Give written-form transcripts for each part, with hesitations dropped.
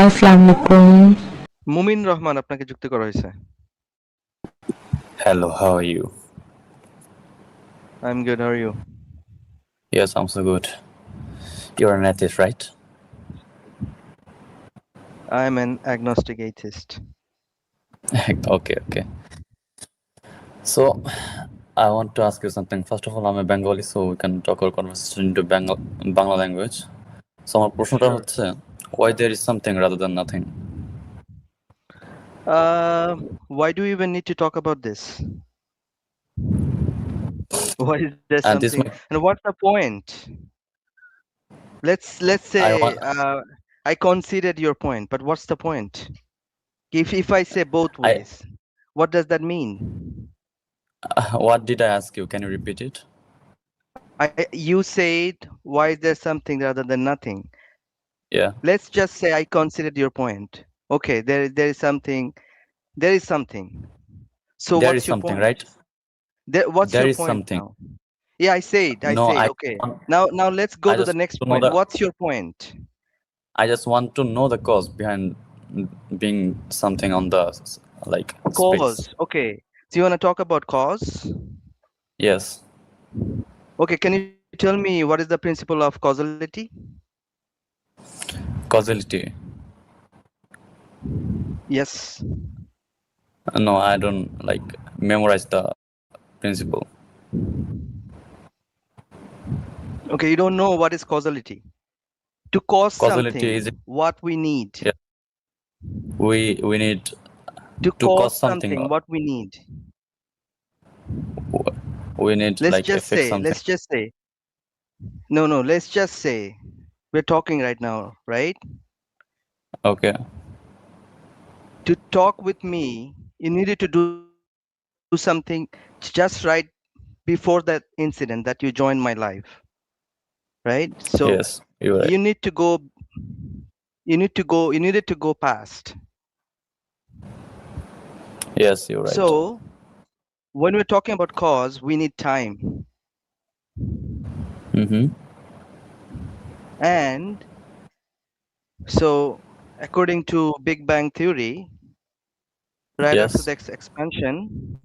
আসসালামু আলাইকুম। মুমিন রহমান আপনাকে যুক্ত করা হয়েছে। Hello, how are you? I'm good. How are you? Yes, I'm so good. You're an atheist, right? I'm an agnostic atheist. Okay. So, I want to ask you something. First of all, I'm a Bengali, so we can talk our conversation into Bangla language. So, আমার প্রশ্নটা Sure. হচ্ছে, why there is something rather than nothing? Why do we even need to talk about this? Why is there And this something? And what's the point? Let's I say want. I conceded your point, but what's the point? If I say both I ways, what does that mean? what did I ask you? Can you repeat it? You said why is there something rather than nothing? Yeah. Let's just say I considered your point. Okay, there is something. There is something. So There what's is your something, point? right? What's There your is point something. now? Yeah, I said. No, I Okay. want, Now let's go I to just the next want to know point. the. What's your point? I just want to know the cause behind being something on the like space. Cause. Okay. So you want to talk about cause? Yes. Okay. Can you tell me what is the principle of causality? Causality. Yes. No, I don't like memorize the principle. Okay. You don't know what is causality. To cause Causality something, is what we need. yeah, we need To to cause cause something. something, what we need. We need Let's like just affect say. something. Let's just say. No. Let's just say. We're talking right now, right? Okay. To talk with me, you needed to do something just right before that incident that you joined my life, right? So Yes, you're right. you needed to go past. Yes, you're right. So when we're talking about cause, we need time. Mm-hmm. And so according to Big Bang Theory, right after Yes. the expansion,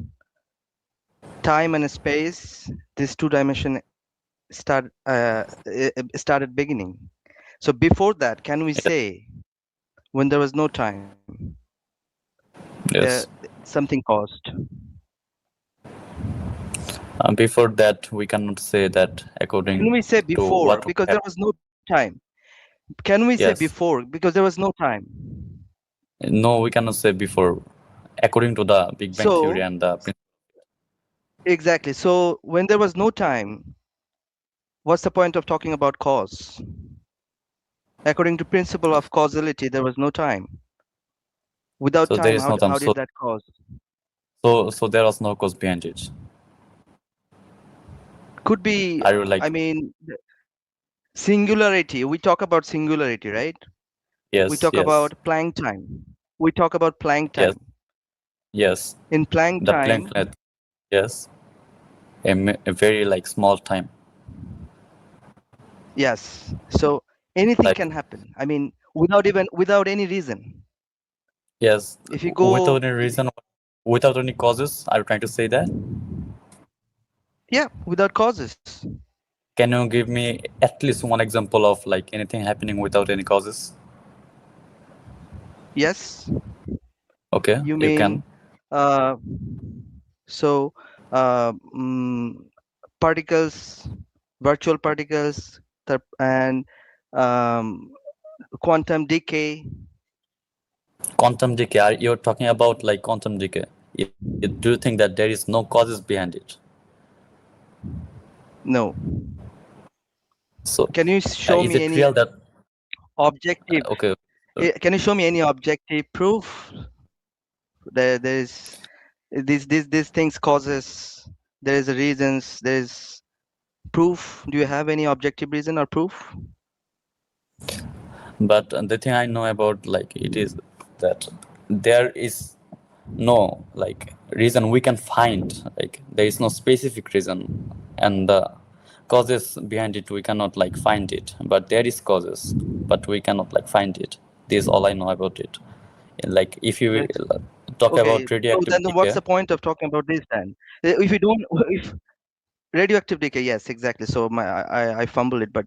time and space, these two dimension started beginning. So before that, can we Yes. say when there was no time, Yes. something caused? Before that, we cannot say that according Can we say to before what we because have. there was no time? Can we say Yes. before because there was no time? No, we cannot say before. According to the Big Bang Theory So and the exactly. So when there was no time, what's the point of talking about cause? According to principle of causality, there was no time. Without so there time, is no time. how did that cause? So there was no cause behind it. Could be, Are you like I mean, singularity. We talk about singularity, right? We yes, talk yes, about Planck time. We talk about Planck yes, time. yes. In Planck The Planck time, length. Yes. A very like small time. yes. So anything Like can happen. I mean, without any reason. yes, If you without go, any reason, without any causes. Are you trying to say that? yeah, without causes. Can you give me at least one example of like anything happening without any causes? Yes, Okay, you you mean can. uh, so uh, mm, particles, virtual particles, and um, quantum decay. Quantum decay. You're talking about like quantum decay. Do you think that there is no causes behind it? No. So, Can you show is me it any real that objective? okay? Can you show me any objective proof? There's these things causes. There is a reasons. There is proof. Do you have any objective reason or proof? But the thing I know about like it is that there is no like reason we can find, like there is no specific reason, and the causes behind it we cannot like find it, but there is causes but we cannot like find it. This is all I know about it. Like if you talk Okay, about so radioactive then what's decay, the point of talking about this then? If you don't, if radioactive decay, yes, exactly. So I fumbled it, but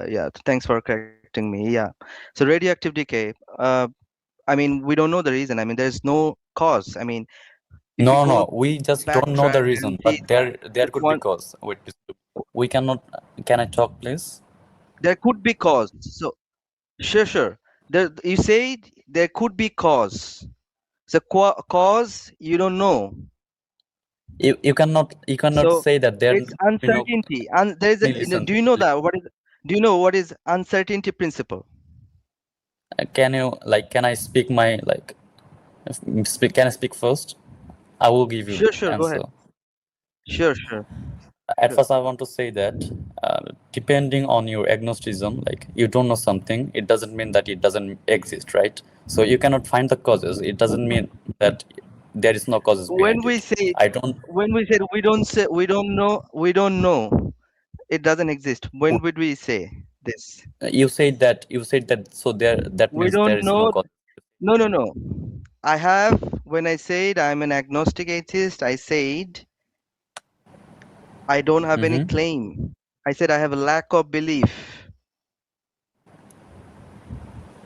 yeah, thanks for correcting me. Yeah, so radioactive decay. I mean, we don't know the reason. I mean, there's no cause. I mean, if you go we just don't know the backtrack reason, and but see there could be one, cause. Wait, we cannot. Can I talk, please? there could be cause. So sure. There, you say there could be cause. So cause you don't know. You cannot So say that there it's will be no. uncertainty, and there is. Listen, Do you know that? Do you know what is uncertainty principle? can you can I speak my can I speak first? I will give you Sure. Go answer. ahead. Sure. At first I want to say that depending on your agnosticism, like you don't know something, it doesn't mean that it doesn't exist, right? So you cannot find the causes, it doesn't mean that there is no causes When behind we it. say I don't. when we said we don't know, it doesn't exist. When would we say this? You said that, so there, that We means there don't is no know. cause. No. I have, when I said I'm an agnostic atheist, I said I don't have any claim. I said I have a lack of belief.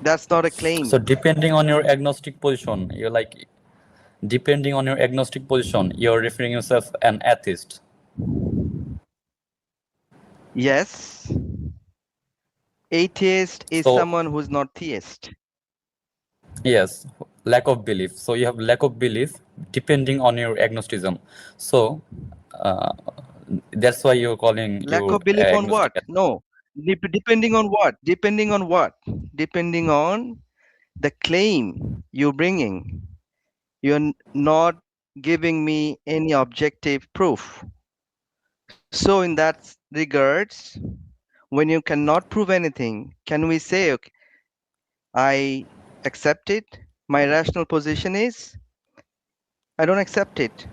That's not a claim. So depending on your agnostic position, you're like, depending on your agnostic position, you're referring yourself an atheist. Yes. Atheist is So someone who's not theist. yes, lack of belief. So you have lack of belief depending on your agnosticism. So uh, that's why you're calling Lack your of belief on what? agnostic. No. Depending on what? Depending on what? Depending on the claim you're bringing. You're not giving me any objective proof. So in that regards, when you cannot prove anything, can we say, okay, I accept it? My rational position is I don't accept it.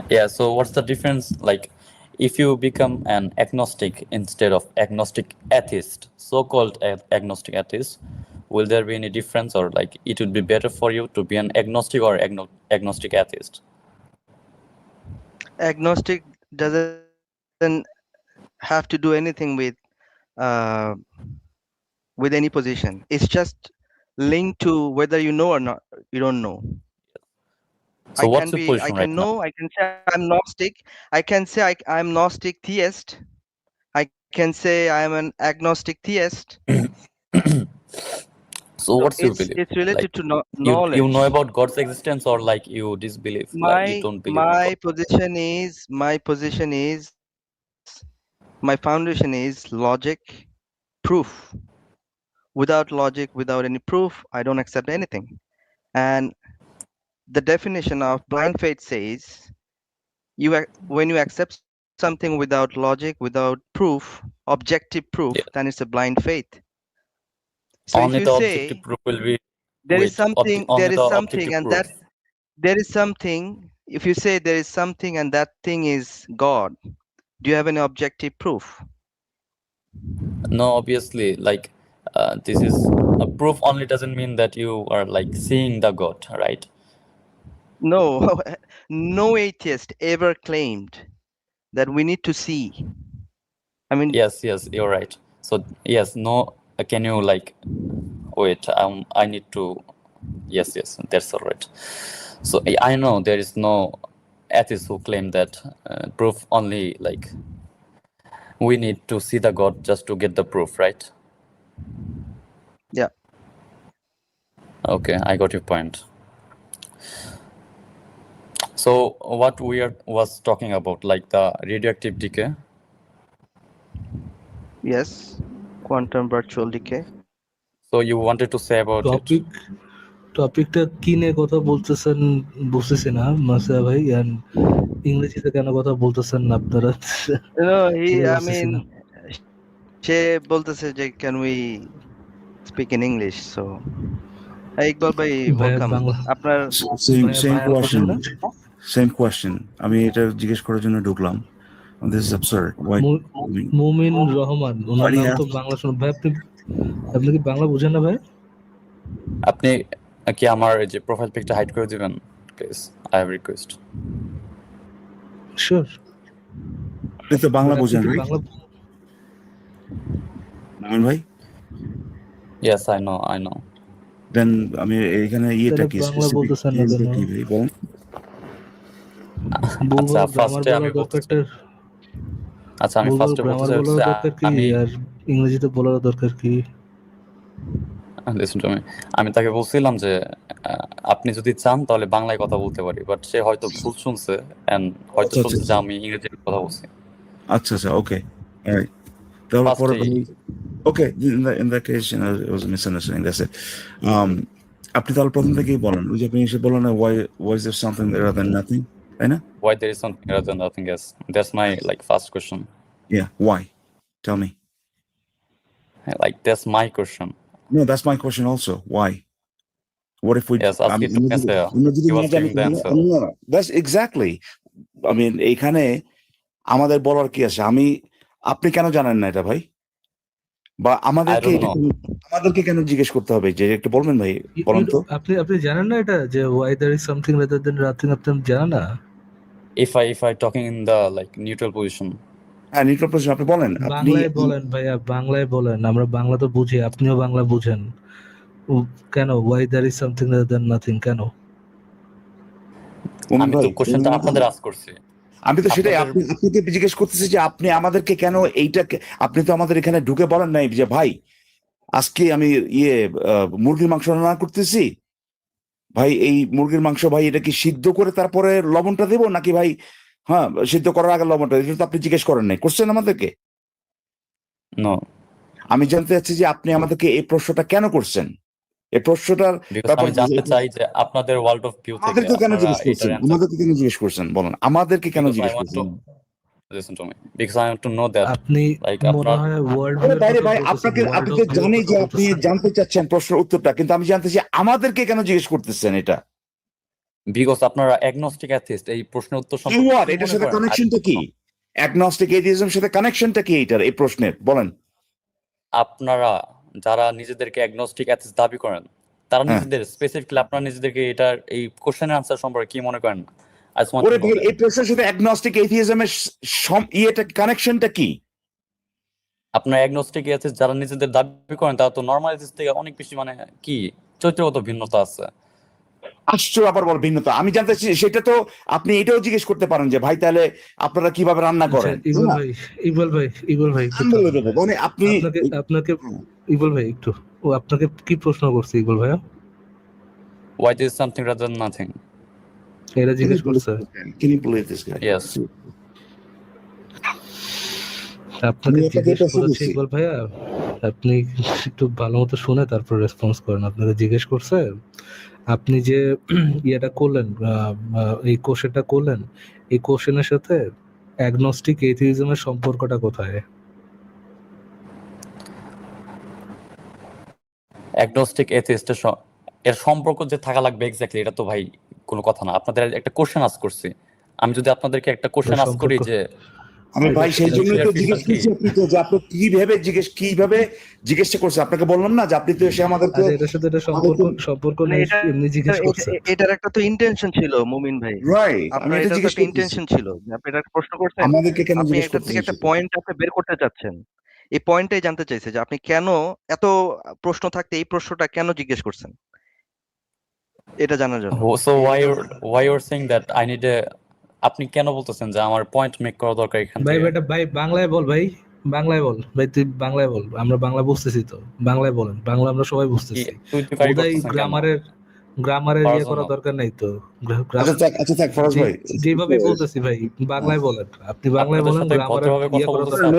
Yeah, so what's the difference? Like, if you become an agnostic instead of agnostic atheist, so-called agnostic atheist, will there be any difference, or like it would be better for you to be an agnostic or agnostic atheist? Agnostic doesn't have to do anything uh, with any position. It's just linked to whether you know or not. You don't know. So what's your I position can right know. now? I can say I'm Gnostic. I can say I'm Gnostic theist. I can say I'm an agnostic theist. So So what's your belief? it's related Like, to you knowledge. know about God's existence, or like you disbelieve, like you don't believe in God? My position is my foundation is logic, proof. Without logic, without any proof, I don't accept anything. And the definition of blind faith says when you accept something without logic, without proof, objective proof, Yeah. then it's a blind faith. So if Only you the say objective proof will be. there is Wait, something, only the objective and proof. that there is something, if you say there is something and that thing is God, do you have any objective proof? No, obviously, like this is a proof only doesn't mean that you are like seeing the God, right? No. No atheist ever claimed that we need to see. I mean, Yes, you're right. So yes, no, can you like wait? I need to. Yes, that's all right. So I know there is no atheist who claim that proof only, like we need to see the God just to get the proof, right? yeah. Okay, I got your point. So what we was talking about, like the radioactive decay. Yes. Quantum virtual decay. So you wanted to say about it? টপিকটা কি নিয়ে কথা বলতেছেন বুঝতেছি না মাসা ভাই, and ইংরেজিতে কেন কথা বলতেছেন না আপনারা? No, সেটা I বুঝতেছি mean, না। সে বলতেছে যে can we speak in English? So, hey, Iqbal bhai, ভাই welcome. বাংলা আপনার Same ভাইয়া question. না? Same question. আমি এটা জিজ্ঞেস করার জন্য ঢুকলাম. This is absurd. Why? মুমিন রহমান, ওনার Why do you নাম have তো বাংলা শুনুন ভাই। আপনি আপনি কি বাংলা বুঝেন না ভাই? আপনি কি আমার এই যে প্রোফাইল পিকটা হাইড করে দিবেন please, I have request. Sure. আপনি তো বাংলা আপনি বোঝেন কি রাইট বাংলা মোমিন ভাই? Yes I know. দেন আমি এখানে ইয়েটা তাহলে কি বাংলা স্পেসিফিক বলতেছেন না কেন? কি ভাই বলেন? ভুলভাল আচ্ছা গ্রামার ফার্স্টে আমি বলার বলতে দরকারটা আচ্ছা আমি ভুলভাল ফার্স্টে বলতে গ্রামার বলার চাচ্ছি দরকার কি আমি আর ইংরেজিতে বলার দরকার কি? লিসেন টু মি, আমি তাকে বলছিলাম যে আপনি যদি চান তাহলে বাংলায় কথা বলতে পারি, বাট সে হয়তো ভুল শুনছে এন্ড হয়তো আচ্ছা আচ্ছা শুনছে যে আমি ইংরেজিতে কথা বলছি আচ্ছা আচ্ছা ওকে অলরাইট তাহলে পরে ফার্স্টেই। Okay in that case it was misunderstanding that's it আপনি তাহলে প্রথম থেকেই বলেন ওই যে আপনি এসে বলেন why why is there something rather than nothing তাই না? Why there is something rather than nothing else? That's my like first question. Yeah, why? Tell me. Like that's my question. No, that's my question also. Why? What if we? Yes, ask it to Messiah. He was giving the answer. No, that's exactly. I mean, এইখানে আমাদের বলার কি আছে? আপনি কেন জানেন না এটা ভাই? বা I don't know. আমাদেরকে কেন জিজ্ঞেস করতে হবে যে একটু বলবেন ভাই বলেন তো? আপনি জানেন না এটা যে why there is something rather than nothing আপনি জানেন না? If I talking in the like neutral position. হ্যাঁ নিউট্রাল প্রশ্ন আপনি বলেন বাংলায় বলেন ভাইয়া, বাংলায় বলেন। আমরা বাংলা তো বুঝি, আপনিও বাংলা বুঝেন। কেন why there is something rather than nothing কেন? আমি তো কোশ্চেনটা আপনাদের আস্ক করছি। আমি তো সেটাই আপনাকে জিজ্ঞেস করতেছি যে আপনি আমাদেরকে কেন এইটাকে আপনি তো আমাদের এখানে ঢুকে বলেন নাই যে ভাই আজকে আমি মুরগির মাংস রান্না করতেছি ভাই এই মুরগির মাংস ভাই এটা কি সিদ্ধ করে তারপরে লবণটা দেবো নাকি ভাই হ্যাঁ সিদ্ধ করার আগে লবণটা এটা তো আপনি জিজ্ঞেস করেন নাই করছেন আমাদেরকে? No. আমি জানতে চাচ্ছি যে আপনি আমাদেরকে এই প্রশ্নটা কেন করছেন? এই প্রশ্নটার আমি জানতে চাই যে আপনাদের ওয়ার্ল্ড অফ ভিউ থেকে আমাদেরকে কেন জিজ্ঞেস করছেন? আমাদেরকে কেন জিজ্ঞেস করছেন বলেন আমাদেরকে কেন জিজ্ঞেস করছেন? Listen to me because I want to know that আপনি like মনে হয় ওয়ার্ল্ড বাইরে ভাই আপনাকে জানি যে আপনি জানতে চাচ্ছেন প্রশ্নের উত্তরটা কিন্তু আমি জানতে চাই আমাদেরকে কেন জিজ্ঞেস করতেছেন এটা? বিকজ আপনারা অ্যাগনস্টিক অ্যাথিস্ট, এই প্রশ্নের উত্তর সম্পর্কে এটার সাথে কানেকশনটা কি? অ্যাগনস্টিক এথিইজমের সাথে কানেকশনটা কি এটার এই প্রশ্নের বলেন? আপনারা যারা নিজেদেরকে অ্যাগনস্টিক অ্যাথিস্ট দাবি করেন তারা নিজেদের স্পেসিফিকলি আপনারা নিজেদেরকে এটার এই কোশ্চেনের আনসার সম্পর্কে কি মনে করেন? এই প্রশ্নের সাথে অ্যাগনস্টিক এথিইজমের ইয়েটা কানেকশনটা কি? আপনার অ্যাগনস্টিক অ্যাথিস্ট যারা নিজেদের দাবি করেন তারা তো নরমাল অ্যাথিস্ট থেকে অনেক বেশি মানে কি চরিত্রগত ভিন্নতা আছে। আশ্চর্য আবার বল ভিন্নতা। আমি জানতে চাই সেটা তো আপনি এটাও জিজ্ঞেস করতে পারেন যে ভাই তাহলে আপনারা কিভাবে রান্না করেন? ইবল ভাই মানে আপনি আপনাকে ইবল ভাই একটু আপনাকে কি প্রশ্ন করছে ইবল ভাইয়া? Why there is something rather than nothing? এটা জিজ্ঞেস করছে। Can you believe this guy? Yes. আপনাকে জিজ্ঞেস করেছে ইকবাল ভাইয়া, আপনি একটু ভালো মতো শুনে তারপর রেসপন্স করেন। আপনাকে জিজ্ঞেস করছে আপনি যে ইয়েটা করলেন এই কোশ্চেনটা করলেন এই কোশ্চেনের সাথে অ্যাগনস্টিক এথিইজমের সম্পর্কটা কোথায়? অ্যাগনস্টিক এথিস্টের এর সম্পর্ক যে থাকা লাগবে এক্স্যাক্টলি এটা তো ভাই কোনো কথা না। আপনাদের একটা কোশ্চেন আস্ক করছি, আমি যদি আপনাদেরকে একটা কোশ্চেন আস্ক করি যে আমি ভাই সেই জন্য তো জিজ্ঞেস করছি আপনি তো যে আপনি কিভাবে জিজ্ঞেস করছেন আপনাকে বললাম না যে আপনি তো এসে আমাদেরকে এটার সাথে এটা সম্পর্ক নেই এমনি জিজ্ঞেস করছে। এটার একটা তো ইন্টেনশন ছিল মুমিন ভাই, রাইট আপনার এটা একটা ইন্টেনশন ছিল যে আপনি এটা প্রশ্ন করছেন, আমাদেরকে কেন আপনি জিজ্ঞেস এটা থেকে করছেন একটা পয়েন্ট আপনি বের করতে চাচ্ছেন। এই পয়েন্টটাই জানতে চাইছে যে আপনি কেন এত প্রশ্ন থাকতে এই প্রশ্নটা কেন জিজ্ঞেস করছেন এটা জানার জন্য। so why you're saying that I need a আপনি কেন বলতেছেন যে আমার পয়েন্ট মেক করা দরকার এখান থেকে? ভাই বেটা ভাই বাংলায় বল ভাই, বাংলায় বল ভাই, তুই বাংলায় বল, আমরা বাংলা বুঝতেছি তো, বাংলায় বলেন, বাংলা আমরা সবাই বুঝতেছি। গ্রামারের ইয়ে করা দরকার নাই তো। আচ্ছা থাক ফরাজ ভাই যেভাবে বলতেছি ভাই বাংলায় বলেন, আপনি বাংলায় বলেন, গ্রামারের ইয়ে করা দরকার।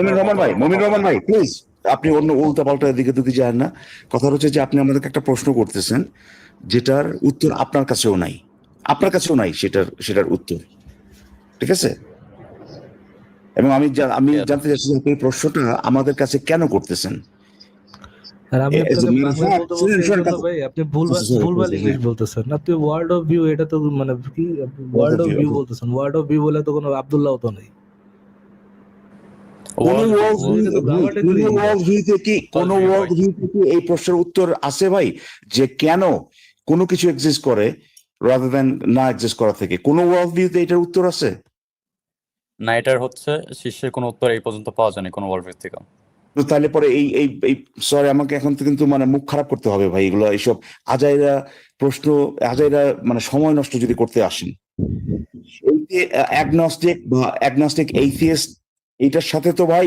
মমিন রহমান ভাই প্লিজ আপনি অন্য উল্টা পাল্টা দিকে যান না। কথা হচ্ছে যে আপনি আমাদেরকে একটা প্রশ্ন করতেছেন যেটার উত্তর আপনার কাছেও নাই সেটার উত্তর, ঠিক আছে? এবং আমি জানতে চাচ্ছি যে এই প্রশ্নটা আমাদের কাছে কেন করতেছেন? আর আমি আপনাকে বাংলা বলতে বলতে ভাই আপনি ভুলভাল ইংলিশ বলতেছেন। আপনি ওয়ার্ল্ড অফ ভিউ এটা তো মানে কি ওয়ার্ল্ড অফ ভিউ বলতেছেন, ওয়ার্ল্ড অফ ভিউ বলে তো কোনো আব্দুল্লাহ তো নেই। কোন Worldview. ওয়ার্ল্ড ভিউতে কি এই প্রশ্নের উত্তর আছে ভাই, যে কেন কোনো কিছু এক্সিস্ট করে রাদার দ্যান না এক্সিস্ট করা থেকে? কোন ওয়ার্ল্ড ভিউতে এটার উত্তর আছে? না, এটার হচ্ছে শীর্ষের কোনো উত্তর এই পর্যন্ত পাওয়া যায়নি কোনো ওয়ার্ল্ডভিউ থেকে। তো তাহলে পরে এই সরি, আমাকে এখন তো কিন্তু মানে মুখ খারাপ করতে হবে ভাই, এগুলো এইসব আজাইরা প্রশ্ন, আজাইরা মানে সময় নষ্ট যদি করতে আসেন। এই যে অ্যাগনস্টিক এইথিয়েস্ট, এটার সাথে তো ভাই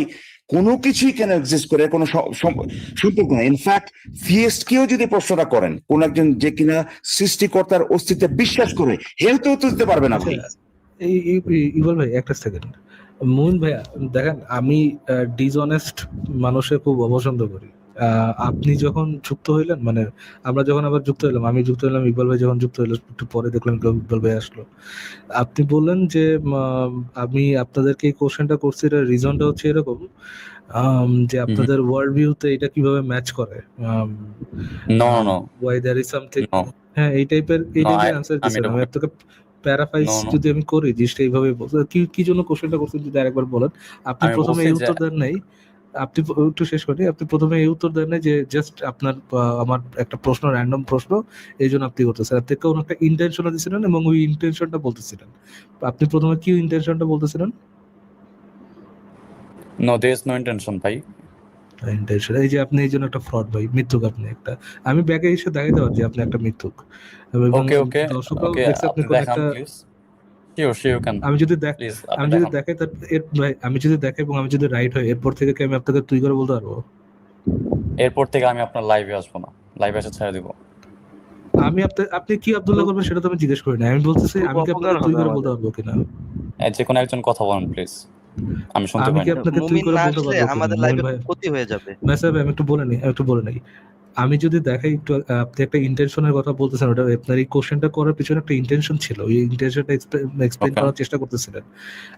কোনো কিছুই কেন এক্সিস্ট করে কোনো সম্পর্ক নাই। ইনফ্যাক্ট থিয়েস্টকেও যদি প্রশ্নটা করেন, কোন একজন যে কিনা সৃষ্টিকর্তার অস্তিত্বে বিশ্বাস করে, হেউ তো উত্তর দিতে পারবে না ভাই। ইকবাল ভাই একটা সেকেন্ড, মুন ভাইয়া দেখেন, আমি ডিসঅনেস্ট মানুষের খুব অপছন্দ করি। আপনি যখন যুক্ত হইলেন, মানে আমরা যখন আবার যুক্ত হইলাম, আমি যুক্ত হইলাম, ইকবাল ভাই যখন যুক্ত হইলো, একটু পরে দেখলাম ইকবাল ভাই আসলো। আপনি বললেন যে আমি আপনাদেরকে এই কোশ্চেনটা করছি, এর রিজনটা হচ্ছে এরকম যে আপনাদের ওয়ার্ল্ড ভিউতে এটা কিভাবে ম্যাচ করে, no no why there is something. No হ্যাঁ, এই টাইপের আনসার আমি দিচ্ছেন। আমি আপনাকে প্যারাফ্রাইজ No, no. যদি আমি করি জিনিসটা এইভাবে কি জন্য কোশ্চেনটা করছেন যদি আরেকবার বলেন। আপনি আমি প্রথমে বলছি এই যে- উত্তর দেন নাই, আপনি একটু শেষ করি। আপনি প্রথমে এই উত্তর দেন নাই যে জাস্ট আপনার আমার একটা প্রশ্ন, র্যান্ডম প্রশ্ন, এই জন্য আপনি করতেছেন। আপনি কোনো একটা ইন্টেনশনও দিয়েছিলেন এবং ওই ইন্টেনশনটা বলতেছিলেন। আপনি প্রথমে কি ইন্টেনশনটা বলতেছিলেন? No, there is no intention, ভাই। ইন্টেনশন, এই যে আপনি এই জন্য একটা ফ্রড ভাই, মিথ্যুক আপনি একটা। আমি ব্যাকে এসে দেখাইতে পারছি আপনি একটা মিথ্যুক। এবং ওকে দর্শকরাও ওকে, দেখছে আপনি আপনি কোন দেখান একটা। প্লিজ। শিওর ইউ ক্যান আমি যদি প্লিজ, আমি আপনি যদি দেখান। দেখাই তার ভাই, আমি যদি দেখাই এবং আমি যদি রাইট হই, এরপর থেকে কি আমি আপনাকে তুই করে বলতে পারবো? এরপর থেকে আমি আপনার লাইভে আসবো না, লাইভে এসে ছেড়ে দিব। আমি আপনি কি আব্দুল্লাহ করবেন সেটা তো আমি জিজ্ঞেস করি না। আমি বলতেছি আমি কি আপনাকে তুই করে বলতে পারবো কিনা? যে কোনো একজন কথা বলেন প্লিজ, আমি শুনতে আমি পাই কি না। আপনাকে তুই মুমিন করে না বলতে আসলে পারবো কিনা? আমাদের মুমিন লাইভে ভাই, ক্ষতি হয়ে যাবে। স্যার আমি একটু বলে নেই। আমি যদি দেখাই একটু, আপনি একটা ইন্টেনশনের কথা বলতেছেন, ওটা আপনার এই কোশ্চেনটা করার পিছনে একটা ইন্টেনশন ছিল, ওই ইন্টেনশনটা এক্সপ্লেইন Okay. করার চেষ্টা করতেছিলেন।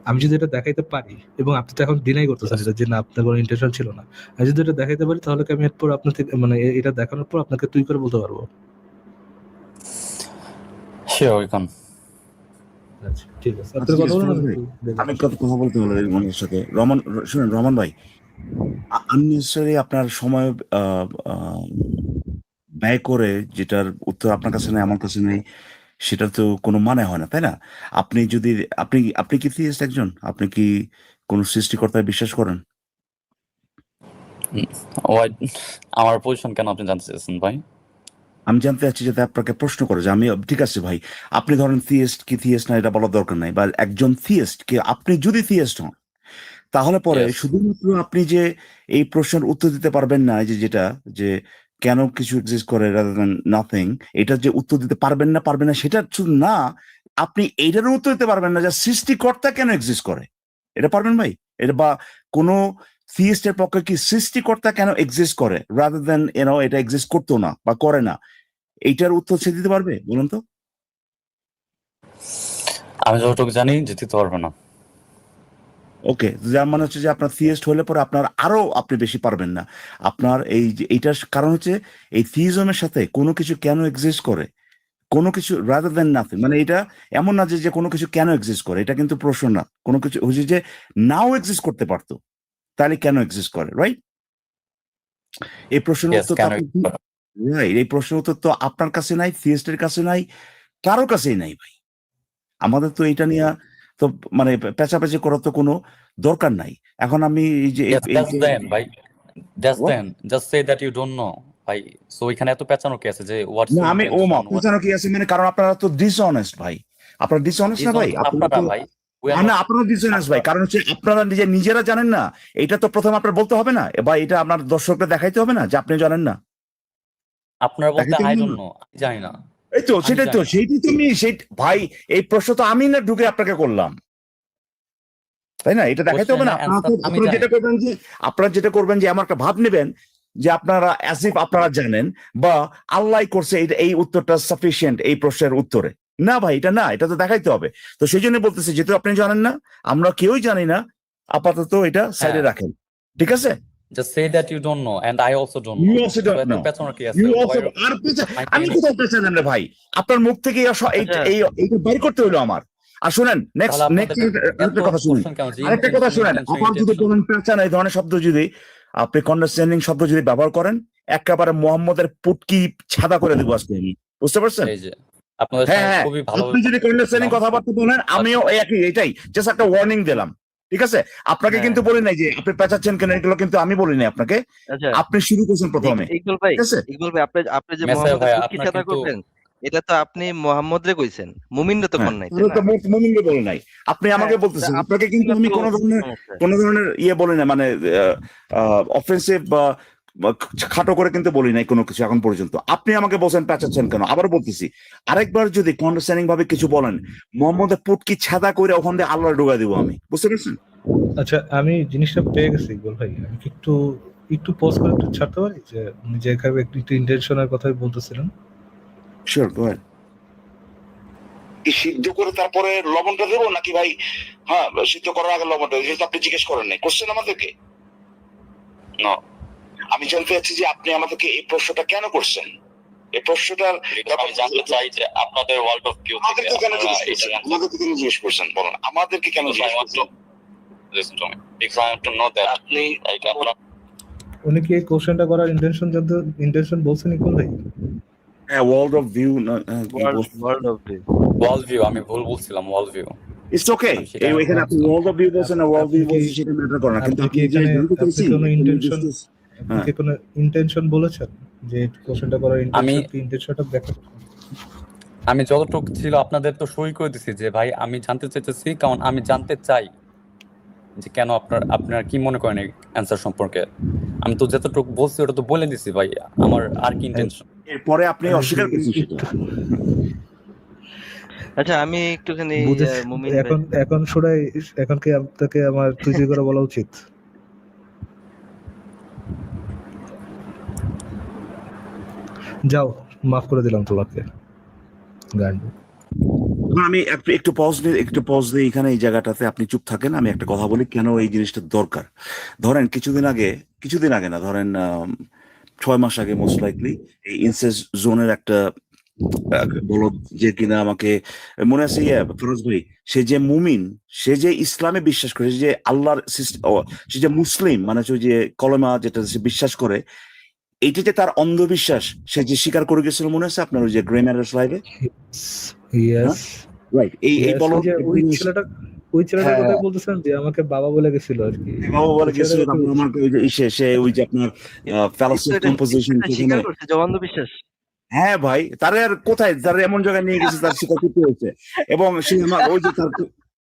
আমি যদি এটা দেখাইতে পারি, এবং আপনি তো এখন ডিনাই করতেছেন Yes. এটা যে না আপনার কোনো ইন্টেনশন ছিল না, আমি যদি এটা দেখাইতে পারি তাহলে কি আমি এরপর আপনার থেকে মানে এটা দেখানোর পর আপনাকে তুই করে বলতে পারবো? Sure you can. আচ্ছা ঠিক আছে, আচ্ছা, আপনার কথা ঠিক আছে, বলুন। আমি কথা বলতে হলো রহমানের সাথে। শুনেন রহমান ভাই, আননেসেসারি আপনার সময় ব্যয় করে যেটার উত্তর আপনার কাছে নেই, আমার কাছে নেই, সেটা তো কোনো মানে হয় না, তাই না? আপনি যদি আপনি কি থিয়েস্ট একজন? আপনি কি কোন সৃষ্টিকর্তায় বিশ্বাস করেন? আমার পজিশন কেন আপনি জানতে চাইছেন ভাই? আমি জানতে চাচ্ছি যাতে আপনাকে প্রশ্ন করে যে আমি ঠিক আছে ভাই, আপনি ধরেন থিয়েস্ট কি থিয়েস্ট না এটা বলার দরকার নাই, বা একজন থিয়েস্ট কি, আপনি যদি থিয়েস্ট হন তাহলে পরে Yes. শুধুমাত্র আপনি যে এই প্রশ্নের উত্তর দিতে পারবেন না, যেটা যে কেন কিছু এক্সিস্ট করে রাদার দ্যান নাথিং, এটা যে উত্তর দিতে পারবেন না সেটা শুধু না, আপনি এইটারও উত্তর দিতে পারবেন না যে সৃষ্টিকর্তা কেন এক্সিস্ট করে, এটা পারবেন ভাই? এটা বা কোনো থিয়েস্টের পক্ষে কি সৃষ্টিকর্তা কেন এক্সিস্ট করে রাদার দ্যান এটা এক্সিস্ট করতো না বা করে না, এইটার উত্তর সে দিতে পারবে? বলুন তো। আমি যতটুকু জানি যে দিতে পারবে না। ওকে, যার মানে হচ্ছে যে আপনার থিয়েস্ট হলে পরে আপনার আরো আপনি বেশি পারবেন না। আপনার এই যে এইটার কারণ হচ্ছে এই থিইজমের সাথে কোনো কিছু কেন এক্সিস্ট করে, কোনো কিছু রাদার দ্যান নাথিং, মানে এটা এমন না যে কোনো কিছু কেন এক্সিস্ট করে, এটা কিন্তু প্রশ্ন না। কোনো কিছু হচ্ছে যে নাও এক্সিস্ট করতে পারতো, তাহলে কেন এক্সিস্ট করে, রাইট? এই প্রশ্নের Yes, উত্তর কেন রাইট, এই প্রশ্নের উত্তর তো আপনার কাছে নাই, থিয়েস্টের কাছে নাই, কারো কাছেই নাই ভাই। আমাদের তো এটা নিয়ে তো মানে পেঁচাপেচি করার তো কোনো দরকার নাই। এখন আমি এই যে Yes, that's then, ভাই। That's then. Just say that you don't know, ভাই। সো এখানে এত পেঁচানো কি আছে যে what's না, your আমি intention, what- পেঁচানো কি আছে মানে, কারণ আপনারা তো ডিসঅনেস্ট ভাই, আপনারা ডিসঅনেস্ট না ভাই, আপনারা ভাই, we are না not- আপনারা ডিসঅনেস্ট ভাই, কারণ হচ্ছে আপনারা নিজেরা জানেন না, এটা তো প্রথমে আপনার বলতে হবে না, বা এটা আপনার দর্শকদের দেখাইতে হবে না যে আপনি জানেন না। আপনারা বলতে দেখাইতে I হবে don't না। know, আমি জানি না। এই তো আমি সেটাই তো, জানি। সেইটাই তুমি ভাই, এই প্রশ্ন তো আমি না ঢুকে আপনাকে করলাম, তাই না? এটা দেখাইতে হবে না। Question and answer আমি আপনারা জানি। যেটা করবেন যে আমার একটা ভাব নেবেন যে আপনারা অ্যাজ ইফ আপনারা জানেন, বা আল্লাহ করছে এই উত্তরটা সাফিসিয়েন্ট এই প্রশ্নের উত্তরে। না ভাই, এটা না, এটা তো দেখাইতে হবে। তো সেই জন্য বলতেছি, যেহেতু আপনি জানেন না, আমরা কেউই জানি না, আপাতত এটা সাইডে রাখেন, ঠিক আছে? Just say that you don't know and I also don't You know. also So don't এত know. পেঁচানো কি আছে? You also, Why- আমি কোথাও পেছালাম রে ভাই, আপনার মুখ থেকে এইটা বাইর করতে হলো আমার। আর শুনেন নেক্সট তাহলে নেক্সট আপনাদের এত আরেকটা কথা শুনেন, কোশ্চেন কেন যে আরেকটা কথা শুনেন, আবার যদি বলেন পেঁচান এই ধরনের শব্দ যদি আপনি কন্ডেসেন্ডিং শব্দ যদি ব্যবহার করেন, একেবারে মোহাম্মদের পুটকি ছাদা করে দেবো আজকে আমি, বুঝতে পারছেন? এই যে আপনাদের হ্যাঁ সঙ্গে হ্যাঁ, খুবই ভালো আপনি যদি কন্ডেসেন্ডিং কথাবার্তা বলেন আমিও একই, এটাই জাস্ট একটা ওয়ার্নিং দিলাম, ঠিক আছে? আপনাকে হ্যাঁ। কিন্তু বলি নাই যে আপনি পেঁচাচ্ছেন কেন, এগুলো কিন্তু আমি বলি নাই আপনাকে, আচ্ছা আপনি শুরু করছেন প্রথমে, ইকবাল ভাই, ঠিক আছে? ইকবাল ভাই, আপনি যে মেসাই মোহাম্মদের ভাই, পুটকি আপনার ছাতা কিন্তু করবেন, এটা তো আপনি মোহাম্মদ রে কইছেন, মুমিনরে তো কোন নাই, তাই তাহলে না? তো মুমিনকে বলে নাই, আপনি আমাকে হ্যাঁ, বলতেছেন, তা আপনাকে কিন্তু আমি সমস্যা। কোনো ধরনের ইয়ে বলি না, মানে অফেন্সিভ বা খাটো করে কিন্তু বলি নাই কোনো কিছু এখন পর্যন্ত। আপনি আমাকে বলছেন পেঁচাচ্ছেন কেন, আবার বলতেছি, আরেকবার যদি কন্ডারস্ট্যান্ডিং ভাবে কিছু বলেন, মোহাম্মদের পুটকি ছাদা করে ওখান দিয়ে আল্লাহ ঢুকা দিব আমি, বুঝতে পারছেন? আচ্ছা, আমি জিনিসটা পেয়ে গেছি ইকবাল ভাই। আমি কি একটু একটু পজ করে একটু ছাড়তে পারি, যে উনি যে এখানে একটু ইন্টেনশনের কথাই বলতেছিলেন? শিওর, গো আহেড। কি সিদ্ধ করে তারপরে লবণটা দেবো নাকি ভাই? হ্যাঁ, সিদ্ধ করার আগে লবণটা, যেহেতু আপনি জিজ্ঞেস করেন নাই, কোশ্চেন আমাদেরকে না, আমি জানতে চাচ্ছি যে আপনি আমাদেরকে এই প্রশ্নটা কেন করছেন, এই প্রশ্নটার আমি জানতে চাই যে আপনাদের ওয়ার্ল্ড অফ ভিউ থেকে আমাদেরকে কেন জিজ্ঞেস করছেন, আমাদেরকে কেন জিজ্ঞেস করছেন বলুন, আমাদেরকে কেন জিজ্ঞেস করছেন? listen to me because I want to know that আপনি like আপনার উনি কি এই কোশ্চেনটা করার ইন্টেনশন বলছেন ইকবাল ভাই? হ্যাঁ, world of view, world of view, world view, আমি ভুল বলছিলাম, ওয়ার্ল্ড ভিউ। ইটস ওকে, এই এখানে আপনি ওয়ার্ল্ড অফ ভিউ বলছেন না ওয়ার্ল্ড ভিউ বলছেন সেটা ম্যাটার করে না, কিন্তু আপনি কি আপনি যে এখানে জানতে চাইছেন কোনো ইন্টেনশন, আপনি হ্যাঁ। কি কোনো ইন্টেনশন বলেছেন যে কোশ্চেনটা করার আমি- ইন্টেনশনটা ব্যাখ্যা করুন। আমি যতটুকু ছিল আপনাদের তো সই করে দিছি যে ভাই আমি জানতে চাইতেছি, কারণ আমি জানতে চাই যে কেন আপনার কি মনে করেন এই অ্যান্সার সম্পর্কে। আমি তো যতটুকু বলছি ওটা তো বলে দিছি ভাই, আমার আর কি ইন্টেনশন। এরপরে আপনি অস্বীকার করছেন সেটা। আচ্ছা আমি একটুখানি বুঝেছি। মুমিন ভাই, এখন শোনাই, এখন কি আপনাকে আমার তুই করে বলা উচিত? যাও, মাফ করে দিলাম তোমাকে গান্ডু। আমি একটু পজ দিই এখানে, এই জায়গাটাতে আপনি চুপ থাকেন, আমি একটা কথা বলি কেন এই জিনিসটা দরকার। ধরেন কিছুদিন আগে না, ধরেন 6 মাস আগে মোস্ট লাইকলি এই ইনসেস্ট জোনের একটা বলদ যে কিনা আমাকে মনে আছে, ফিরোজ ভাই, সে যে মুমিন, সে যে ইসলামে বিশ্বাস করে, সে যে আল্লাহর সে যে মুসলিম, মানে ওই যে কলেমা যেটা সে বিশ্বাস করে, এইটা যে তার অন্ধবিশ্বাস, সে যে স্বীকার করে গেছিল, মনে আছে আপনার ওই যে গ্রে ম্যাটার্স লাইভে? ইয়েস, রাইট, এই বলদ ওই ছেলেটা হ্যাঁ। কথা বলতেছেন যে আমাকে বাবা বলে গেছিল আর কি। বাবা বলে গেছিল, তারপর আমাকে ওই যে সে ওই যে আপনার ফ্যালাসি কম্পোজিশন স্বীকার করছে যে অন্ধবিশ্বাস। হ্যাঁ ভাই, তার আর কোথায়, তার এমন জায়গায় নিয়ে গেছে, তার স্বীকার করতে হয়েছে। এবং সে ওই যে তার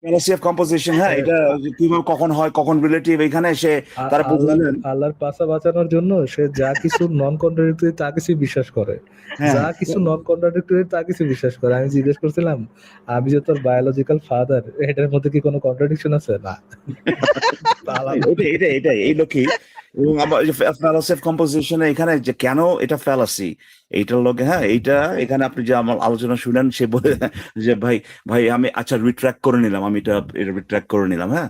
ফ্যালাসি অফ কম্পোজিশন, হ্যাঁ, এটা কিভাবে কখন হয়, কখন রিলেটিভ, এখানে সে তারা বুঝলেন আল্লাহর পাশা বাঁচানোর জন্য সে যা কিছু নন কন্ট্রাডিক্টরি তা কিছু বিশ্বাস করে, হ্যাঁ। যা কিছু নন কন্ট্রাডিক্টরি তা কিছু বিশ্বাস করে। আমি জিজ্ঞেস করছিলাম, আমি যে তোর বায়োলজিক্যাল ফাদার, এটার মধ্যে কি কোনো কন্ট্রাডিকশন আছে? না। এটাই এই লোকই। এবং আবার ফ্যালাসি অফ কম্পোজিশনে এখানে যে কেন এটা ফ্যালাসি, এইটার লোকে, হ্যাঁ, এইটা এখানে আপনি যে আমার আলোচনা শুনেন, সে বলে যে ভাই আমি আচ্ছা রিট্র্যাক্ট করে নিলাম, আমি এটা রিট্র্যাক্ট করে নিলাম। হ্যাঁ,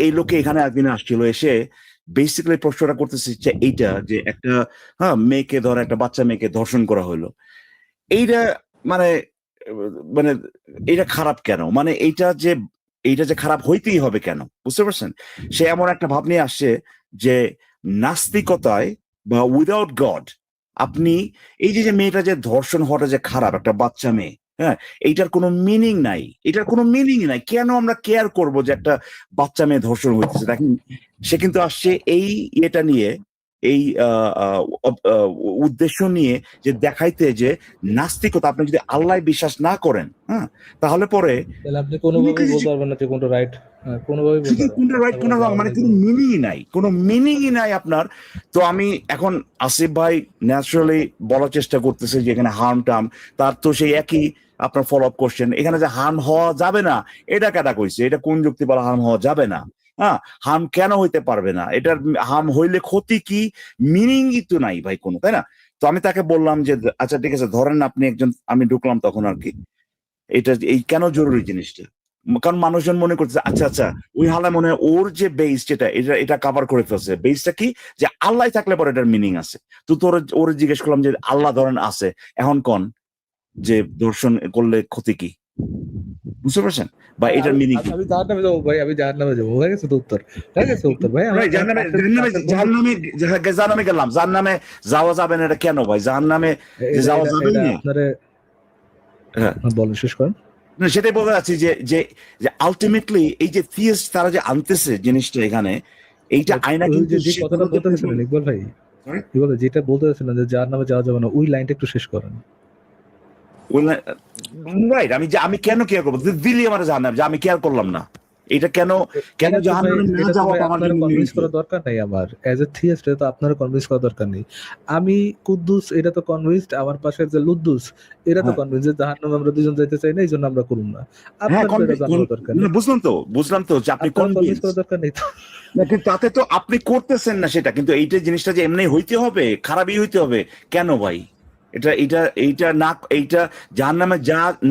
এই লোকে এখানে একদিন আসছিল, এসে বেসিক্যালি প্রশ্নটা করতেছে যে এইটা যে একটা মেয়েকে ধর, একটা বাচ্চা মেয়েকে ধর্ষণ করা হলো, এইটা মানে মানে এটা খারাপ কেন, মানে এইটা যে খারাপ হইতেই হবে কেন, বুঝতে পারছেন? সে এমন একটা ভাব নিয়ে আসছে যে নাস্তিকতায় বা উইদাউট গড আপনি এই যে মেয়েটা যে ধর্ষণ হওয়াটা যে খারাপ, একটা বাচ্চা মেয়ে, হ্যাঁ, এইটার কোনো মিনিং নাই, এটার কোনো মিনিং নাই। কেন আমরা কেয়ার করব যে একটা বাচ্চা মেয়ে ধর্ষণ হইতেছে? দেখেন, সে কিন্তু আসছে এই এটা নিয়ে, এই উদ্দেশ্য নিয়ে যে দেখাইতে যে নাস্তিকতা, আপনি যদি আল্লাহ বিশ্বাস না করেন, হ্যাঁ, তাহলে পরে তাহলে আপনি কোনোভাবেই বলতে পারবেন না যে কোনটা রাইট, কোনোভাবেই বলতে পারবেন কোনটা রাইট কোনটা রং, মানে কোনো মিনিংই নাই আপনার। তো আমি এখন আসিফ ভাই ন্যাচারালি বলার চেষ্টা করতেছে যে এখানে হার্ম টার্ম, তার তো সেই একই আপনার ফলো আপ কোশ্চেন, এখানে যে হার্ম হওয়া যাবে না, এটা কেটা কইছে, এটা কোন যুক্তি বলা হার্ম হওয়া যাবে না? হ্যাঁ, হার্ম কেন হইতে পারবে না? এটার হার্ম হইলে ক্ষতি কি, মিনিংই তো নাই ভাই কোনো, তাই না? তো আমি তাকে বললাম যে আচ্ছা ঠিক আছে, ধরেন আপনি একজন, আমি ঢুকলাম তখন আর কি, এটা এই কেন জরুরি জিনিসটা, কারণ মানুষজন মনে করছে আচ্ছা ওই হালা মনে হয় ওর যে বেস যেটা এটা কভার করে ফেলছে। বেসটা কি, যে আল্লাহ থাকলে পরে এটার মিনিং আছে। তো ওর জিজ্ঞেস করলাম যে আল্লাহ ধরেন আছে, এখন কোন যে দর্শন করলে ক্ষতি কি, বুঝতে পারছেন? বা এটার মিনিং আমি জাহান্নামে যাবো ভাই, আমি জাহান্নামে যাবো, হয়ে গেছে তো উত্তর, হয়ে গেছে উত্তর ভাই। আমার জাহান্নামে গেলাম, জাহান্নামে যাওয়া যাবে না, এটা কেন ভাই? জাহান্নামে যে যাওয়া যাবে না, আপনারে হ্যাঁ বলেন, শেষ করেন। না, সেটাই বলতে চাচ্ছি যে যে যে আলটিমেটলি এই যে থিয়েস্ট তারা যে আনতেছে জিনিসটা এখানে, এইটা আয়না ওই কিন্তু যে কথাটা বলতে গেছিলেন ইকবাল ভাই, Sorry? কি বলে যেটা বলতে গেছিলেন যে জাহান্নামে যাওয়া যাবে না, ওই লাইনটা একটু শেষ করেন। রাইট, আমি কেন কেয়ার করবো? দিল্লি আমার জাহান্নাম, যে আমি কেয়ার করলাম না, এটা কেন জাহান্নামে না যাওয়াটা আমার জন্য কনভিন্স করার দরকার নাই আমার, অ্যাজ এ থিয়েস্ট তো আপনার কনভিন্স করার দরকার নেই। আমি কুদ্দুস এটা তো কনভিন্সড, আমার পাশে যে লুদ্দুস এরা তো কনভিন্স যে জাহান্নামে আমরা দুজন যাইতে চাই না, এই জন্য আমরা করুম না। আপনার তো এটা জানার দরকার নেই। বুঝলাম তো যে আপনি কনভিন্স করার দরকার নেই তো। কিন্তু তাতে তো আপনি করতেছেন না সেটা, কিন্তু এইটা জিনিসটা যে এমনি হইতে হবে, খারাপই হইতে হবে কেন ভাই? এইটা জাহান্নামে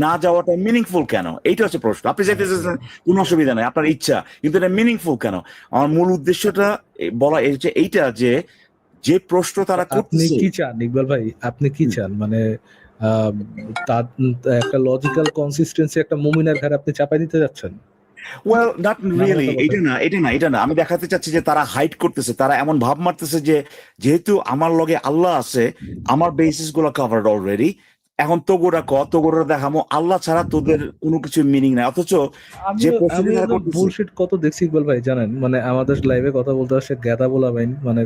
না যাওয়াটা মিনিংফুল কেন? এইটা হচ্ছে প্রশ্ন। আপনি যাইতে চাইছেন, কোনো অসুবিধা নাই, আপনার ইচ্ছা, কিন্তু এটা মিনিংফুল কেন? আমার মূল উদ্দেশ্যটা বলা হচ্ছে এইটা যে প্রশ্ন তারা আপনি করতেছে। কি চান ইকবাল ভাই, আপনি কি চান? মানে তার একটা লজিক্যাল কনসিস্টেন্সি একটা মুমিনের ঘাড়ে আপনি চাপাই দিতে যাচ্ছেন? ওয়েল নট রিয়েলি, এটা না, আমি দেখাতে চাচ্ছি যে তারা হাইড করতেছে, তারা এমন ভাব মারতেছে যে যেহেতু আমার লগে আল্লাহ আছে, আমার বেসিস গুলো কভার্ড অলরেডি, এখন তোগোরা দেখামো আল্লাহ ছাড়া তোদের কোনো কিছু মিনিং নাই। অথচ যে আমি বুলশিট কত দেখছি ইকবাল ভাই জানেন, মানে আমাদের লাইভে কথা বলতে আসে গ্যাদা বলা ভাই, মানে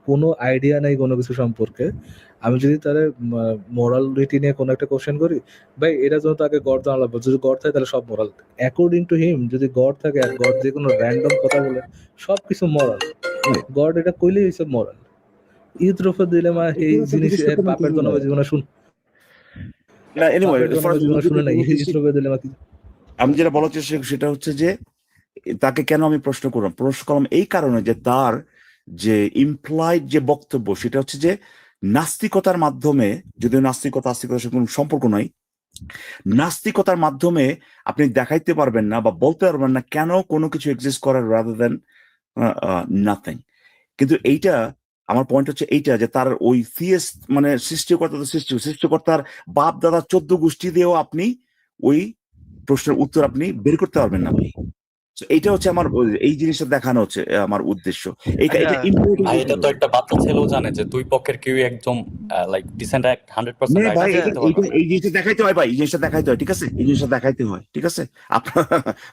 কোনো আইডিয়া নাই কোনো কিছু সম্পর্কে। আমি যদি তারে মোরালিটি নিয়ে কোনো একটা কোশ্চেন করি, ভাই এটা জন্য তাকে গড জানা লাগবে, যদি গড থাকে তাহলে সব মোরাল। অ্যাকর্ডিং টু হিম যদি গড থাকে আর গড যে কোনো র্যান্ডম কথা বলে সবকিছু মোরাল, গড এটা কইলেই হইছে মোরাল। ইউথ্রোফে দিলে মা এই জিনিস পাপের জন্য জীবনে শুন না, anyway, জীবনে শুনে নাই, ইউথ্রোফে দিলে মা কি। আমি যেটা বলার চেষ্টা সেটা হচ্ছে যে তাকে কেন আমি প্রশ্ন করলাম এই কারণে যে তার যে ইমপ্লয়েড যে বক্তব্য সেটা হচ্ছে যে নাস্তিকতার মাধ্যমে, যদিও নাস্তিকতার সাথে কোনো সম্পর্ক নাই, নাস্তিকতার মাধ্যমে আপনি দেখাইতে পারবেন না বা বলতে পারবেন না কেন কোনো কিছু এক্সিস্ট করার রাদার দেন নাথিং। কিন্তু এইটা আমার পয়েন্ট হচ্ছে এইটা যে তার ওই থিয়েস্ট মানে সৃষ্টিকর্তার বাপ দাদা 14 গোষ্ঠী দিয়েও আপনি ওই প্রশ্নের উত্তর আপনি বের করতে পারবেন না ভাই। এইটা হচ্ছে আমার এই জিনিসটা দেখানো হচ্ছে আমার উদ্দেশ্য। ভাই এটা তো একটা বাচ্চা ছেলেও জানে যে দুই পক্ষের কেউ একদম লাইক ডিসেন্ট 100% ভাই এই জিনিসটা দেখাইতে হয় ভাই, এই জিনিসটা দেখাইতে হয়, ঠিক আছে, এই জিনিসটা দেখাইতে হয়, ঠিক আছে। আপনার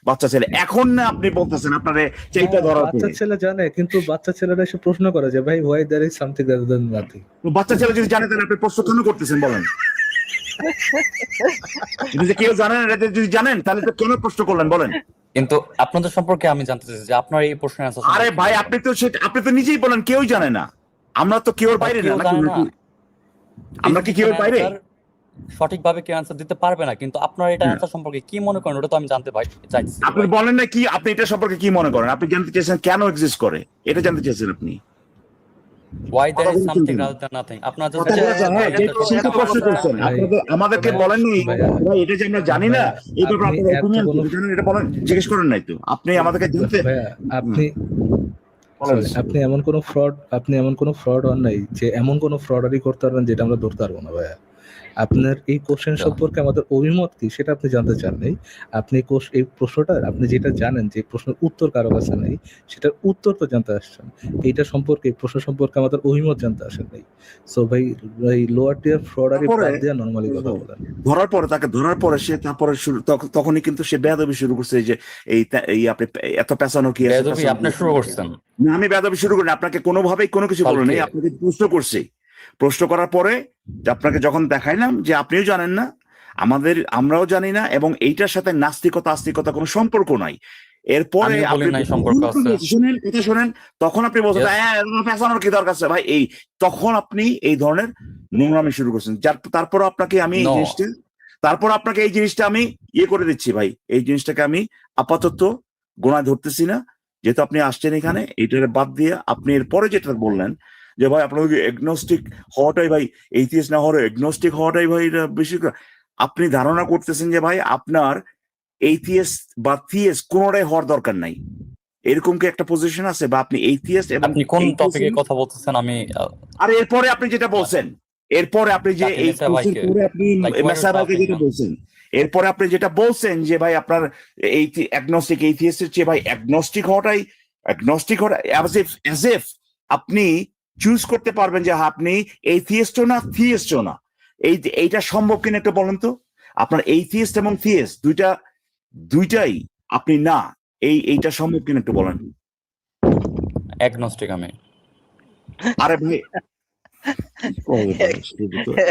বাচ্চা ছেলে এখন না আপনি বলতেছেন আপনারে চাইটা ধরা, বাচ্চা ছেলে জানে, কিন্তু বাচ্চা ছেলেরা এসে প্রশ্ন করে যে ভাই why there is something rather than nothing. বাচ্চা ছেলে যদি জানে তাহলে আপনি প্রশ্ন কেন করতেছেন বলেন? যদি কেউ জানেন, যদি জানেন তাহলে তো কেন প্রশ্ন করলেন বলেন? কিন্তু আপনাদের সম্পর্কে আমি জানতে চাইছি যে আপনার এই প্রশ্নের অ্যানসার। আরে ভাই আপনি তো নিজেই বলেন কেউ জানে না, আমরা তো কেউর বাইরে না, আমরা কি কেউর বাইরে? সঠিকভাবে কেউ অ্যানসার দিতে পারবে না, কিন্তু আপনার এটা অ্যানসার সম্পর্কে কি মনে করেন ওটা তো আমি জানতে চাইছি। আপনি বলেন না কি আপনি এটা সম্পর্কে কি মনে করেন? আপনি জানতে চাইছেন কেন এক্সিস্ট করে, এটা জানতে চাইছেন আপনি। Why there is something rather than nothing? আপনারা আমাদেরকে বলেননি ভাই এটা যে আমরা জানি না, এই ব্যাপারে আপনারা অপিনিয়ন জানেন, এটা বলেন, জিজ্ঞেস করেন নাই তো আপনি আমাদেরকে জানতে। আপনি এমন কোন ফ্রড হন নাই যে এমন কোন ফ্রডারি করতে পারবেন যেটা আমরা ধরতে পারবো না ভাইয়া। আপনার এই কোশ্চেন সম্পর্কে আমাদের অভিমত কি সেটা আপনি জানতে চান নাই। আপনি এই প্রশ্নটা আপনি যেটা জানেন যে প্রশ্নের উত্তর কারো কাছে নেই, সেটার উত্তর তো জানতে আসছেন। এইটা সম্পর্কে প্রশ্ন সম্পর্কে আমাদের অভিমত জানতে আসেন নাই। সো ভাই লোয়ার টিয়ার ফ্রডারি বাদ দিয়ে নরমালি কথা বলেন। তাকে ধরার পরে সে তারপরে তখনই কিন্তু সে বেয়াদবি শুরু করছে যে এই আপনি এত পেছানো কি আপনি শুরু করছেন? না আমি বেয়াদবি শুরু করিনি, আপনাকে কোনোভাবেই কোনো কিছু বলিনি, আপনাকে প্রশ্ন করার পরে আপনাকে যখন দেখাইলাম যে আপনিও জানেন না, আমরাও জানি না, এবং এইটার সাথে নাস্তিকতা আস্তিকতা কোনো সম্পর্ক নাই। এরপরে শোনেন তখন আপনি বলছেন পেছানোর কি দরকার আছে ভাই, তখন আপনি এই ধরনের নোংরামি শুরু করছেন। তারপর আপনাকে আমি এই জিনিসটা আমি ইয়ে করে দিচ্ছি ভাই, এই জিনিসটাকে আমি আপাতত গোনায় ধরতেছি না, যেহেতু আপনি আসছেন এখানে। এইটার বাদ দিয়ে আপনি এরপরে যেটা বললেন যে ভাই আপনার এগনোস্টিক হওয়াটাই ভাই, এইথিস্ট না হওয়ার এগনোস্টিক হওয়াটাই ভাই বেশি, আপনি ধারণা করতেছেন যে ভাই আপনার এইথিস্ট বা থিয়েস্ট কোনোটাই হওয়ার দরকার নাই, এরকম কি একটা পজিশন আছে? বা আপনি এইথিস্ট এবং আপনি কোন টপিকে কথা বলতেছেন? আমি আর এরপরে আপনি যেটা বলছেন, এরপরে আপনি যে এই আপনি মেসাবাকে যেটা বলছেন, এরপরে আপনি যেটা বলছেন যে ভাই আপনার এই অ্যাগনস্টিক এইথিয়েস্টের চেয়ে ভাই অ্যাগনস্টিক হওয়াটা অ্যাজ ইফ আপনি চুজ করতে পারবেন যে আপনি এইথিয়েস্টও না থিয়েস্টও না, এইটা সম্ভব কিনা একটু বলেন তো। আপনার এইথিয়েস্ট এবং থিয়েস্ট দুইটাই আপনি না, এইটা সম্ভব কিনা একটু বলেন। অ্যাগনস্টিক আমি। আরে ভাই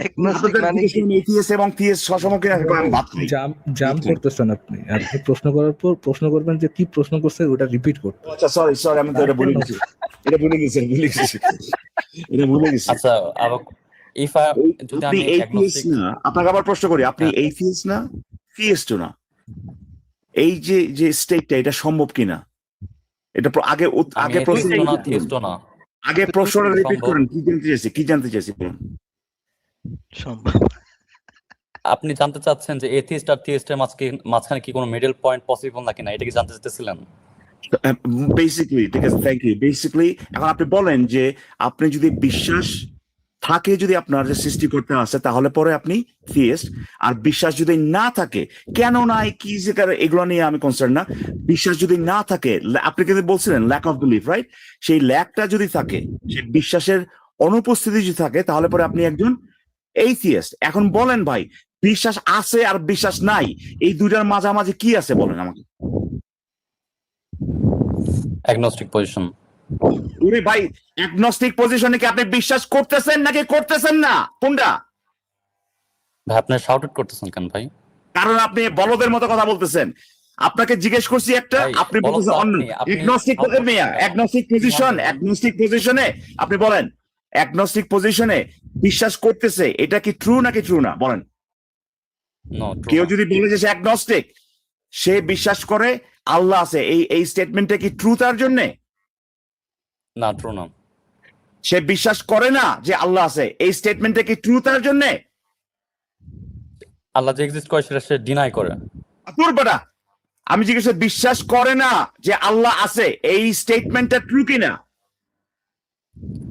Agnostic মানে কি? এইথিয়েস্ট এবং থিয়েস্ট সম্ভব কিনা আমি বাদ দিই। জাম করতেছেন আপনি প্রশ্ন করার পর প্রশ্ন করবেন যে কি প্রশ্ন করছে ওটা রিপিট করতে। আচ্ছা সরি আমি তো এটা ভুলে গেছি। আচ্ছা আবার ইফ যদি আপনি আমি এইথিয়েস্ট অ্যাগনস্টিক, না, আপনাকে আবার প্রশ্ন করি, আপনি হ্যাঁ। এইথিয়েস্ট না থিয়েস্টও না, এই যে স্টেটটা এটা সম্ভব কিনা এটা আগে আমি প্রশ্ন এথিস্টও না থিস্টও না। আগে প্রশ্নটা রিপিট সম্ভব। করেন, কি জানতে চাইছি বলুন। সম্ভব। আপনি জানতে চাচ্ছেন যে এথিস্ট আর থিস্টের মাঝখানে কি কোনো মিডল পয়েন্ট পসিবল নাকি না, এটা কি জানতে চাইতেছিলেন? বেসিক্যালি ঠিক আছে, থ্যাংক ইউ। বেসিক্যালি এখন আপনি বলেন যে আপনি যদি বিশ্বাস থাকে, যদি আপনার যে সৃষ্টিকর্তা আছে, তাহলে পরে আপনি থিয়েস্ট। আর বিশ্বাস যদি না থাকে, কেন নাই কি যে এগুলো নিয়ে আমি কনসার্ন না। বিশ্বাস যদি না থাকে, আপনি কিন্তু বলছিলেন ল্যাক অফ বিলিফ, রাইট? সেই ল্যাকটা যদি থাকে, সেই বিশ্বাসের অনুপস্থিতি যদি থাকে, তাহলে পরে আপনি একজন এইথিয়েস্ট। এখন বলেন ভাই, বিশ্বাস আছে আর বিশ্বাস নাই, এই দুইটার মাঝামাঝি কি আছে বলেন আমাকে। Agnostic position. ওরে ভাই, অ্যাগনস্টিক পজিশনে কি আপনি বিশ্বাস করতেছেন নাকি করতেছেন না, কোনটা? ভাই আপনি শাউট আউট করতেছেন কেন ভাই? কারণ আপনি বলদের মতো কথা বলতেছেন। আপনাকে জিজ্ঞেস করছি একটা, ভাই, আপনি বলদ বলতেছেন তো অন্য। আপনি অ্যাগনস্টিক shout করতেছেন কেন? পজিশনে আপনি বলেন, অ্যাগনস্টিক পজিশনে বিশ্বাস করতেছে, এটা কি ট্রু নাকি ট্রু না বলেন। নো, কেউ যদি বলে যে সে অ্যাগনস্টিক, সে বিশ্বাস করে আল্লাহ আছে, এই স্টেটমেন্টটা কি ট্রু তার জন্য? না, ট্রু না। সে বিশ্বাস করে না যে আল্লাহ আছে, এই স্টেটমেন্টটা কি ট্রু তার জন্য? আল্লাহ যে এক্সিস্ট করে সেটা সে ডিনাই করে। তোর বেটা, আমি জিজ্ঞেস করছি, বিশ্বাস করে না যে আল্লাহ আছে, এই স্টেটমেন্টটা ট্রু কিনা?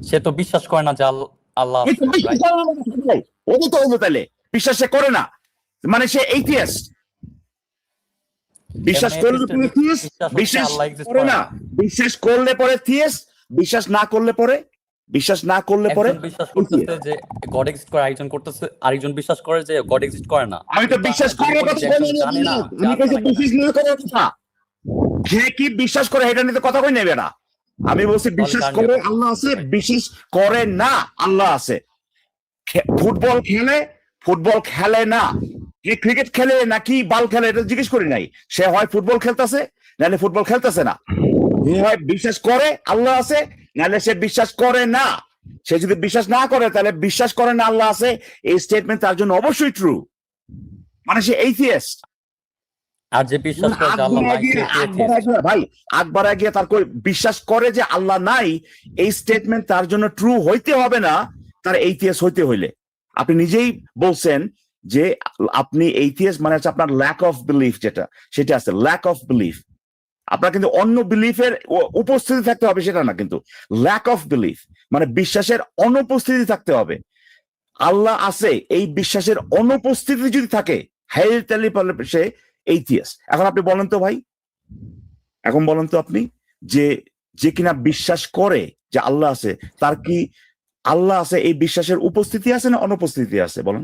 সে তো বিশ্বাস করে না যে আল্লাহ আছে, right? ওই তো তাহলে বিশ্বাস সে করে না, মানে সে এইথিয়েস্ট। বিশ্বাস করলে পরে থিয়েস্ট, বিশ্বাস আল্লাহ এক্সিস্ট করে না, বিশ্বাস করলে পরে থিয়েস্ট, বিশ্বাস না করলে পরে একজন বিশ্বাস করতেছে যে গড এক্সিস্ট করে, আরেকজন বিশ্বাস করে যে গড এক্সিস্ট করে না। আমি তো বিশ্বাস করার কথা জানে না, আমি কইছি বিশ্বাস না করার কথা। সে কি বিশ্বাস করে এটা নিয়ে কথা কই নেবে না। আমি বলছি বিশ্বাস করে আল্লাহ আছে, বিশ্বাস করে না আল্লাহ আছে। ফুটবল খেলে না, ক্রিকেট খেলে নাকি বল খেলে এটা জিজ্ঞেস করি নাই। সে হয় ফুটবল খেলতেছে, নাহলে ফুটবল খেলতেছে না। হয় বিশ্বাস করে আল্লাহ আছে, নাহলে সে বিশ্বাস করে না। সে যদি বিশ্বাস না করে, তাহলে বিশ্বাস করে না আল্লাহ আছে, এই স্টেটমেন্ট তার জন্য অবশ্যই ট্রু, মানে সে এইথিয়েস্ট। আর যে বিশ্বাস করে যে আল্লাহ নাই, ভাই আকবার গিয়ে তার বিশ্বাস করে যে আল্লাহ নাই, এই স্টেটমেন্ট তার জন্য ট্রু হইতে হবে না তার এইথিয়েস্ট হইতে হইলে। আপনি নিজেই বলছেন যে আপনি এইথিয়েস্ট মানে হচ্ছে আপনার ল্যাক অফ বিলিফ, যেটা সেটা আছে ল্যাক অফ বিলিফ। আপনার কিন্তু অন্য বিলিফের উপস্থিতি থাকতে হবে সেটা না, কিন্তু ল্যাক অফ বিলিফ মানে বিশ্বাসের অনুপস্থিতি থাকতে হবে। আল্লাহ আছে এই বিশ্বাসের অনুপস্থিতি যদি থাকে, সে এইথিয়েস্ট। এখন আপনি বলেন তো ভাই, এখন বলেন তো আপনি, যে কিনা বিশ্বাস করে যে আল্লাহ আছে, তার কি আল্লাহ আছে এই বিশ্বাসের উপস্থিতি আছে না অনুপস্থিতি আছে বলেন?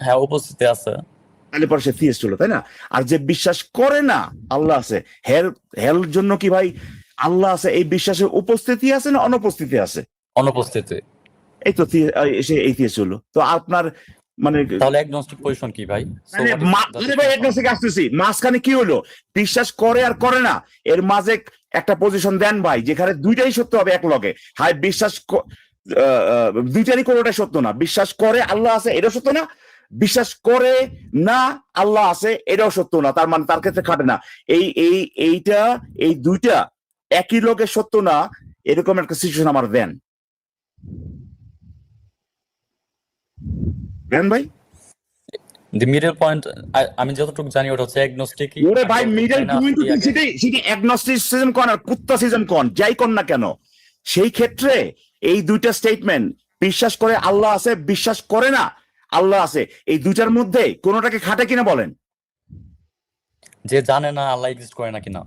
হ্যাঁ, উপস্থিতি আছে। তাহলে পরে সে থিয়েস্ট হলো, তাই না? আর যে বিশ্বাস করে না আল্লাহ আছে, হেল জন্য কি ভাই আল্লাহ আছে এই বিশ্বাসের উপস্থিতি আছে না অনুপস্থিতি আছে? অনুপস্থিতি। এই তো সে এইথিয়েস্ট হলো। তো আপনার মানে তাহলে অ্যাগনস্টিক পজিশন কি ভাই? আসতেছি মাঝখানে কি হলো? বিশ্বাস করে আর করে না, এর মাঝে একটা পজিশন দেন ভাই, যেখানে দুইটাই সত্য হবে এক লগে। হাই বিশ্বাস দুইটারই কোনোটাই সত্য না। বিশ্বাস করে আল্লাহ আছে এটাও সত্য না, বিশ্বাস করে না আল্লাহ আছে এটাও সত্য না। তার মানে তার ক্ষেত্রে খাটে না। এই দুইটা একই লোকে সত্য না, এরকম একটা সিচুয়েশন আমার দেন ভাই। দি মিডল পয়েন্ট আমি যতটুকু জানি ওটা হচ্ছে অ্যাগনস্টিক। ওরে ভাই, মিডল পয়েন্ট সেটা অ্যাগনস্টিসিজম কোন আর কুত্তাসিজম কোন যাই কোন না কেন, সেই ক্ষেত্রে এই দুইটা স্টেটমেন্ট, বিশ্বাস করে আল্লাহ আছে বিশ্বাস করে না আল্লাহ আছে, এই দুইটার মধ্যে কোনোটাকে খাটে কিনা বলেন? যে জানে না আল্লাহ এক্সিস্ট করে না কিনা,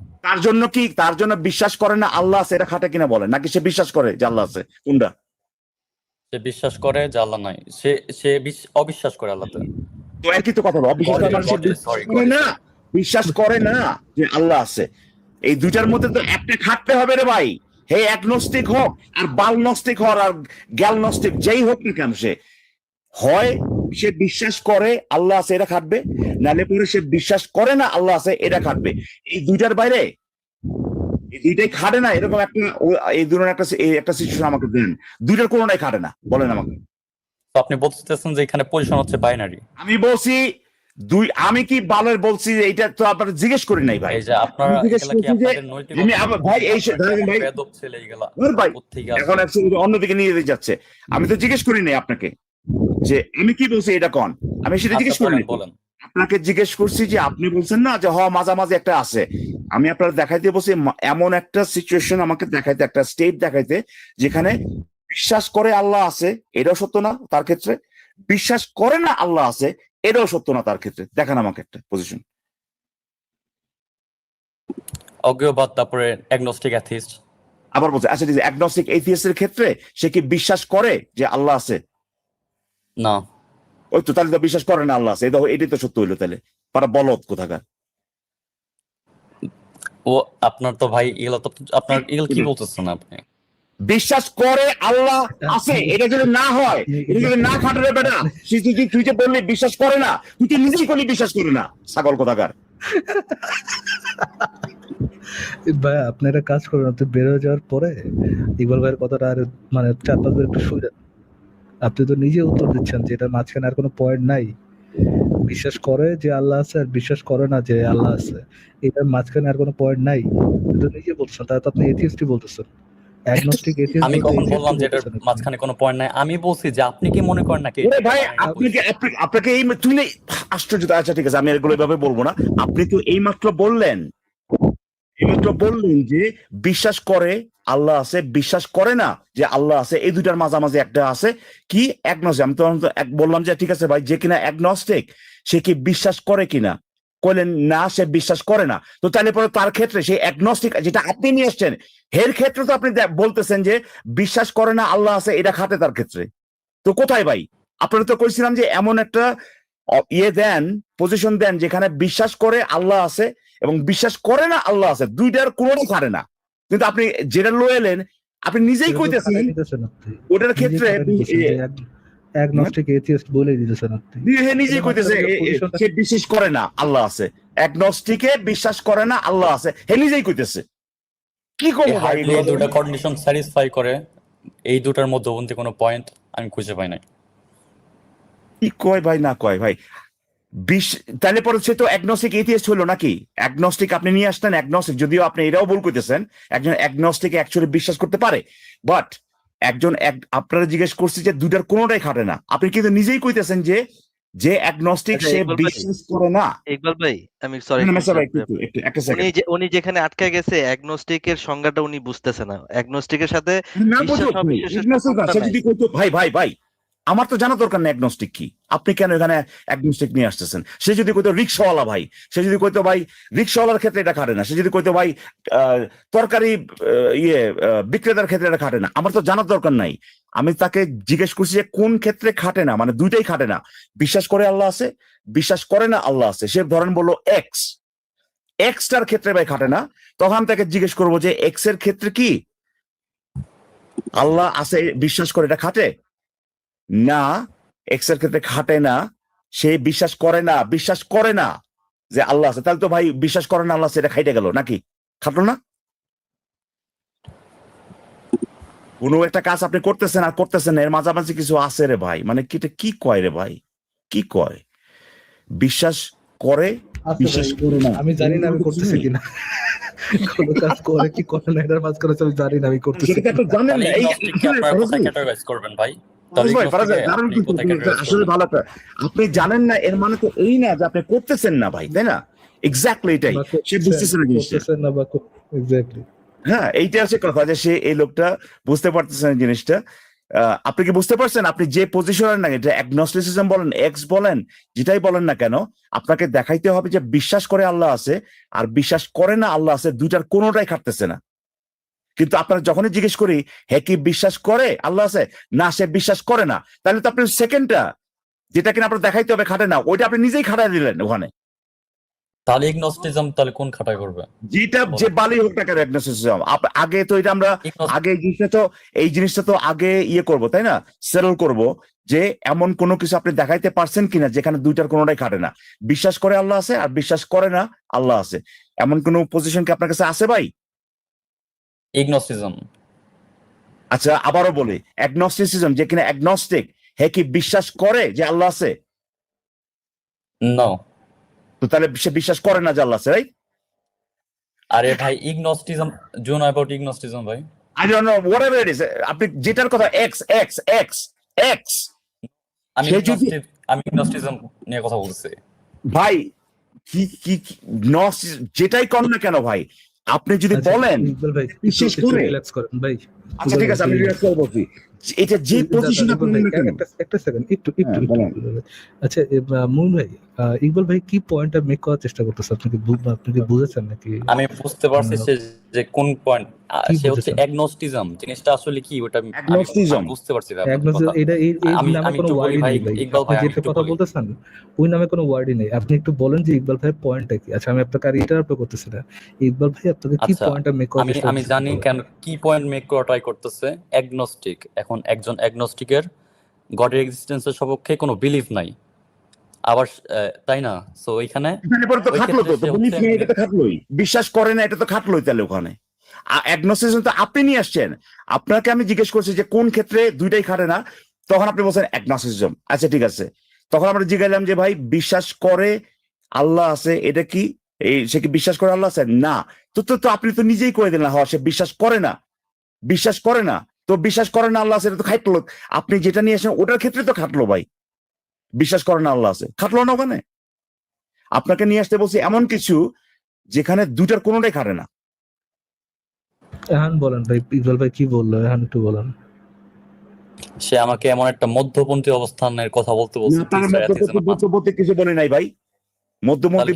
তার জন্য বিশ্বাস করে না আল্লাহ আছে, এটা খাটে কিনা বলেন, নাকি সে বিশ্বাস করে যে আল্লাহ আছে? কোনটা? সে বিশ্বাস করে যে আল্লাহ নাই, সে অবিশ্বাস করে আল্লাহতে। তো একই তো কথা বলো, অবিশ্বাস করে মানে সে বিশ্বাস করে না, বিশ্বাস করে না যে আল্লাহ আছে। এই দুইটার মধ্যে তো একটা খাটতে হবে রে ভাই। হে অ্যাগনস্টিক হোক আর বালনস্টিক হোক আর গ্যালনস্টিক যেই হোক না কেন, সে হয় সে বিশ্বাস করে আল্লাহ আছে এটা খাটবে, নালে পরে সে বিশ্বাস করে না আল্লাহ আছে এটা খাটবে। এই দুইটার বাইরে এই দুইটাই খাটে না, এরকম এই ধরনের একটা সিচুয়েশন আমাকে দেন। দুইটার কোনোটাই খাটে না, বলেন আমাকে। তো আপনি বলতেছেন যে এখানে পজিশন হচ্ছে বাইনারি। আমি বলছি আমি কি বালের বলছি যে এইটা তো আপনারা জিজ্ঞেস করি নাই ভাই। এই যে আপনারা ভাই এই ছেলে এইগুলা ভাই কোত্থেকে এখন অন্যদিকে নিয়ে যেতে যাচ্ছে। আমি তো জিজ্ঞেস করি নাই আপনাকে যে আমি কি বলছি এটা কোন, আমি সেটা জিজ্ঞেস করি নাই। বলেন। আপনাকে জিজ্ঞেস করছি যে আপনি বলছেন না যে মাঝামাঝি একটা আছে। আমি আপনার দেখাইতে বলছি এমন একটা সিচুয়েশন আমাকে দেখাইতে, একটা স্টেট দেখাইতে যেখানে বিশ্বাস করে আল্লাহ আছে এটাও সত্য না তার ক্ষেত্রে, বিশ্বাস করে না আল্লাহ আছে এটাও সত্য না তার ক্ষেত্রে। দেখান আমাকে একটা পজিশন। অজ্ঞেয়বাদ, তারপরে অ্যাগনস্টিক অ্যাথিস্ট। আবার বলছে আচ্ছা ঠিক আছে, অ্যাগনস্টিক এথিস্টের ক্ষেত্রে সে কি বিশ্বাস করে যে আল্লাহ আছে? না। ওই তো, তাহলে তো বিশ্বাস করে না আল্লাহ আছে, এটাই তো সত্য হইলো। তাহলে তারা বলদ কোথাকার। ও আপনার তো ভাই এগুলো তো আপনার এগুলো কি বলতেছেন আপনি? বিশ্বাস করে আল্লাহ আছে এটা যদি না হয়, এটা যদি না খাটে রে বেটা, তুই যে বললি বিশ্বাস করে না, তুই তো নিজেই করলি বিশ্বাস করে না, ছাগল কোথাকার। ভাই আপনি একটা কাজ করুন, আপনি বের হয়ে যাওয়ার পরে ইকবাল ভাইয়ের কথাটা আর মানে 4-5 বার একটু শুনে, আপনি তো নিজে উত্তর দিচ্ছেন যে এটা মাঝখানে আর কোনো পয়েন্ট নাই। বিশ্বাস করে যে আল্লাহ আছে আর বিশ্বাস করে না যে আল্লাহ আছে, এটার মাঝখানে আর কোনো পয়েন্ট নাই। তো নিজে বলছেন, তাহলে তো আপনি এথিস্টই বলতেছেন। Agnostic atheist. আমি কখন বললাম যে এটার মাঝখানে কোনো পয়েন্ট নাই? আমি বলছি যে আপনি কি মনে করেন নাকি ভাই আপনাকে এই তুই আশ্চর্য। আচ্ছা ঠিক আছে, আমি এগুলো এভাবে বলবো না। আপনি তো এইমাত্র বললেন যে বিশ্বাস করে আল্লাহ আছে, বিশ্বাস করে না যে আল্লাহ আছে, এই দুইটার মাঝামাঝি একটা আছে কি অ্যাগনস্টিক। আমি তো বললাম যে ঠিক আছে ভাই, যে কিনা অ্যাগনস্টিক সে কি বিশ্বাস করে কিনা, কইলেন না সে বিশ্বাস করে না। তো তাহলে পরে তার ক্ষেত্রে সেই অ্যাগনস্টিক যেটা আপনি নিয়ে এসছেন এর ক্ষেত্রে তো আপনি বলতেছেন যে বিশ্বাস করে না আল্লাহ আছে এটা খাটে তার ক্ষেত্রে। তো কোথায় ভাই? আপনারা তো কইছিলাম যে এমন একটা দেন, পজিশন দেন যেখানে বিশ্বাস করে আল্লাহ আছে এবং বিশ্বাস করে না আল্লাহ আছে, দুইটার কোনোটাই খাটে না। কিন্তু আপনি যেটা লয়েলেন আপনি নিজেই কইতেছেন ওটার ক্ষেত্রে অ্যাগনস্টিক এথিস্ট বলেই দিতেছেন আপনি। নিজেই কইতেছে সে বিশ্বাস করে না আল্লাহ আছে, অ্যাগনস্টিকে বিশ্বাস করে না আল্লাহ আছে, হে নিজেই কইতেছে। কি করবো ভাই? এই দুটো কন্ডিশন স্যাটিসফাই করে, এই দুটার মধ্যবর্তী কোনো পয়েন্ট আমি খুঁজে পাই না। কি কয় ভাই না কয় ভাই? তাহলে পরে সে তো অ্যাগনস্টিক এথিস্ট হলো নাকি? অ্যাগনস্টিক আপনি নিয়ে আসতেন অ্যাগনস্টিক, যদিও আপনি এটাও ভুল করতেছেন, একজন অ্যাগনস্টিক অ্যাকচুয়ালি বিশ্বাস করতে পারে, বাট আপনারা জিজ্ঞেস করছি যে দুটার কোনোটাই খাটে না। আপনি কিন্তু নিজেই কইতেছেন যে অ্যাগনস্টিক সে বিশ্বাস করে না। ইকবাল ভাই আমি সরি, উনি যেখানে আটকে গেছে অ্যাগনস্টিকের সংজ্ঞাটা উনি বুঝতেছে না। অ্যাগনস্টিকের সাথে ভাই আমার তো জানা দরকার না অ্যাগনস্টিক কি। আপনি কেন এখানে অ্যাগনস্টিক নিয়ে আসতেছেন? সে যদি কইতো রিক্সাওয়ালা ভাই, সে যদি কইতো ভাই রিক্সাওয়ালার ক্ষেত্রে এটা খাটে না, সে যদি কইতো ভাই তরকারি বিক্রেতার ক্ষেত্রে এটা খাটে না, আমার তো জানার দরকার নাই। আমি তাকে জিজ্ঞেস করছি যে কোন ক্ষেত্রে খাটে না, মানে দুইটাই খাটে না, বিশ্বাস করে আল্লাহ আছে, বিশ্বাস করে না আল্লাহ আছে। সে ধরেন বললো এক্সটার ক্ষেত্রে ভাই খাটে না, তখন তাকে জিজ্ঞেস করবো যে এক্স এর ক্ষেত্রে কি আল্লাহ আছে বিশ্বাস করে এটা খাটে না? এক্স এর ক্ষেত্রে খাটে না, সে বিশ্বাস করে না যে আল্লাহ আছে। তাহলে তো ভাই বিশ্বাস করে না আল্লাহ আছে এটা খাইটে গেল নাকি? খাটলো না? কোনো একটা কাজ আপনি করতেছেন আর করতেছেন না, এর মাঝামাঝি কিছু আছে রে ভাই। মানে কি কয় রে ভাই, কি কয়? বিশ্বাস করে, বিশ্বাস করে না। আমি জানি না আমি করতেছি কিনা, কোন কাজ করে কি করে না এটার মাঝখানে আমি জানি না আমি করতেছি। জানেন না এই ক্যাটাগরাইজ করবেন ভাই। আসলে ভালো, আপনি জানেন না এর মানে তো এই না যে আপনি করতেছেন না ভাই, তাই না? এক্স্যাক্টলি এটাই সে বুঝতেছে না জিনিসটা। হ্যাঁ, এইটা হচ্ছে কথা যে সে এই লোকটা বুঝতে পারতেছে না জিনিসটা। আপনি কি বুঝতে পারছেন? আপনি যে পজিশনের না, এটা অ্যাগনস্টিসিজম বলেন, এক্স বলেন, যেটাই বলেন না কেন, আপনাকে দেখাইতে হবে যে বিশ্বাস করে আল্লাহ আছে আর বিশ্বাস করে না আল্লাহ আছে, দুইটার কোনোটাই খাটতেছে না। কিন্তু আপনারা যখনই জিজ্ঞেস করি হ্যাঁ কি বিশ্বাস করে আল্লাহ আছে, না সে বিশ্বাস করে না, তাহলে তো আপনি সেকেন্ডটা যেটা কিনা আপনার দেখাইতে হবে খাটে না, ওইটা আপনি নিজেই খাটাই দিলেন ওখানে। তাহলে ইগনোস্টিজম তাহলে কোন খাটায় করবে? যেটা যে বালি হোক না কেন অ্যাগনোস্টিসিজম, আগে তো এটা আমরা আগে এই জিনিসটা তো আগে ইয়ে করব, তাই না, সেটেল করব যে এমন কোনো কিছু আপনি দেখাইতে পারছেন কিনা যেখানে দুইটার কোনোটাই খাটে না, বিশ্বাস করে আল্লাহ আছে আর বিশ্বাস করে না আল্লাহ আছে, এমন কোন পজিশন কি আপনার কাছে আছে ভাই? ইগনোস্টিজম। আচ্ছা আবারও বলি, অ্যাগনস্টিসিজম যে কিনা অ্যাগনস্টিক, হে কি বিশ্বাস করে যে আল্লাহ আছে? নো। তো তাহলে সে বিশ্বাস করে না যে আল্লাহ আছে, রাইট? আরে ভাই ইগনোস্টিজম, ডু নো অ্যাবাউট ইগনোস্টিজম ভাই? I don't know whatever it is, আপনি যেটার কথা এক্স এক্স এক্স এক্স, আমি সে যদি ইগনোস্টিজম নিয়ে কথা বলছি। ভাই কি কি যেটাই কর না কেন ভাই, আপনি যদি আচ্ছা, বলেন ইকবাল ভাই বিশ্বাস একটু করে, রিল্যাক্স করেন ভাই। আচ্ছা ঠিক আছে আমি রিল্যাক্স করে বলছি, এটা যে পজিশন দাদা, আপনি ইকবাল ভাই, নেন না কেন। একটা সেকেন্ড, একটু হ্যাঁ, বলেন। আচ্ছা মুন ভাই, ইকবাল ভাই কি পয়েন্টটা মেক করার চেষ্টা করতেছে, আপনি কি বুঝেছেন নাকি? আমি বুঝতে পারছি যে কোন পয়েন্ট, কি সে হচ্ছে বুঝেছেন? অ্যাগনোস্টিজম জিনিসটা আসলে কি, ওটা আমি Agnosticism। বুঝতে পারছি ভাই আপনার Agnosis, কথা। এটা এই আমি নামে কোনো একটু বলি ওয়ার্ডই ভাই, নেই ভাই। ইকবাল আপনি ভাই আমি যেটা একটু কথা বলি। বলতেছেন ওই নামে কোনো ওয়ার্ডই নেই। আপনি একটু বলেন যে ইকবাল ভাইয়ের পয়েন্টটা কি। আচ্ছা আমি আপনাকে আর ইন্টারাপ্ট করতেছি না, ইকবাল ভাই আপনাকে কি আচ্ছা, পয়েন্টটা মেক করার চেষ্টা আমি করতেছে জানি বলেন। কেন কি পয়েন্ট মেক করা ট্রাই করতেছে। অ্যাগনস্টিক, এখন একজন অ্যাগনস্টিকের গডের এক্সিস্টেন্সের সপক্ষে কোনো বিলিভ নাই, আবার তাই না? সো এখানে এখানে পরে তো ওই খাটলো, ক্ষেত্রে তো সে বিলিফ হচ্ছে নেই, এটা তো খাটলোই, বিশ্বাস করে না এটা তো খাটলোই, তাহলে ওখানে অ্যাগনোস্টিসিজম তো আপনি নিয়ে আসছেন। আপনাকে আমি জিজ্ঞেস করছি যে কোন ক্ষেত্রে দুইটাই খাটে না, তখন আপনি বলছেন অ্যাগনোস্টিসিজম। আচ্ছা ঠিক আছে, তখন আমরা জিজ্ঞাসলাম যে ভাই বিশ্বাস করে আল্লাহ আছে, এটা কি সে কি বিশ্বাস করে আল্লাহ আছে? না। তো তো তো আপনি তো নিজেই করে দিলেন হ্যাঁ সে বিশ্বাস করে না, বিশ্বাস করে না, তো বিশ্বাস করে না আল্লাহ আছে, এটা তো খাটলো। আপনি যেটা নিয়ে আসেন ওটার ক্ষেত্রে তো খাটলো ভাই, বিশ্বাস করে না আল্লাহ আছে, খাটলো না ওখানে? আপনাকে নিয়ে আসতে বলছি এমন কিছু যেখানে দুইটার কোনোটাই খাটে না। এখন বলেন ভাই, ইকবাল ভাই কি বললো এখন একটু বলেন। সে আমাকে এমন একটা মধ্যপন্থী অবস্থানের কথা বলতে বলছে। আপনার মধ্যবর্তী কিছু বলে নাই ভাই, মধ্যবর্তী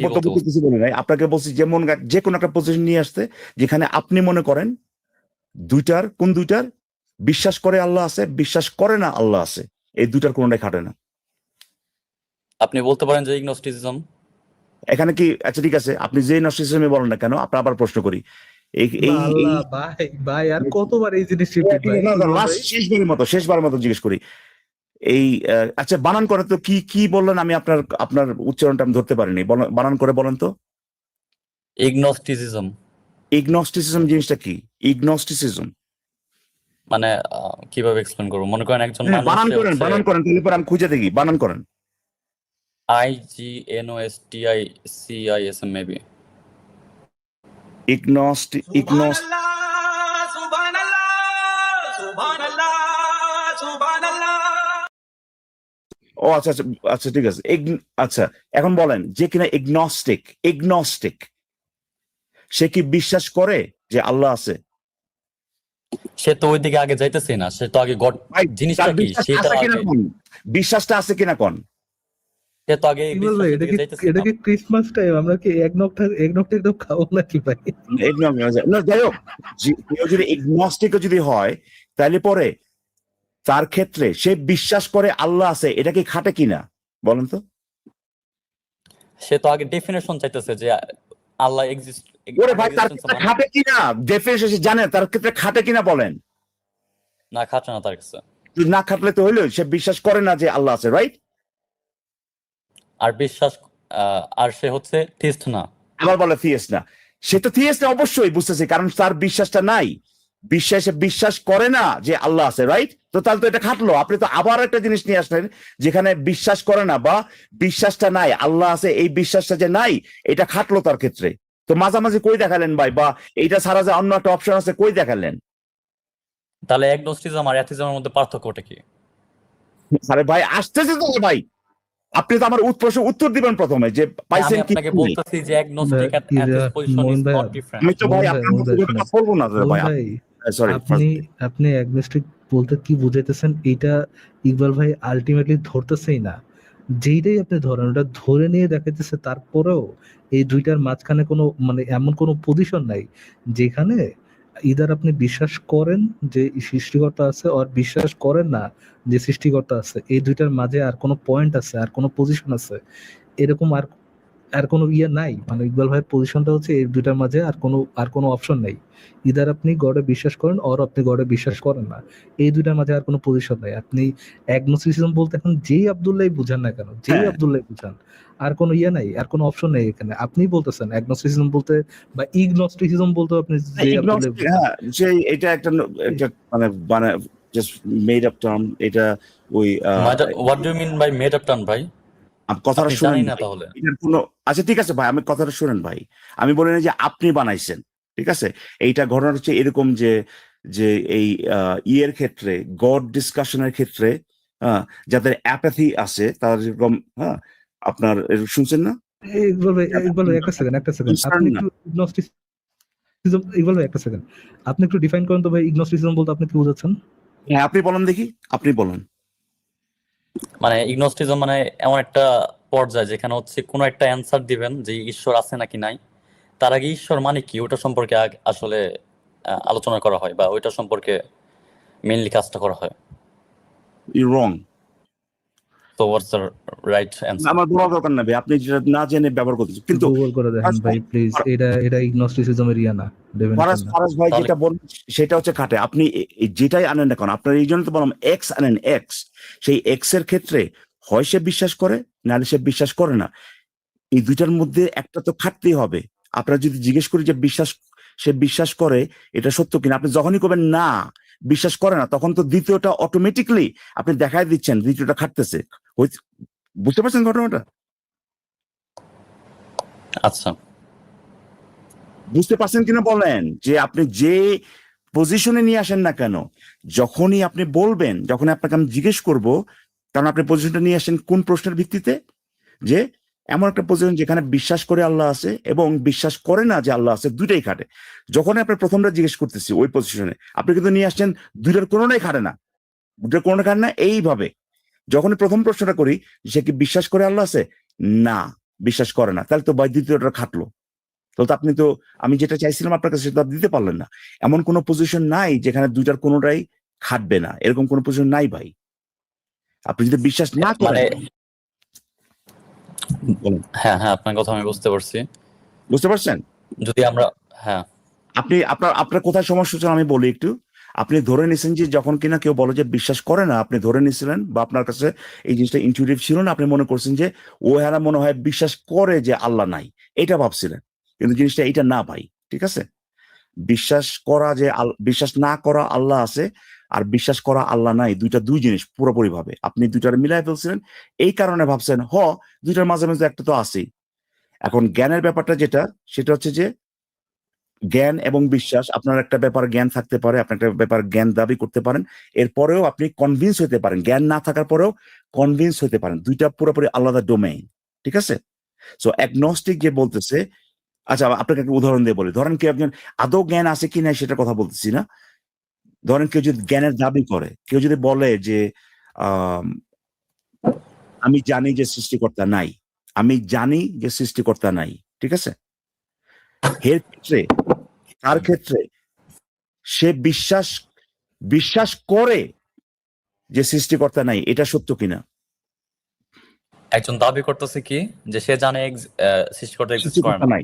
কিছু বলে নাই। আপনাকে বলছি যেমন যে কোনো একটা পজিশন নিয়ে আসতে যেখানে আপনি মনে করেন কোন দুইটার বিশ্বাস করে আল্লাহ আছে, বিশ্বাস করে না আল্লাহ আছে, এই দুইটার কোনোটাই খাটে না। আপনি বলতে পারেন যে ইগনোস্টিসিজম এখানে কি, আচ্ছা ঠিক আছে আপনি যে নস্টিসিজমে বলেন না কেন, আপনার আবার প্রশ্ন করি, আল্লাহ ভাই ভাই আর কতবার এই জিনিস রিপিট ভাই? শেষবারের মতো জিজ্ঞেস করি, আচ্ছা বানান করে তো কি বললেন, আমি আপনার উচ্চারণটা আমি ধরতে পারিনি, বানান করে বলেন তো। ইগনোস্টিসিজম ইগনোস্টিসিজম জিনিসটা কি? ইগনোস্টিসিজম মানে কিভাবে এক্সপ্লেন করবো? মনে করেন একজন মানুষ বানান করেন তাহলে পরে আমি খুঁজে দেখি, বানান করেন। IGNOSTICISM maybe. ও আচ্ছা আচ্ছা আচ্ছা ঠিক আছে, আচ্ছা এখন বলেন যে কিনা এগনস্টিক সে কি বিশ্বাস করে যে আল্লাহ আছে? সে তো ওইদিকে আগে যাইতেছে না, সে তো আগে গড জিনিসটা কি সেটা আগে, বিশ্বাসটা আছে কিনা কোন? সে তো আগে ইকবাল ভাই এটা কি ক্রিসমাস টাইম, আমরা কি এগনকটা খাবো নাকি ভাই? না যাই হোক, কেউ যদি এগনস্টিক যদি হয় তাহলে পরে তার ক্ষেত্রে সে বিশ্বাস করে আল্লাহ আছে, এটা কি খাটে কিনা বলেন তো? সে তো আগে ডেফিনেশন চাইতেছে যে আল্লাহ এক্সিস্ট। ওরে ভাই তার ক্ষেত্রে খাটে কিনা ডেফিনেশন জানে, তার ক্ষেত্রে খাটে কিনা বলেন। না, খাটে না তার কাছে। না খাটলে তো হইলো সে বিশ্বাস করে না যে আল্লাহ আছে, রাইট? আর বিশ্বাস আর সে হচ্ছে থিস্ট না, আবার বলে থিয়েস্ট না। সে তো থিয়েস্ট না অবশ্যই বুঝতেছি, কারণ তার বিশ্বাসটা নাই, বিশ্বাস করে না যে আল্লাহ আছে, রাইট? তো তাহলে তো এটা খাটলো। আপনি তো আবার একটা জিনিস নিয়ে আসলেন যেখানে বিশ্বাস করে না বা বিশ্বাসটা নাই, আল্লাহ আছে এই বিশ্বাসটা যে নাই, এটা খাটলো তার ক্ষেত্রে। তো মাঝামাঝি কই দেখালেন ভাই, বা এইটা ছাড়া যে অন্য একটা অপশন আছে কই দেখালেন? তাহলে অ্যাগনোস্টিজম আর অ্যাথিজমের মধ্যে পার্থক্যটা কি? আরে ভাই আসতেছে তো ভাই, আপনি তো আমার প্রশ্ন উত্তর দিবেন প্রথমে যে পাইছেন কি? আপনাকে বলতেছি যে agnostic and atheist position is not different. আমি তো ভাই আপনার বলবো না ভাই, সরি আপনি অ্যাগনস্টিক বলতে কি বুঝাইতেছেন এইটা ইকবাল ভাই আলটিমেটলি ধরতেছেই না। যেইটাই আপনি ধরেন ওটা ধরে নিয়ে দেখাইতেছে, তারপরেও এই দুইটার মাঝখানে কোনো মানে এমন কোনো পজিশন নাই যেখানে ইদার আপনি বিশ্বাস করেন যে সৃষ্টিকর্তা আছে আর বিশ্বাস করেন না যে সৃষ্টিকর্তা আছে, এই দুইটার মাঝে আর কোনো পয়েন্ট আছে, আর কোনো পজিশন আছে, এরকম আর আর কোনো ইয়ে নাই। মানে ইকবাল ভাইয়ের পজিশনটা হচ্ছে এই দুইটার মাঝে আর কোনো অপশন নাই। ইদার আপনি গডে বিশ্বাস করেন আর আপনি গডে বিশ্বাস করেন না, এই দুইটার মাঝে আর কোনো পজিশন নাই। আপনি অ্যাগনোস্টিসিজম বলতে এখন যেই আব্দুল্লাহ বুঝান না কেন, যেই হ্যাঁ। আব্দুল্লাহ বুঝান, আর কোনো ইয়ে নাই, আর কোনো অপশন নেই এখানে। আপনি বলতেছেন অ্যাগনোস্টিসিজম বলতে বা ইগনোস্টিসিজম বলতে আপনি যে আব্দুল্লাহ বুঝান। হ্যাঁ, যে এটা একটা একটা মানে মানে জাস্ট মেড আপ টার্ম। এটা ওই what do you mean by made up term ভাই? কথাটা আপনি শুনেন জানেন না ভাই। তাহলে? এটার কোনো আচ্ছা ঠিক আছে ভাই, আমি কথাটা শুনেন ভাই। আমি বলি না যে আপনি বানাইছেন, ঠিক আছে? এইটা ঘটনা হচ্ছে এরকম যে যে এই ইয়ের ক্ষেত্রে, গড ডিসকাশনের ক্ষেত্রে, যাদের অ্যাপাথি আছে তারা যেরকম, আপনার শুনছেন না? ইকবাল ভাই একটা সেকেন্ড আপনি না, একটু ইগনোস্টিসিজম, ইকবাল ভাই একটা সেকেন্ড, আপনি একটু ডিফাইন করেন তো ভাই ইগনোস্টিসিজম বলতে আপনি কি বোঝাচ্ছেন? হ্যাঁ আপনি বলেন দেখি, আপনি বলেন। মানে ইগনোস্টিজম মানে এমন একটা পর্যায়ে যেখানে হচ্ছে কোনো একটা অ্যান্সার দিবেন যে ঈশ্বর আছে নাকি নাই, তার আগে ঈশ্বর মানে কি ওটা সম্পর্কে আসলে আলোচনা করা হয় বা ওইটা সম্পর্কে মেইনলি কাজটা করা হয়। You wrong. তো হোয়াটস দ্য রাইট অ্যান্সার? আমার বলার দরকার না ভাই, আপনি যেটা না জেনে ব্যবহার করতেছেন। কিন্তু গুগল করে দেখেন ভাই প্লিজ, এটা ইগনোস্টিসিজমের ইয়া না, ডেফিনেশন না। ফারাজ ভাই তাহলে যেটা বলেন সেটা হচ্ছে খাটে। আপনি যেটাই আনেন না কেন, আপনার এই জন্য তো বললাম এক্স আনেন, এক্স। সেই এক্স এর ক্ষেত্রে হয় সে বিশ্বাস করে, নাহলে সে বিশ্বাস করে না। এই দুইটার মধ্যে একটা তো খাটতেই হবে। আপনারা যদি জিজ্ঞেস করি যে সে বিশ্বাস করে, এটা সত্য কিনা, আপনি যখনই করবেন না বিশ্বাস করে না, তখন তো দ্বিতীয়টা অটোমেটিকলি আপনি দেখাই দিচ্ছেন দ্বিতীয়টা খাটতেছে। বুঝতে পারছেন ঘটনাটা? আচ্ছা, বুঝতে পারছেন কিনা বলেন, যে আপনি যে পজিশনে নিয়ে আসেন না কেন, যখনই আপনি বলবেন, যখন আপনাকে আমি জিজ্ঞেস করব, কারণ আপনি পজিশনটা নিয়ে আসেন কোন প্রশ্নের ভিত্তিতে, যে এমন একটা পজিশন যেখানে বিশ্বাস করে আল্লাহ আছে এবং বিশ্বাস করে না যে আল্লাহ আছে, দুইটাই খাটে। যখন আপনি প্রথমটা জিজ্ঞেস করতেছি ওই পজিশনে, আপনি কিন্তু নিয়ে আসছেন দুইটার কোনোটাই খাটে না, দুইটার কোনোটা খাটে না। এইভাবে যখনই প্রথম প্রশ্নটা করি, সে কি বিশ্বাস করে আল্লাহ আছে, না বিশ্বাস করে না, তাহলে তো ভাই দ্বিতীয়টা খাটলো। তাহলে তো আপনি তো, আমি যেটা চাইছিলাম আপনার কাছে সেটা দিতে পারলেন না। এমন কোনো পজিশন নাই যেখানে দুইটার কোনোটাই খাটবে না, এরকম কোনো পজিশন নাই ভাই। আপনি যদি বিশ্বাস না মানে করেন, বলুন। হ্যাঁ হ্যাঁ, আপনার কথা আমি বুঝতে পারছি। বুঝতে পারছেন? যদি আমরা, হ্যাঁ আপনি আপনার কোথায় সমস্যা হচ্ছে আমি বলি একটু। আপনি ধরে নিছেন যে যখন কিনা কেউ বলে যে বিশ্বাস করে না, আপনি ধরে নিছিলেন বা আপনার কাছে এই জিনিসটা ইনটিউটিভ ছিল না, আপনি মনে করছেন যে ও হ্যাঁ মনে হয় বিশ্বাস করে যে আল্লাহ নাই, এটা ভাবছিলেন। কিন্তু জিনিসটা এটা না ভাই, ঠিক আছে? বিশ্বাস করা যে বিশ্বাস না করা আল্লাহ আছে আর বিশ্বাস করা আল্লাহ নাই, দুই জিনিস পুরোপুরি ভাবে। আপনি দুইটার মিলাই ফেলছিলেন, এই কারণে ভাবছেন দুইটার মাঝে মাঝে একটা তো আছেই। এখন জ্ঞানের ব্যাপারটা যেটা, সেটা হচ্ছে যে জ্ঞান এবং বিশ্বাস, আপনার একটা ব্যাপার জ্ঞান থাকতে পারে, আপনি একটা ব্যাপার জ্ঞান দাবি করতে পারেন, এরপরেও আপনি কনভিন্স হতে পারেন, জ্ঞান না থাকার পরেও কনভিন্স হতে পারেন। দুইটা পুরোপুরি আলাদা ডোমেইন, ঠিক আছে? সো অ্যাগনস্টিক যে বলতেছে, আচ্ছা আপনাকে একটা উদাহরণ দিয়ে বলি। ধরেন কেউ একজন, আদৌ জ্ঞান আছে কি নাই সেটা কথা বলতেছি না। ধরেন কেউ যদি জ্ঞানের দাবি করে, কেউ যদি বলে যে আম, আমি জানি যে সৃষ্টিকর্তা নাই, আমি জানি যে সৃষ্টিকর্তা নাই, ঠিক আছে? এর ক্ষেত্রে, তার ক্ষেত্রে সে বিশ্বাস করে যে সৃষ্টিকর্তা নাই, এটা সত্য কিনা? একজন দাবি করতেছে কি যে সে জানে সৃষ্টিকর্তা এক্সিস্ট করে সৃষ্টিকর্তা না। নাই,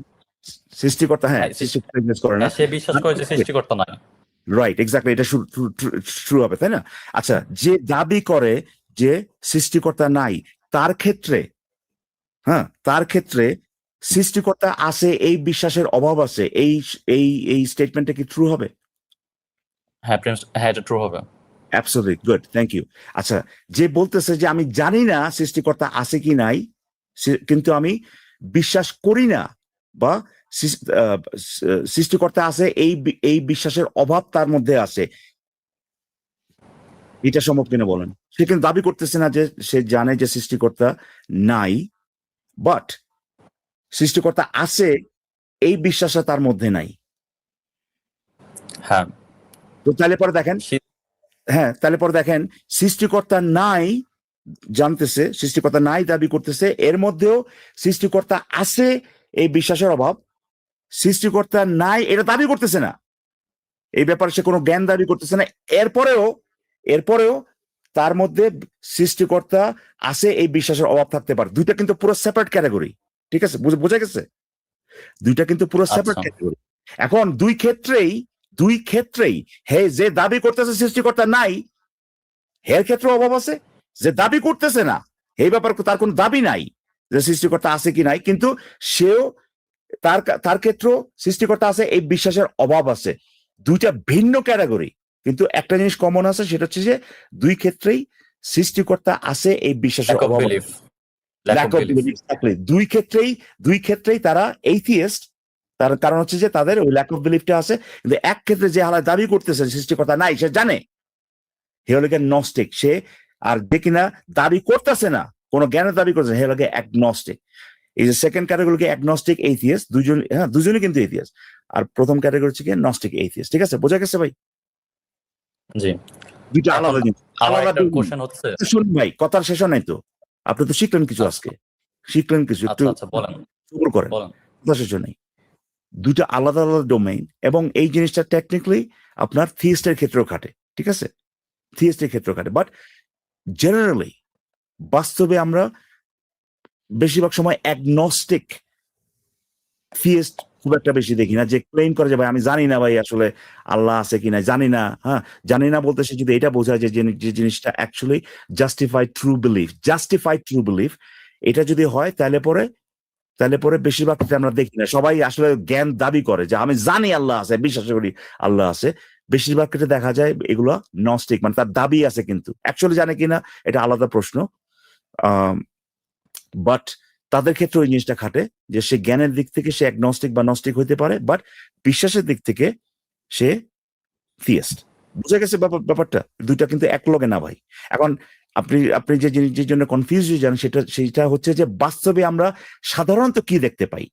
সৃষ্টিকর্তা, হ্যাঁ হ্যাঁ, সৃষ্টিকর্তা exist করে না। হ্যাঁ, সে বিশ্বাস করে যে সৃষ্টিকর্তা নাই। রাইট, এক্স্যাক্টলি, এটা ট্রু হবে, তাই না? আচ্ছা, যে দাবি করে যে সৃষ্টিকর্তা নাই, তার ক্ষেত্রে, তার ক্ষেত্রে সৃষ্টিকর্তা আছে এই বিশ্বাসের অভাব আছে, এই এই এই স্টেটমেন্টটা কি ট্রু হবে? হ্যাঁ প্রিন্স, হ্যাঁ এটা ট্রু হবে। Absolutely good, thank you. আচ্ছা, যে বলতেছে যে আমি জানি না সৃষ্টিকর্তা আছে কি নাই, কিন্তু আমি বিশ্বাস করি না, বা সৃষ্টিকর্তা আছে এই বিশ্বাসের অভাব তার মধ্যে আছে, এটা সম্ভব কিনা বলেন? সে কিন্তু দাবি করতেছে না যে সে জানে যে সৃষ্টিকর্তা নাই, বাট সৃষ্টিকর্তা আছে এই বিশ্বাসটা তার মধ্যে নাই। হ্যাঁ তো তাহলে পরে দেখেন, হ্যাঁ, তাহলে পরে দেখেন সৃষ্টিকর্তা নাই জানতেছে, সৃষ্টিকর্তা নাই দাবি করতেছে, এর মধ্যেও সৃষ্টিকর্তা আছে এই বিশ্বাসের অভাব, সৃষ্টিকর্তা নাই এটা দাবি করতেছে না, এই ব্যাপারে সে কোনো জ্ঞান দাবি করতেছে না, এরপরেও তার মধ্যে সৃষ্টিকর্তা আছে এই বিশ্বাসের অভাব থাকতে পারে। দুইটা কিন্তু পুরো সেপারেট ক্যাটাগরি, ঠিক আছে? বোঝা গেছে? দুইটা কিন্তু পুরো সেপারেট আচ্ছা ক্যাটাগরি। এখন দুই ক্ষেত্রেই হে যে দাবি করতেছে সৃষ্টিকর্তা নাই, এর ক্ষেত্রে অভাব আছে, যে দাবি করতেছে না এই ব্যাপার তার কোনো দাবি নাই যে সৃষ্টিকর্তা আছে কি নাই, কিন্তু সেও তার ক্ষেত্রেও সৃষ্টিকর্তা আছে এই বিশ্বাসের অভাব আছে। দুইটা ভিন্ন ক্যাটাগরি, কিন্তু একটা জিনিস কমন আছে, সেটা হচ্ছে যে দুই ক্ষেত্রেই সৃষ্টিকর্তা আছে এই বিশ্বাসের lack of অভাব। belief lack of belief Exactly. দুই ক্ষেত্রেই তারা এইথিয়েস্ট, তার কারণ হচ্ছে যে তাদের ওই ল্যাক অফ বিলিফটা আছে। কিন্তু এক ক্ষেত্রে যে হালায় দাবি করতেছে সৃষ্টিকর্তা নাই, সে জানে, হে হলো নস্টিক সে, আর যে কিনা দাবি করতেছে না, কোনো জ্ঞানের দাবি করতেছে, হে হলো অ্যাগনস্টিক। এই যে সেকেন্ড ক্যাটাগরিকে অ্যাগনস্টিক এইথিয়েস্ট, দুজনই কিন্তু এইথিয়েস্ট, আর প্রথম ক্যাটাগরি হচ্ছে কি নস্টিক এইথিয়েস্ট। ঠিক আছে, বোঝা গেছে ভাই? জি দুইটা এখন আলাদা জিনিস, আমার আলাদা একটা কোশ্চেন হচ্ছে শুনুন ভাই, কথার শেষ নাই তো, আপনি তো শিখলেন কিছু, আচ্ছা আজকে শিখলেন কিছু, একটু আচ্ছা বলেন সবুর করেন, বলেন কথা শেষ নাই। দুইটা আলাদা আলাদা ডোমেইন, এবং এই জিনিসটা টেকনিক্যালি আপনার থিয়েস্টের ক্ষেত্রেও খাটে, ঠিক আছে? থিয়েস্টের ক্ষেত্রেও খাটে, বাট জেনারেলি বাস্তবে আমরা বেশিরভাগ সময় অ্যাগনস্টিক থিয়েস্ট খুব একটা বেশি দেখি না, যে ক্লেম করে যে ভাই আমি জানি না ভাই আসলে আল্লাহ আছে কিনা, জানি না। হ্যাঁ, জানি না বলতে সে যদি এটা বোঝায় যে যে জিনিসটা অ্যাকচুয়ালি জাস্টিফাইড ট্রু বিলিফ, এটা যদি হয় তাহলে পরে বেশিরভাগ ক্ষেত্রে আমরা দেখি না, সবাই আসলে জ্ঞান দাবি করে যে আমি জানি আল্লাহ আছে, বিশ্বাস করি আল্লাহ আছে। বেশিরভাগ ক্ষেত্রে দেখা যায় এগুলো নস্টিক, মানে তার দাবি আছে কিন্তু অ্যাকচুয়ালি জানে কিনা এটা আলাদা প্রশ্ন। বাট তাদের ক্ষেত্রে ওই জিনিসটা খাটে যে সে জ্ঞানের দিক থেকে সে অ্যাগনস্টিক বা নস্টিক হইতে পারে, বাট বিশ্বাসের দিক থেকে সে থিয়েস্ট। বুঝা গেছে ব্যাপারটা? দুইটা কিন্তু এক লগে না ভাই। এখন আপনি যে জিনিসের জন্য কনফিউজ হয়ে যান সেটা হচ্ছে যে বাস্তবে আমরা সাধারণত কি দেখতে পাই,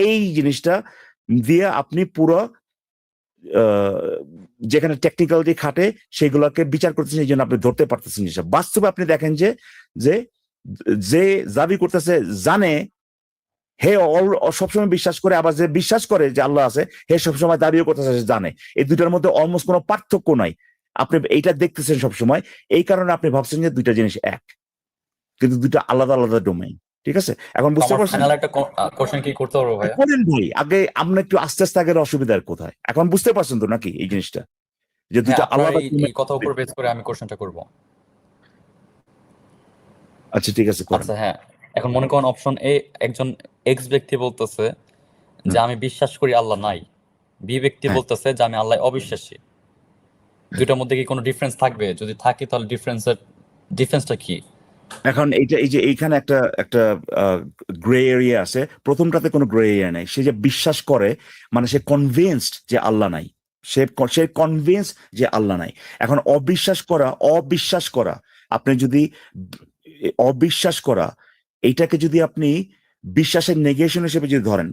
এই জিনিসটা দিয়ে আপনি পুরো যেখানে টেকনিক্যালিটি খাটে সেগুলোকে বিচার করতেছেন, এই জন্য আপনি ধরতে পারতেছেন জিনিসটা। বাস্তবে আপনি দেখেন যে দাবি করতেছে জানে, হে সবসময় বিশ্বাস করে, আবার যে বিশ্বাস করে যে আল্লাহ আছে, হে সবসময় দাবিও করতেছে জানে। এই দুটার মধ্যে অলমোস্ট কোনো পার্থক্য নাই, আপনি এইটা দেখতেছেন সবসময়, এই কারণে আপনি ভাবছেন যে দুইটা জিনিস এক, কিন্তু দুইটা আলাদা আলাদা ডোমেইন। ঠিক আছে, এখন বুঝতে আমার পারছেন? ফাইনাল একটা কোশ্চেন কি করতে পারবো ভাইয়া? করেন ভাই, আগে আমরা একটু আস্তে আস্তে আগের অসুবিধার কোথায়, এখন বুঝতে পারছেন তো নাকি এই জিনিসটা, যে হ্যাঁ দুইটা আপনার আলাদা এই কথা উপর বেস করে আমি কোশ্চেনটা করব। আচ্ছা ঠিক আছে, করেন। আচ্ছা হ্যাঁ, এখন মনে করেন অপশন এ একজন এক্স ব্যক্তি বলতেছে যে আমি বিশ্বাস করি আল্লাহ নাই, বি ব্যক্তি হ্যাঁ। বলতেছে যে আমি আল্লাহ অবিশ্বাসী। দুইটার মধ্যে কি কোনো ডিফারেন্স থাকবে? যদি থাকে তাহলে ডিফারেন্সটা কি? এখন এইখানে একটা গ্রে এরিয়া আছে। প্রথমটাতে কোনো গ্রে এরিয়া নাই, সে যে বিশ্বাস করে মানে সে কনভিন্সড যে আল্লাহ নাই, সে কনভিন্স যে আল্লাহ নাই। এখন অবিশ্বাস করা আপনি যদি অবিশ্বাস করা এইটাকে যদি আপনি বিশ্বাসের নেগেশন হিসেবে যদি ধরেন,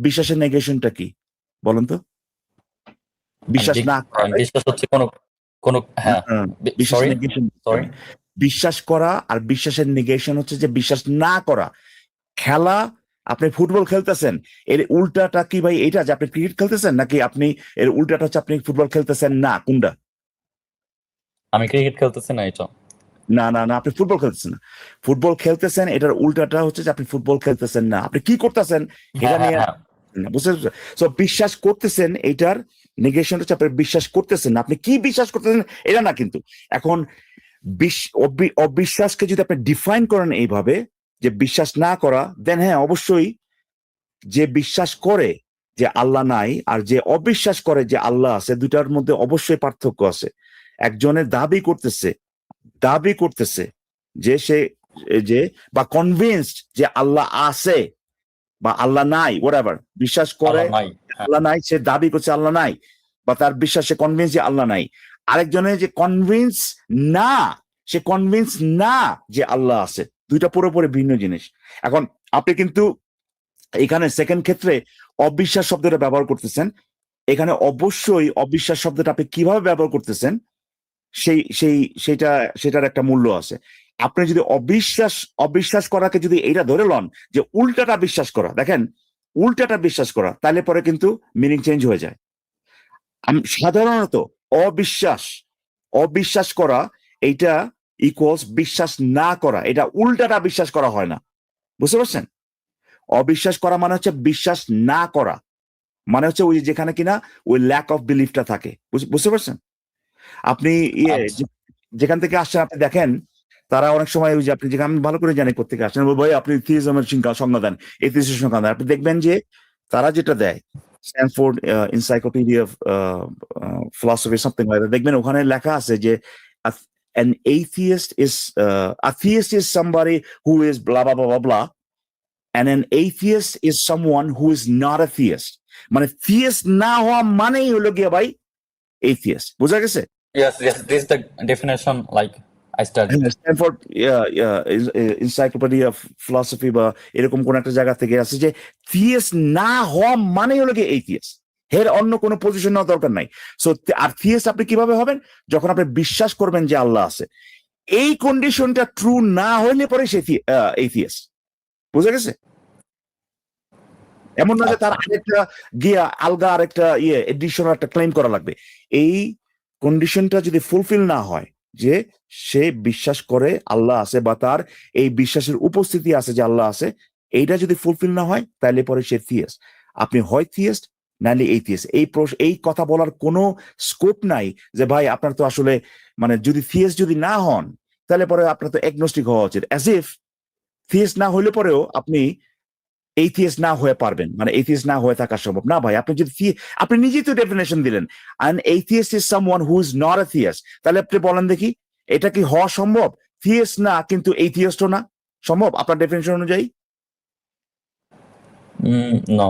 বিশ্বাসের নেগেশনটা কি বলেন তো? বিশ্বাস না করা, বিশ্বাস হচ্ছে কোনো হ্যাঁ বিশ্বাসের নেগেশন, সরি বিশ্বাস করা আর বিশ্বাসের নেগেশন হচ্ছে যে বিশ্বাস না করা। খেলা, আপনি ফুটবল খেলতেছেন, এর উল্টাটা কি ভাই? এটা যে আপনি ক্রিকেট খেলতেছেন, নাকি আপনি এর উল্টাটা হচ্ছে আপনি ফুটবল খেলতেছেন না? কোনটা? আমি ক্রিকেট খেলতেছি না, এটা না না না, আপনি ফুটবল খেলতেছেন না, ফুটবল খেলতেছেন, এটার উল্টাটা হচ্ছে যে আপনি ফুটবল খেলতেছেন না, আপনি কি করতেছেন এটা নিয়ে বুঝতে পারছেন? সো বিশ্বাস করতেছেন, এটার নেগেশন হচ্ছে আপনি বিশ্বাস করতেছেন না, আপনি কি বিশ্বাস করতেছেন এটা না। কিন্তু এখন অবিশ্বাসকে যদি আপনি ডিফাইন করেন এইভাবে যে বিশ্বাস না করা, দেন হ্যাঁ অবশ্যই যে বিশ্বাস করে যে আল্লাহ নাই আর যে অবিশ্বাস করে যে আল্লাহ আছে, দুটার মধ্যে অবশ্যই পার্থক্য আছে। একজনের দাবি করতেছে যে বা কনভিন্সড যে আল্লাহ আছে বা আল্লাহ নাই, হোয়াটএভার, বিশ্বাস করে আল্লাহ নাই, সে দাবি করছে আল্লাহ নাই, বা তার বিশ্বাসে কনভিন্স যে আল্লাহ নাই। আরেকজনের যে কনভিন্স না যে আল্লাহ আছে, দুইটা পুরোপুরি ভিন্ন জিনিস। এখন আপনি কিন্তু এখানে সেকেন্ড ক্ষেত্রে অবিশ্বাস শব্দটা ব্যবহার করতেছেন, এখানে অবশ্যই অবিশ্বাস শব্দটা আপনি কিভাবে ব্যবহার করতেছেন সেটার একটা মূল্য আছে। আপনি যদি অবিশ্বাস করাকে যদি এইটা ধরে লন যে উল্টাটা বিশ্বাস করা, দেখেন উল্টাটা বিশ্বাস করা, তাহলে পরে কিন্তু মিনিং চেঞ্জ হয়ে যায়। সাধারণত অবিশ্বাস করা এইটা ইকুয়ালস বিশ্বাস না করা, এটা উল্টাটা বিশ্বাস করা হয় না, বুঝতে পারছেন? অবিশ্বাস করা মানে হচ্ছে বিশ্বাস না করা, মানে হচ্ছে ওই যেখানে কিনা ওই ল্যাক অফ বিলিফটা থাকে, বুঝতে পারছেন? আপনি আচ্ছা। যেখান থেকে আসছেন আপনি দেখেন তারা অনেক সময় ওই যে আপনি যেখানে, আমি ভালো করে জানি কোথেকে আসছেন, ভাই আপনি থিওরিজমের সংজ্ঞা দেন, এথিস্টের সংজ্ঞা দেন, আপনি দেখবেন যে তারা যেটা দেয় Stanford encyclopedia of philosophy something like that, দেখবেন ওখানে লেখা আছে যে an atheist is a theist is somebody who is blah blah blah blah blah, and an atheist is someone who is not a theist. মানে theist না হওয়া মানেই হলো গিয়ে ভাই atheist, বোঝা গেছে? Yes, this is the definition like I studied. Stanford encyclopedia of philosophy বা এরকম কোন একটা জায়গা থেকে আছে যে থিয়েস্ট না হওয়া মানে হলো কি এইথিয়েস্ট, এর অন্য কোনো পজিশন নেওয়ার দরকার নাই। সো আর থিয়েস্ট আপনি কিভাবে হবেন? যখন আপনি বিশ্বাস করবেন যে আল্লাহ আছে। এই কন্ডিশনটা ট্রু না হইলে পরে সে এইথিয়েস্ট, বুঝা গেছে? এমন না যে তার আরেকটা গিয়া আলগা আরেকটা এডিশনাল একটা ক্লেম করা লাগবে। এই কন্ডিশনটা যদি ফুলফিল না হয় যে সে বিশ্বাস করে আল্লাহ আছে বা তার এই বিশ্বাসের উপস্থিতি আছে যে আল্লাহ আছে, এইটা যদি ফুলফিল না হয় তাহলে পরে সে থিয়েস্ট। আপনি হয় থিয়েস্ট নাহলে এইথিয়েস্ট। এই কথা বলার কোনো স্কোপ নাই যে ভাই আপনার তো আসলে মানে যদি থিয়েস্ট যদি না হন তাহলে পরে আপনার তো অ্যাগনস্টিক হওয়া উচিত, অ্যাজ ইফ থিয়েস্ট না হলে পরেও আপনি এইথিয়েস্ট না হয়ে পারবেন, মানে এইথিয়েস্ট না হয়ে থাকা সম্ভব না। ভাই আপনি যদি আপনি নিজেই তো ডেফিনেশন দিলেন an atheist is someone who is not a theist, তাহলে আপনি বলেন দেখি এটা কি হওয়া সম্ভব? থিয়েস্ট না কিন্তু এইথিয়েস্টও না, সম্ভব আপনার ডেফিনেশন অনুযায়ী? No.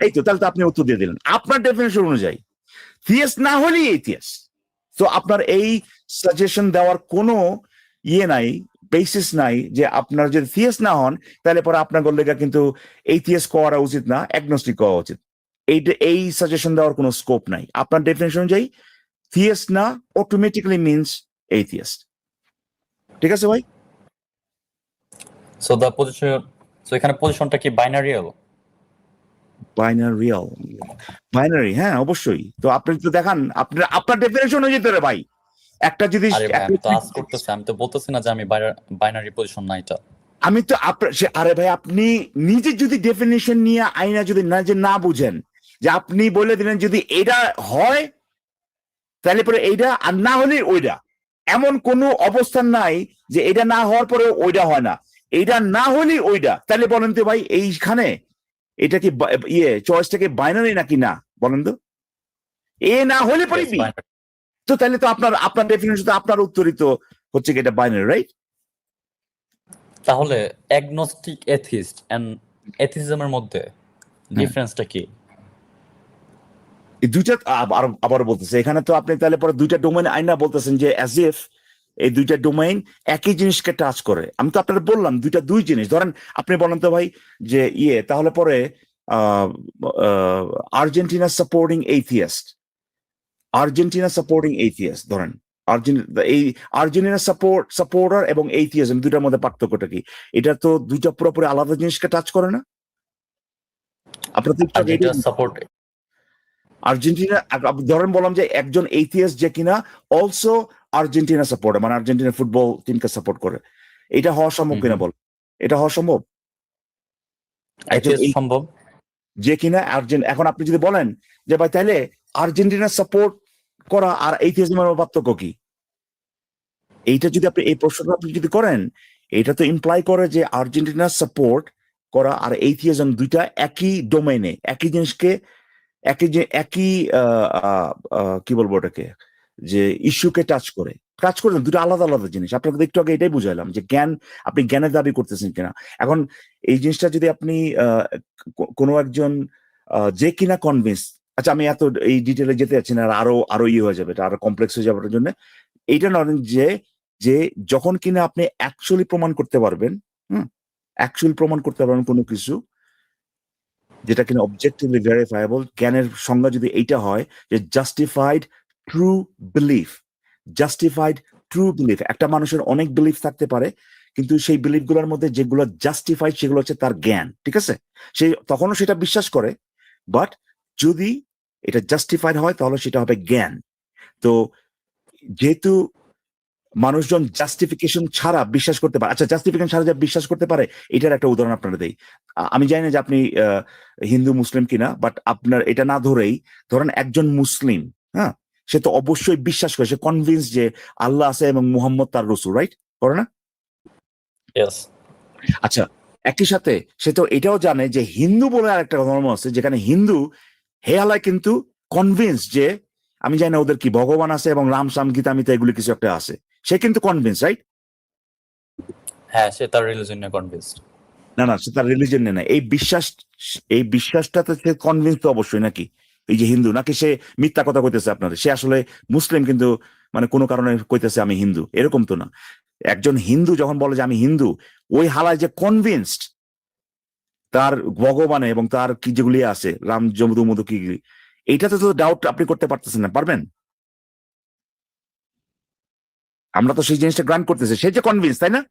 এই তো, তাহলে তো আপনি উত্তর দিয়ে দিলেন আপনার ডেফিনেশন অনুযায়ী থিয়েস্ট না হলেই এইথিয়েস্ট। তো আপনার এই সাজেশন দেওয়ার কোনো নাই, বেসিস নাই যে আপনার যদি থিয়েস্ট না হন তাহলে পরে আপনার গল্লেগা কিন্তু এইথিয়েস্ট করা উচিত না, অ্যাগনস্টিক করা উচিত। এই সাজেশন দেওয়ার কোনো স্কোপ নাই। আপনার ডেফিনেশন অনুযায়ী থিয়েস্ট না অটোমেটিক্যালি মিনস এইথিয়েস্ট। ঠিক আছে ভাই? So the position, so এখানে পজিশনটা কি বাইনারিয়াল? বাইনারি, হ্যাঁ অবশ্যই। তো আপনি তো দেখান আপনার ডেফিনেশন অনুযায়ী তো রে ভাই একটা যদি আরে ভাই আমি তো আজ করতেছি, আমি তো বলতেছি না যে আমি বাইনারি পজিশন না এটা। আমি তো আরে ভাই আপনি নিজে যদি ডেফিনেশন নিয়ে আইনা যদি না বুঝেন, যে আপনি বলে দিলেন যদি এটা হয় তাহলে পরে এইটা আর না হলে ওইটা, এমন কোনো অবস্থান নাই যে এটা না হওয়ার পরে ওইটা হয় না, এইটা না হলে ওইটা। তাহলে বলেন তো ভাই এইখানে এটা কি চয়েসটাকে বাইনারি নাকি না বলেন তো? এ না হলে পরে Yes, বি। binary. তো তাহলে তো আপনার ডেফিনেশন তো আপনার উত্তরই তো হচ্ছে কি এটা বাইনারি, রাইট? তাহলে অ্যাগনস্টিক এথিস্ট এন্ড এথিজমের মধ্যে ডিফারেন্সটা কি? এই দুইটা আবার বলতেছে এখানে তো আপনি তাহলে পরে দুইটা ডোমেইন আইনা বলতেছেন যে অ্যাজ ইফ এই দুইটা ডোমেইন একই জিনিসকে টাচ করে। আমি তো আপনার বললাম দুই জিনিস। ধরেন আপনি বলেন তো ভাই যে তাহলে পরে আর্জেন্টিনা সাপোর্টিং এইথিয়েস্ট ধরেন এই আর্জেন্টিনা সাপোর্টার এবং এইথিয়াজম দুইটার মধ্যে পার্থক্যটা কি? এটা তো দুইটা পুরোপুরি আলাদা জিনিসকে টাচ করে না? আপনার তো সাপোর্ট আর্জেন্টিনা ধরেন বললাম যে একজন এইথিয়াস্ট যে কিনা অলসো আর্জেন্টিনা সাপোর্টার, মানে আর্জেন্টিনা ফুটবল টিমকে সাপোর্ট করে, এটা হওয়া সম্ভব কিনা বল? এটা হওয়া সম্ভব? সম্ভব যে কিনা এখন আপনি যদি বলেন যে ভাই তাহলে আর্জেন্টিনা সাপোর্ট করা আর এইথিয়াজমের পার্থক্য কি, এইটা যদি আপনি এই প্রশ্নটা আপনি যদি করেন, এটা তো ইমপ্লাই করে যে আর্জেন্টিনা সাপোর্ট করা আর এইথিয়াজম দুইটা একই ডোমেইনে, একই জিনিসকে একই কি বলবো ওটাকে, যে ইস্যুকে টাচ করে দুটো আলাদা আলাদা জিনিস। আপনাকে একটু আগে এটাই বুঝাইলাম যে আপনি জ্ঞানের দাবি করতেছেন কিনা। এখন এই জিনিসটা যদি আপনি কোনো একজন যে কিনা কনভিন্স, আচ্ছা আমি এত এই ডিটেলে যেতে যাচ্ছি না, আরো হয়ে যাবে, এটা আরো কমপ্লেক্স হয়ে যাবে জন্য। এইটা নয় যে যখন কিনা আপনি অ্যাকচুয়ালি প্রমাণ করতে পারবেন, কোনো কিছু যেটা কিনা অবজেক্টিভলি ভেরিফায়েবল, জ্ঞানের সংজ্ঞা যদি এইটা হয় যে justified true belief, justified true belief. একটা মানুষের অনেক বিলিফ থাকতে পারে, কিন্তু সেই বিলিফ গুলোর মধ্যে যেগুলো জাস্টিফাইড সেগুলো হচ্ছে তার জ্ঞান, ঠিক আছে? সে তখনও সেটা বিশ্বাস করে, বাট যদি এটা জাস্টিফাইড হয় তাহলে সেটা হবে জ্ঞান। তো যেহেতু মানুষজন জাস্টিফিকেশন ছাড়া বিশ্বাস করতে পারে, আচ্ছা জাস্টিফিকেশন ছাড়া যা বিশ্বাস করতে পারে, এটার একটা উদাহরণ আপনারা দেই। আমি জানি না যে আপনি হিন্দু মুসলিম কিনা, বাট আপনার এটা না ধরেই ধরেন একজন মুসলিম, হ্যাঁ, সে তো অবশ্যই বিশ্বাস করে, সে কনভিন্স যে আল্লাহ আছে এবং মুহাম্মদ তার রসুল, রাইট? করে না? Yes. আচ্ছা, একই সাথে সে তো এটাও জানে যে হিন্দু বলে আরেকটা ধর্ম আছে, যেখানে হিন্দু হেয়ালায় কিন্তু কনভিন্স যে, আমি জানি না ওদের কি ভগবান আছে এবং রাম সাম গীতা মিতা এগুলি কিছু একটা আছে, সে কিন্তু কনভিন্স, রাইট? হ্যাঁ, সে তার রিলিজন নিয়ে কনভিন্সড। না না, সে তার রিলিজন নেই না, এই বিশ্বাসটাতে সে কনভিন্স তো অবশ্যই, নাকি? এই যে হিন্দু, নাকি সে মিথ্যা কথা কইতেছে আপনাদের, সে আসলে মুসলিম কিন্তু মানে কোনো কারণে কইতেছে আমি হিন্দু, এরকম তো না। একজন হিন্দু যখন বলে যে আমি হিন্দু, ওই হালায় যে কনভিন্সড তার ভগবানে এবং তার কি যেগুলি আছে রাম জমদু মধু কি, এইটাতে তো ডাউট আপনি করতে পারতেছেন না, পারবেন? আমরা তো সেই জিনিসটা গ্রান্ট করতেছি, সে যে কনভিন্স, তাই না?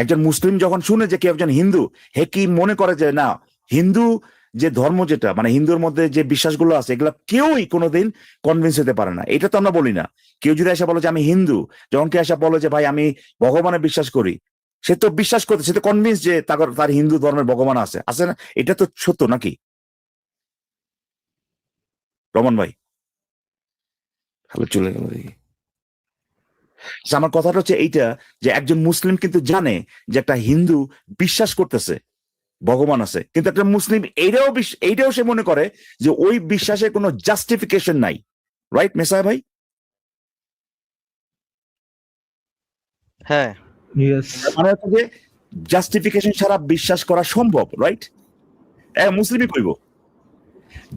একজন মুসলিম যখন শুনে যে কেউ একজন হিন্দু, হে কি মনে করে যে না, হিন্দু যে ধর্ম, যেটা মানে হিন্দুর মধ্যে যে বিশ্বাসগুলো আছে, এগুলো কেউই কোনোদিন কনভিন্স হতে পারে না। এটা তো আমরা বলি না। কেউ যদি এসে বলে যে আমি হিন্দু, যখন কেউ এসে বলে যে ভাই আমি ভগবানে বিশ্বাস করি, সে তো বিশ্বাস করতে, সে তো কনভিন্স যে তার হিন্দু ধর্মের ভগবান আছে, আছে না? এটা তো সত্য, নাকি রমন ভাই? হ্যালো, চলে গেল দেখি। আচ্ছা, আমার কথাটা হচ্ছে এইটা, যে একজন মুসলিম কিন্তু জানে যে একটা হিন্দু বিশ্বাস করতেছে ভগবান আছে, কিন্তু একটা মুসলিম এইটাও সে মনে করে যে ওই বিশ্বাসের কোনো জাস্টিফিকেশন নাই, রাইট মেসায় ভাই? হ্যাঁ, ইয়েস, মানে হচ্ছে যে জাস্টিফিকেশন ছাড়া বিশ্বাস করা সম্ভব, রাইট? মুসলিমই কইব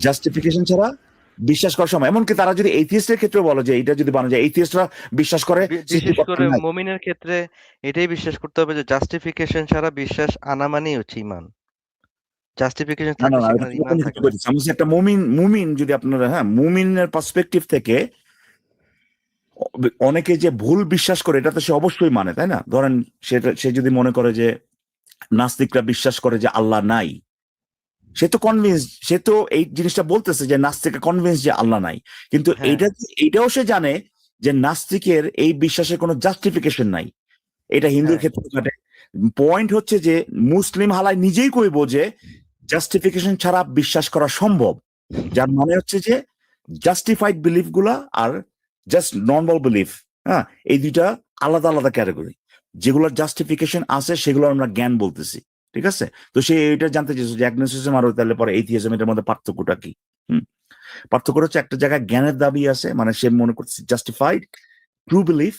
জাস্টিফিকেশন ছাড়া বিশ্বাস করার সময়, এমনকি তারা যদি এথিস্টের ক্ষেত্রে বলে যে এটা যদি বানা যায়, এথিস্টরা বিশ্বাস করে বিশেষ করে মুমিনের ক্ষেত্রে এটাই বিশ্বাস করতে হবে যে জাস্টিফিকেশন ছাড়া বিশ্বাস আনা মানেই হচ্ছে ইমান। জাস্টিফিকেশন থাকলে সেখানে ইমান থাকে না। একটা মুমিন যদি আপনারা, হ্যাঁ, মুমিনের পার্সপেক্টিভ থেকে অনেকে যে ভুল বিশ্বাস করে, এটা তো সে অবশ্যই মানে, তাই না? ধরেন সে যদি মনে করে যে নাস্তিকরা বিশ্বাস করে যে আল্লাহ নাই, সে তো কনভিন্স, সে তো এই জিনিসটা বলতেছে যে নাস্তিক কনভিন্স যে আল্লাহ নাই, কিন্তু হ্যাঁ। এইটাও সে জানে যে নাস্তিকের এই বিশ্বাসের কোনো জাস্টিফিকেশন নাই। এটা হিন্দুর ক্ষেত্রে ঘটে। পয়েন্ট হচ্ছে যে মুসলিম হালায় নিজেই কইব যে জাস্টিফিকেশন ছাড়া বিশ্বাস করা সম্ভব, যার মানে হচ্ছে যে জাস্টিফাইড বিলিফ গুলা আর জাস্ট নর্মাল বিলিফ, হ্যাঁ, এই দুইটা আলাদা আলাদা ক্যাটাগরি। যেগুলোর জাস্টিফিকেশন আছে সেগুলো আমরা জ্ঞান বলতেছি, ঠিক আছে? তো সে এটা জানতে চেয়েছে যে অ্যাগনোসিজম আর তাহলে পরে এথিইজম, এটার মধ্যে পার্থক্যটা কি? পার্থক্য হচ্ছে একটা জায়গায় জ্ঞানের দাবি আছে, মানে সে মনে করছে জাস্টিফাইড ট্রু বিলিফ,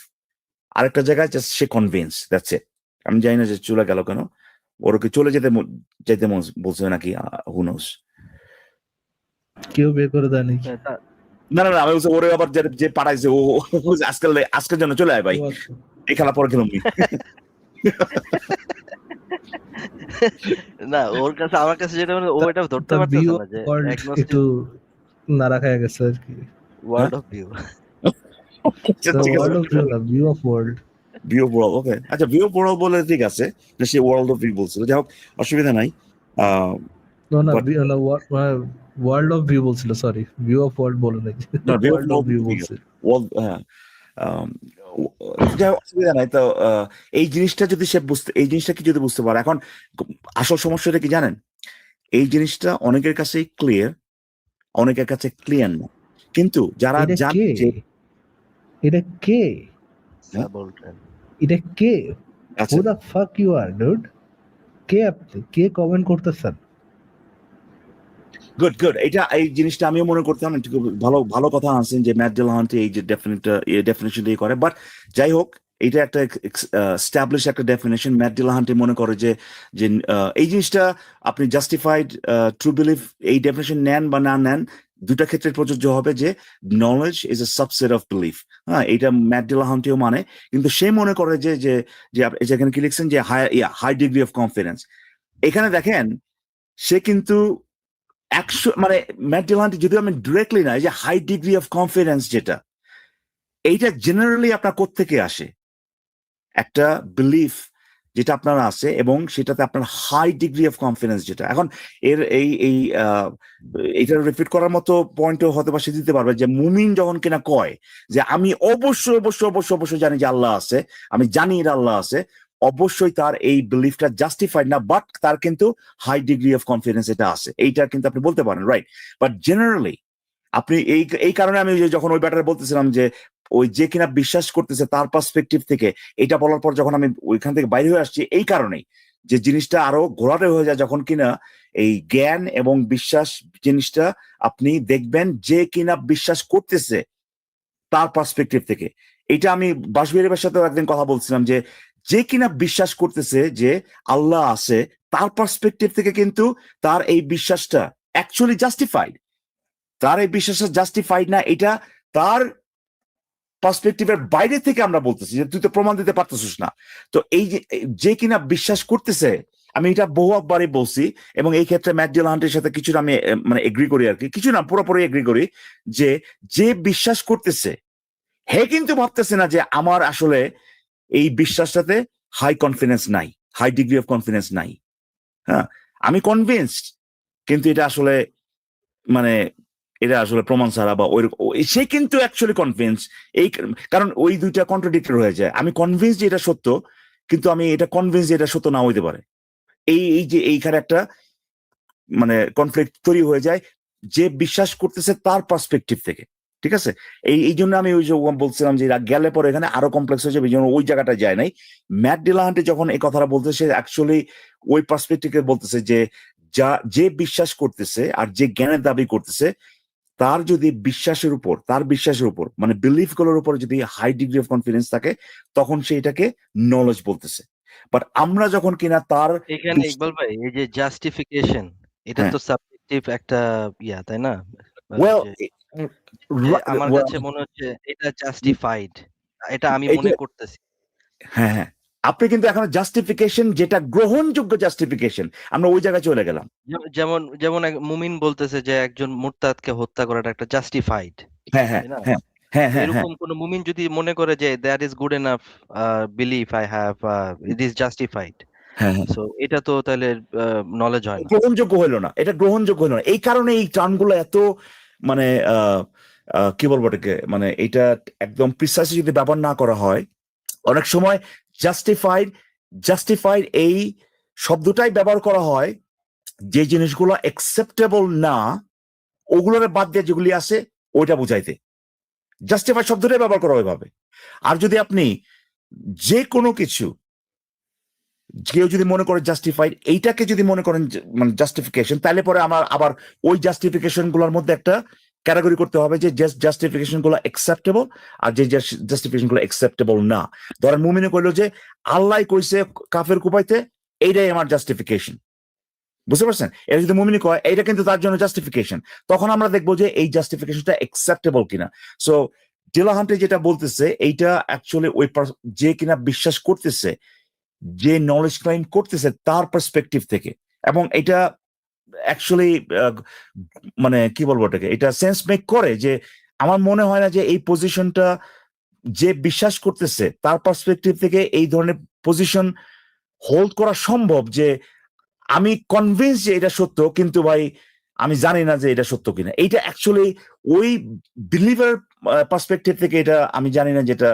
আরেকটা জায়গায় just say convince, that's it. আমি জানি না যে চলে গেল কেন, ওরকে চলে যেতে বলছে নাকি, হু নোস। কেউ বের করে দেয় নাকি? না না না, আমি বলছি ওরে আবার যে পাঠাইছে ও আজকের জন্য চলে আয় ভাই, এই খেলা পরে খেলুম। না, ওর কাছে আমার কাছে যেটা মনে, ও এটা ধরতে পারতেছে না যে একটু নাড়া খায় গেছে আর কি। World of view. View of world, view of world, okay, আচ্ছা ভিউ অফ ওয়ার্ল্ড বলে ঠিক আছে, সে ওয়ার্ল্ড অফ ভিউ বলছিল, যাই হোক অসুবিধা নাই। ওয়ার্ল্ড অফ ভিউ বলছিল, সরি, ভিউ অফ ওয়ার্ল্ড বলে নাই, ওয়ার্ল্ড অফ ভিউ বলছিল। অসুবিধা নাই। তো এই জিনিসটা যদি সে এই জিনিসটা কি যদি বুঝতে পারে, এখন আসল সমস্যাটা কি জানেন? এই জিনিসটা অনেকের কাছে ক্লিয়ার, অনেকের কাছে ক্লিয়ার না, কিন্তু যারা জানে যে এটা কে, এটা কে, আচ্ছা who the fuck you are dude, কে আপনি, কে কমেন্ট করতেছেন? গুড গুড, এই জিনিসটা আমিও মনে করতাম, ভালো ভালো কথা আনছেন যে ম্যাট ডেলাহান্টি এই যে ডেফিনেশন দিয়ে করে, বাট যাই হোক এটা একটা এস্টাবলিশ একটা ডেফিনেশন। ম্যাট ডেলাহান্টি মনে করে যে এই জিনিসটা আপনি জাস্টিফাইড ট্রু বিলিফ এই ডেফিনেশন নেন বা না নেন, দুটা ক্ষেত্রে প্রযোজ্য হবে যে knowledge is a subset of belief. হ্যাঁ, এটা ম্যাট ডেলাহান্টিও মানে, কিন্তু সে মনে করে যে যেখানে কি লিখছেন যে হাই ডিগ্রি অফ কনফিডেন্স, এখানে দেখেন সে কিন্তু মানে ম্যাট ডেলাহান্টি, যদি আমি ডিরেক্টলি না, যে হাই ডিগ্রি অফ কনফিডেন্স যেটা, এইটা জেনারেলি আপনার কোত্থেকে আসে? একটা বিলিফ যেটা আপনার আছে এবং সেটাতে আপনার হাই ডিগ্রি অফ কনফিডেন্স যেটা। এখন এর এইটা রিপিট করার মতো পয়েন্টও হয়তো বা সে দিতে পারবে যে মুমিন যখন কিনা কয় যে আমি অবশ্যই অবশ্যই অবশ্যই অবশ্যই জানি যে আল্লাহ আছে, আমি জানি এটা আল্লাহ আছে, অবশ্যই তার এই বিলিফটা জাস্টিফাইড না, বাট তার কিন্তু হাই ডিগ্রি অফ কনফিডেন্স এটা আছে, এইটা কিন্তু আপনি বলতে পারেন, রাইট? বাট জেনারেলি আপনি এই কারণে আমি যখন ওই ব্যাটারে বলতেছিলাম যে ওই যে কিনা বিশ্বাস করতেছে তার পার্সপেক্টিভ থেকে এটা বলার পর যখন আমি ওইখান থেকে বাইরে হয়ে আসছি, এই কারণেই যে জিনিসটা আরো ঘোরাটে হয়ে যায় যখন কিনা এই জ্ঞান এবং বিশ্বাস জিনিসটা আপনি দেখবেন যে কিনা বিশ্বাস করতেছে তার পার্সপেক্টিভ থেকে। এটা আমি বাসবিহারীর সাথে একদিন কথা বলছিলাম যে কিনা বিশ্বাস করতেছে যে আল্লাহ আছে, তার পার্সপেক্টিভ থেকে কিন্তু তার এই বিশ্বাসটা অ্যাকচুয়ালি জাস্টিফাইড। তার এই বিশ্বাসটা জাস্টিফাইড না, এটা তার পার্সপেক্টিভের বাইরে থেকে আমরা বলতেছি যে তুই তো প্রমাণ দিতে পারতেছিস না। তো এই যে কিনা বিশ্বাস করতেছে, আমি এটা বহুবারই বলছি এবং এই ক্ষেত্রে ম্যাট ডিলাহান্টের সাথে কিছুটা আমি মানে এগ্রি করি আর কি, কিছু না পুরোপুরি এগ্রি করি যে বিশ্বাস করতেছে হে কিন্তু ভাবতেছে না যে আমার আসলে এই বিশ্বাসটাতে হাই কনফিডেন্স নাই, হাই ডিগ্রি অফ কনফিডেন্স নাই। হ্যাঁ, আমি কনভিন্সড, কিন্তু এটা আসলে মানে এটা আসলে প্রমাণ ছাড়া বা সে কিন্তু অ্যাকচুয়ালি কনভিন্স। এই কারণ ওই দুইটা কন্ট্রাডিক্টর হয়ে যায়। আমি কনভিন্স যে এটা সত্য, কিন্তু আমি এটা কনভিন্স যে এটা সত্য না হইতে পারে। এই যে এইখানে একটা মানে কনফ্লিক্ট তৈরি হয়ে যায় যে বিশ্বাস করতেছে তার পার্সপেক্টিভ থেকে। ঠিক আছে, এই জন্য আমি ওই যে বলছিলাম যে গেলে পরে এখানে আরো কমপ্লেক্স হয়ে যাবে, এই জন্য ওই জায়গাটা যায় নাই। ম্যাট ডিলাহান্টে যখন এই কথাটা বলতেছে অ্যাকচুয়ালি ওই পার্সপেক্টিভে বলতেছে যে বিশ্বাস করতেছে আর যে জ্ঞানের দাবি করতেছে তার যদি তার বিশ্বাসের উপর মানে বিলিফ গুলোর উপর যদি হাই ডিগ্রি অফ কনফিডেন্স থাকে, তখন সে এটাকে নলেজ বলতেছে। বাট আমরা যখন কিনা তার এখানে ইকবাল ভাই এই যে জাস্টিফিকেশন, এটা হ্যাঁ। তো সাবজেক্টিভ একটা তাই না? ওয়েল যে আমার কাছে মনে হচ্ছে এটা জাস্টিফাইড, এটা আমি মনে করতেছি। হ্যাঁ হ্যাঁ, আপনি কিন্তু এখন জাস্টিফিকেশন যেটা গ্রহণযোগ্য জাস্টিফিকেশন, আমরা ওই জায়গায় চলে গেলাম। যেমন যেমন এক মুমিন বলতেছে যে একজন মুরতাদকে হত্যা করাটা একটা জাস্টিফাইড, হ্যাঁ হ্যাঁ তাই না? হ্যাঁ হ্যাঁ হ্যাঁ হ্যাঁ এরকম কোন মুমিন যদি মনে করে যে that is good enough belief I have, it is justified, হ্যাঁ হ্যাঁ, সো এটা তো তাহলে নলেজ হয় না, গ্রহণযোগ্য হইলো না, এটা গ্রহণযোগ্য হইলো না। এই কারণে এই টার্মগুলো এত মানে কি বলবো এটাকে, মানে এটা একদম প্রিসাইসলি যদি ব্যবহার না করা হয়, অনেক সময় জাস্টিফাইড এই শব্দটাই ব্যবহার করা হয় যে জিনিসগুলো অ্যাকসেপ্টেবল না ওগুলোর বাদ দিয়ে যেগুলি আছে ওইটা বুঝাইতে জাস্টিফাইড শব্দটাই ব্যবহার করা ওইভাবে। আর যদি আপনি যে কোনো কিছু কেউ যদি মনে করে জাস্টিফাইড, এইটাকে যদি মনে করেন মানে জাস্টিফিকেশন, তাহলে পরে আমার আবার ওই জাস্টিফিকেশন গুলোর মধ্যে একটা ক্যাটাগরি করতে হবে যে জাস্টিফিকেশন গুলো অ্যাকসেপ্টেবল আর যে জাস্টিফিকেশন গুলো অ্যাকসেপ্টেবল না। ধরেন মুমিনে কইলো যে আল্লাহ কইছে কাফের কুপাইতে, এইটাই আমার জাস্টিফিকেশন, বুঝতে পারছেন? এটা যদি মুমিনি কয় এইটা কিন্তু তার জন্য জাস্টিফিকেশন, তখন আমরা দেখবো যে এই জাস্টিফিকেশনটা অ্যাকসেপ্টেবল কিনা। সো ডিলাহান্টে যেটা বলতেছে এইটা অ্যাকচুয়ালি ওই যে কিনা বিশ্বাস করতেছে, যে নলেজ ক্লাইম করতেছে তার পার্সপেক্টিভ থেকে, এবং এটা অ্যাকচুয়ালি মানে কি বলবো এটাকে, এটা সেন্স মেক করে যে আমার মনে হয় না যে এই পজিশনটা যে বিশ্বাস করতেছে তার পার্সপেক্টিভ থেকে এই ধরনের পজিশন হোল্ড করা সম্ভব। যে আমি কনভিন্স যে এটা সত্য, কিন্তু ভাই আমি জানি না যে এটা সত্য কিনা। এইটা অ্যাকচুয়ালি ওই বিলিভার পার্সপেক্টিভ থেকে এটা আমি জানি না যেটা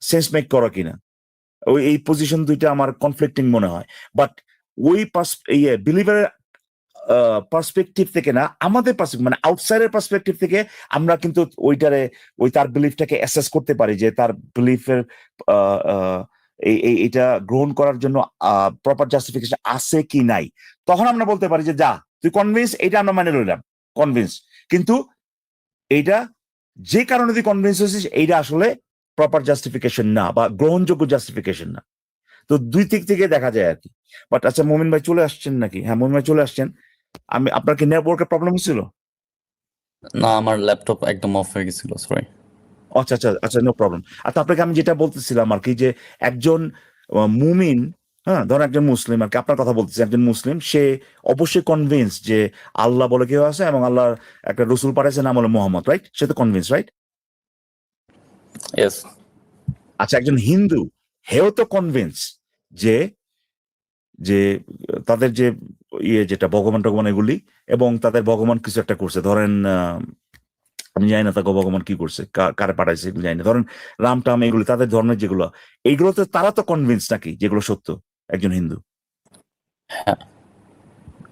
সেন্স মেক করা কিনা। ওই এই পজিশন দুইটা আমার কনফ্লিক্টিং মনে হয়। বাট ওই বিলিভারের পার্সপেক্টিভ থেকে না, আমাদের মানে আউটসাইডের পার্সপেক্টিভ থেকে আমরা কিন্তু ওই তার বিলিফটাকে অ্যাসেস করতে পারি যে তার বিলিফের এটা গ্রহণ করার জন্য প্রপার জাস্টিফিকেশন আছে কি নাই। তখন আমরা বলতে পারি যে যা তুই কনভিন্স, এটা আমরা মানে রইলাম কনভিন্স, কিন্তু এইটা যে কারণে তুই কনভিন্স হয়েছিস এইটা আসলে প্রপার জাস্টিফিকেশন না বা গ্রহণযোগ্য জাস্টিফিকেশন না। তো দুই দিক থেকে দেখা যায় আর কি। বাট আচ্ছা, মোমিন ভাই চলে আসছেন নাকি? হ্যাঁ, মোমিন ভাই চলে আসছেন। আপনার কি নেটওয়ার্কের প্রবলেম ছিল? না, আমার ল্যাপটপ একদম অফ হয়ে গেছিল, সরি। আচ্ছা আচ্ছা আচ্ছা, নো প্রবলেম। আচ্ছা, আপনাকে আমি যেটা বলতেছিলাম আর কি, যে একজন মুমিন, হ্যাঁ ধরেন একজন মুসলিম আর কি, আপনার কথা বলতেছি, একজন মুসলিম সে অবশ্যই কনভিন্স যে আল্লাহ বলে কেউ আছে এবং আল্লাহর একটা রসুল পাঠাইছে নাম হলো মোহাম্মদ, রাইট? সে তো কনভিন্স, রাইট? Yes. আচ্ছা, একজন হিন্দু হেও তো কনভিন্স যে যে তাদের যে যেটা ভগবান টগবান এগুলি, এবং তাদের ভগবান কিছু একটা করছে, ধরেন আমি জানি না তাকে ভগবান কি করছে, কারে পাঠাইছে এগুলো জানি না, ধরেন রাম টাম এগুলি তাদের ধর্মের যেগুলো, এইগুলো তো তারা তো কনভিন্স নাকি যেগুলো সত্য, একজন হিন্দু হ্যাঁ।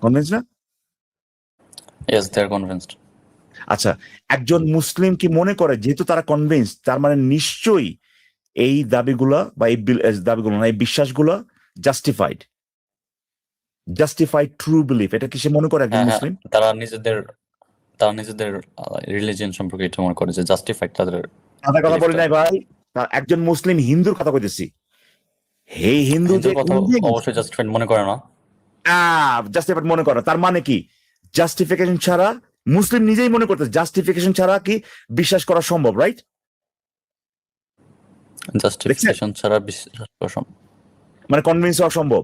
কনভিন্স না? Yes, they're convinced. আচ্ছা, একজন মুসলিম কি মনে করে যেহেতু তারা কনভিন্স, তার মানে নিশ্চয়ই এই দাবিগুলা বা এই দাবিগুলো না, এই বিশ্বাসগুলো জাস্টিফাইড ট্রু বিলিফ, এটা কি সে মনে করে একজন হ্যাঁ, মুসলিম? তারা নিজেদের রিলিজিয়ন সম্পর্কে এটা মনে করে যে জাস্টিফাইড তাদের কথা belief বলি টা। নাই ভাই, একজন মুসলিম হিন্দুর কথা কইতেছি। হে হিন্দু যে হিন্দুর কথা অবশ্যই জাস্টিফাইড মনে করে না। জাস্টিফাইড মনে করে, তার মানে কি জাস্টিফিকেশন ছাড়া, মুসলিম নিজেই মনে করতে জাস্টিফিকেশন ছাড়া কি বিশ্বাস করা সম্ভব, রাইট? জাস্টিফিকেশন ছাড়া বিশ্বাস করা সম্ভব। মানে কনভিন্স হওয়া সম্ভব।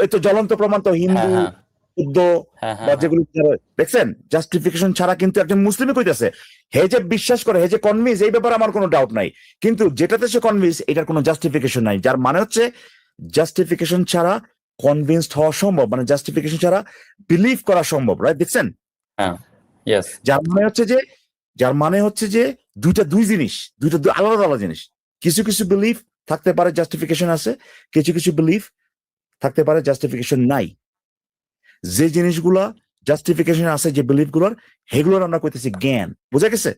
এতো জ্বলন্ত প্রমাণ তো হিন্দু হ্যাঁ, বুদ্ধ হ্যাঁ, বা হ্যাঁ, যেগুলো দেখছেন, জাস্টিফিকেশন ছাড়া কিন্তু একজন মুসলিমই কইতেছে হে যে বিশ্বাস করে, হে যে কনভিন্স, এই ব্যাপারে আমার কোনো ডাউট নাই, কিন্তু যেটাতে সে কনভিন্স এটার কোনো জাস্টিফিকেশন নাই, যার মানে হচ্ছে জাস্টিফিকেশন ছাড়া কনভিন্সড হওয়া সম্ভব, মানে জাস্টিফিকেশন ছাড়া বিলিভ করা সম্ভব, রাইট? দেখছেন, হ্যাঁ, ইয়েস, যার মানে হচ্ছে যে দুই জিনিস, দুই আলাদা আলাদা জিনিস। কিছু কিছু বিলিফ থাকতে পারে জাস্টিফিকেশন আছে, কিছু কিছু বিলিফ থাকতে পারে জাস্টিফিকেশন নাই। যে জিনিসগুলা জাস্টিফিকেশন আছে, যে বিলিফ গুলোর, সেগুলোর আমরা কইতেছি জ্ঞান। বোঝা গেছে?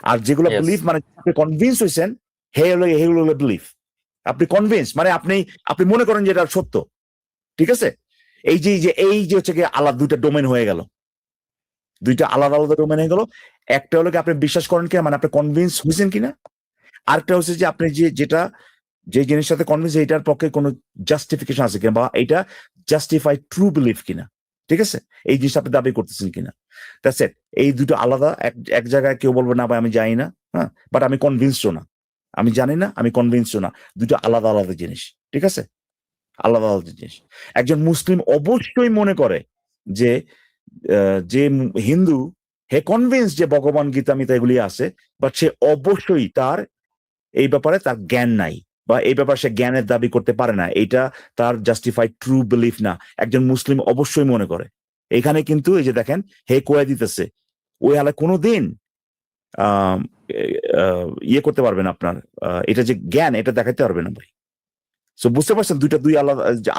আর যেগুলো Yes. বিলিফ মানে আপনি কনভিন্স হয়েছেন, সেগুলো হলো বিলিফ। আপনি কনভিন্স মানে আপনি মনে করেন যে এটা সত্য, ঠিক আছে? এই যে হচ্ছে গিয়ে আলাদা দুইটা ডোমেন হয়ে গেল, দুইটা আলাদা আলাদা ডোমেন হয়ে গেল। একটা হলো কি আপনি বিশ্বাস করেন কিনা, মানে আপনি কনভিন্স হয়েছেন কিনা। আরেকটা হচ্ছে যে আপনি যে জিনিসের সাথে কনভিন্স, এটার পক্ষে কোনো জাস্টিফিকেশন আছে কিনা, বা এটা জাস্টিফাই ট্রু বিলিফ কিনা, ঠিক আছে? এই জিনিসটা আপনি দাবি করতেছেন কিনা। That's it. এই দুটো আলাদা। এক জায়গায় কেউ বলবে না ভাই আমি জানি না, হ্যাঁ, বাট আমি কনভিন্সও না, আমি জানি না, আমি কনভিন্সও না, দুটো আলাদা আলাদা জিনিস, ঠিক আছে? আলাদা আলাদা জিনিস। একজন মুসলিম অবশ্যই মনে করে যে হিন্দু হে কনভিন্স যে ভগবান গীতা মিতা এগুলি আছে, বাট সে অবশ্যই তার এই ব্যাপারে তার জ্ঞান নাই, বা এই ব্যাপারে সে জ্ঞানের দাবি করতে পারে না, এটা তার জাস্টিফাইড ট্রু বিলিফ না, একজন মুসলিম অবশ্যই মনে করে। এখানে কিন্তু এই যে দেখেন, হে কয়ে দিতেছে, ওই হালে কোনোদিন ইয়ে করতে পারবেন, আপনার এটা যে জ্ঞান এটা দেখাতে পারবে না ভাই। সো বুঝতে পারছেন, দুই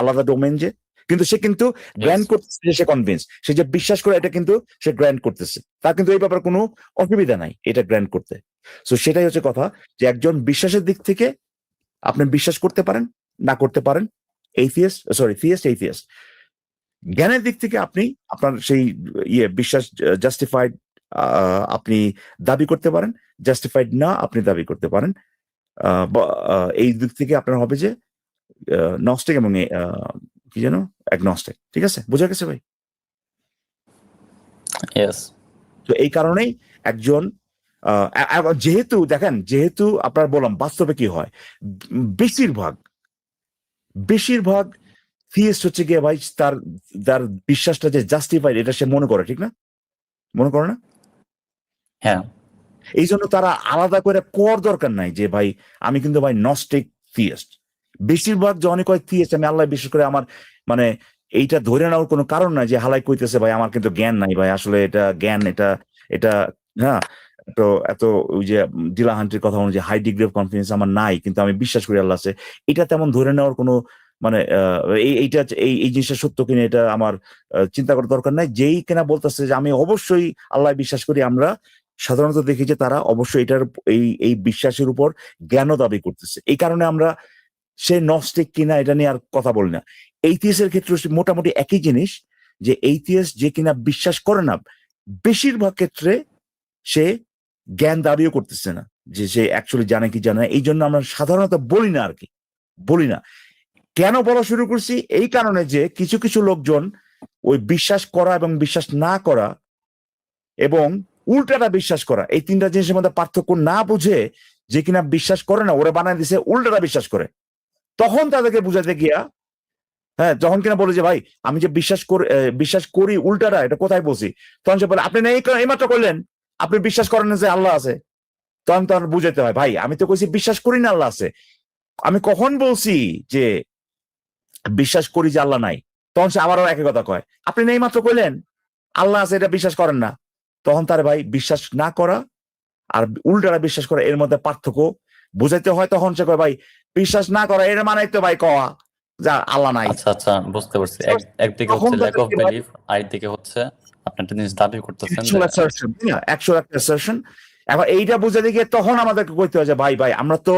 আলাদা ডোমেন যে, কিন্তু সে কিন্তু গ্র্যান্ড করতেছে, সে কনভিন্স, সে যে বিশ্বাস করে এটা কিন্তু সে গ্র্যান্ড করতেছে, তার কিন্তু এই ব্যাপারে কোনো অসুবিধা নাই এটা গ্র্যান্ড করতে। সো সেটাই হচ্ছে কথা, যে একজন বিশ্বাসের দিক থেকে আপনি বিশ্বাস করতে পারেন, না করতে পারেন, থিয়েস্ট। জ্ঞানের দিক থেকে আপনি আপনার সেই বিশ্বাস জাস্টিফাইড আপনি দাবি করতে পারেন, জাস্টিফাইড না আপনি দাবি করতে পারেন। এই দিক থেকে আপনার হবে যে নস্টিক এবং কি যেন অ্যাগনস্টিক, ঠিক আছে? বোঝা গেছে ভাই? ইয়েস। তো এই কারণেই একজন যেহেতু আপনার বললাম, বাস্তবে কি হয়, বেশিরভাগ থিয়েস্ট হচ্ছে গিয়ে ভাই তার বিশ্বাসটা যে জাস্টিফাইড এটা সে মনে করে, ঠিক না? মনে করে না? হ্যাঁ, এই জন্য তারা আলাদা করে কর দরকার নাই যে ভাই আমি কিন্তু ভাই নস্টিক থিয়েস্ট। বেশিরভাগ যখনই কয় থিয়েস্ট আমি আল্লাহ বিশ্বাস করে, আমার মানে এইটা ধরে নেওয়ার কোনো কারণ নাই যে হালাই কইতেছে ভাই আমার কিন্তু জ্ঞান নাই ভাই, আসলে এটা জ্ঞান, এটা হ্যাঁ, তো এত ওই যে ডিলাহান্টির কথা অনুযায়ী হাই ডিগ্রি অফ কনফিডেন্স আমার নাই, কিন্তু আমি বিশ্বাস করি আল্লাহ আছে, এটা তেমন ধরে নেওয়ার কোনো মানে এই জিনিসটা সত্য কিনা এটা আমার চিন্তা করার দরকার নাই। যেই কিনা বলতেছে যে আমি অবশ্যই আল্লাহ বিশ্বাস করি, আমরা সাধারণত দেখি যে তারা অবশ্যই এটার এই বিশ্বাসের উপর জ্ঞানও দাবি করতেছে। এই কারণে আমরা সে নস্টিক কিনা এটা নিয়ে আর কথা বলি না। এইথিয়াসের ক্ষেত্রে মোটামুটি একই জিনিস, যে এইথিয়াস যে কিনা বিশ্বাস করে না, বেশিরভাগ ক্ষেত্রে সে জ্ঞান দাবিও করতেছে না, যে সে অ্যাকচুয়ালি জানে কি জানে না। এই জন্য আমরা সাধারণত বলি না, আর কি বলি না। কেন বলা শুরু করছি? এই কারণে যে কিছু কিছু লোকজন ওই বিশ্বাস করা এবং বিশ্বাস না করা এবং উল্টাটা বিশ্বাস করা, এই তিনটা জিনিসের মধ্যে পার্থক্য না বুঝে যে কিনা বিশ্বাস করে না, ওরা বানায় দিছে উল্টাটা বিশ্বাস করে। তখন তাদেরকে বুঝাতে গিয়া, হ্যাঁ, যখন কিনা বলে যে ভাই আমি যে বিশ্বাস করি উল্টাটা, এটা কোথায় বলছি, তখন সে বলে আপনি না এইমাত্র করলেন, আপনি বিশ্বাস করেন না যে আল্লাহ আছে, তখন তো বুঝাইতে হয় ভাই আমি তো কইছি বিশ্বাস করি না আল্লাহ আছে। আমি কখন বলছি যে বিশ্বাস করি যে আল্লাহ নাই? তখন সে আবারও একই কথা কয়। আপনি নেই মাত্র কইলেন আল্লাহ আছে এটা বিশ্বাস করেন না। তখন তার ভাই বিশ্বাস না করা আর উল্টারা বিশ্বাস করা এর মধ্যে পার্থক্য বুঝাইতে হয়। তখন সে কয় ভাই বিশ্বাস না করা এর মানে তো ভাই কওয়া যা আল্লাহ নাই। আচ্ছা আচ্ছা, বুঝতে পারছি। একদিকে তখন হচ্ছে ল্যাক অফ তাদেরকে ভাই বিলিফ, আরেকদিকে হচ্ছে আপনি একটা জিনিস দাবি করতেছেন যে actual assertion, তাই না? actual একটা assertion। এখন এইটা বুঝাতে গিয়ে তখন আমাদেরকে কইতে হয় যে ভাই ভাই আমরা তো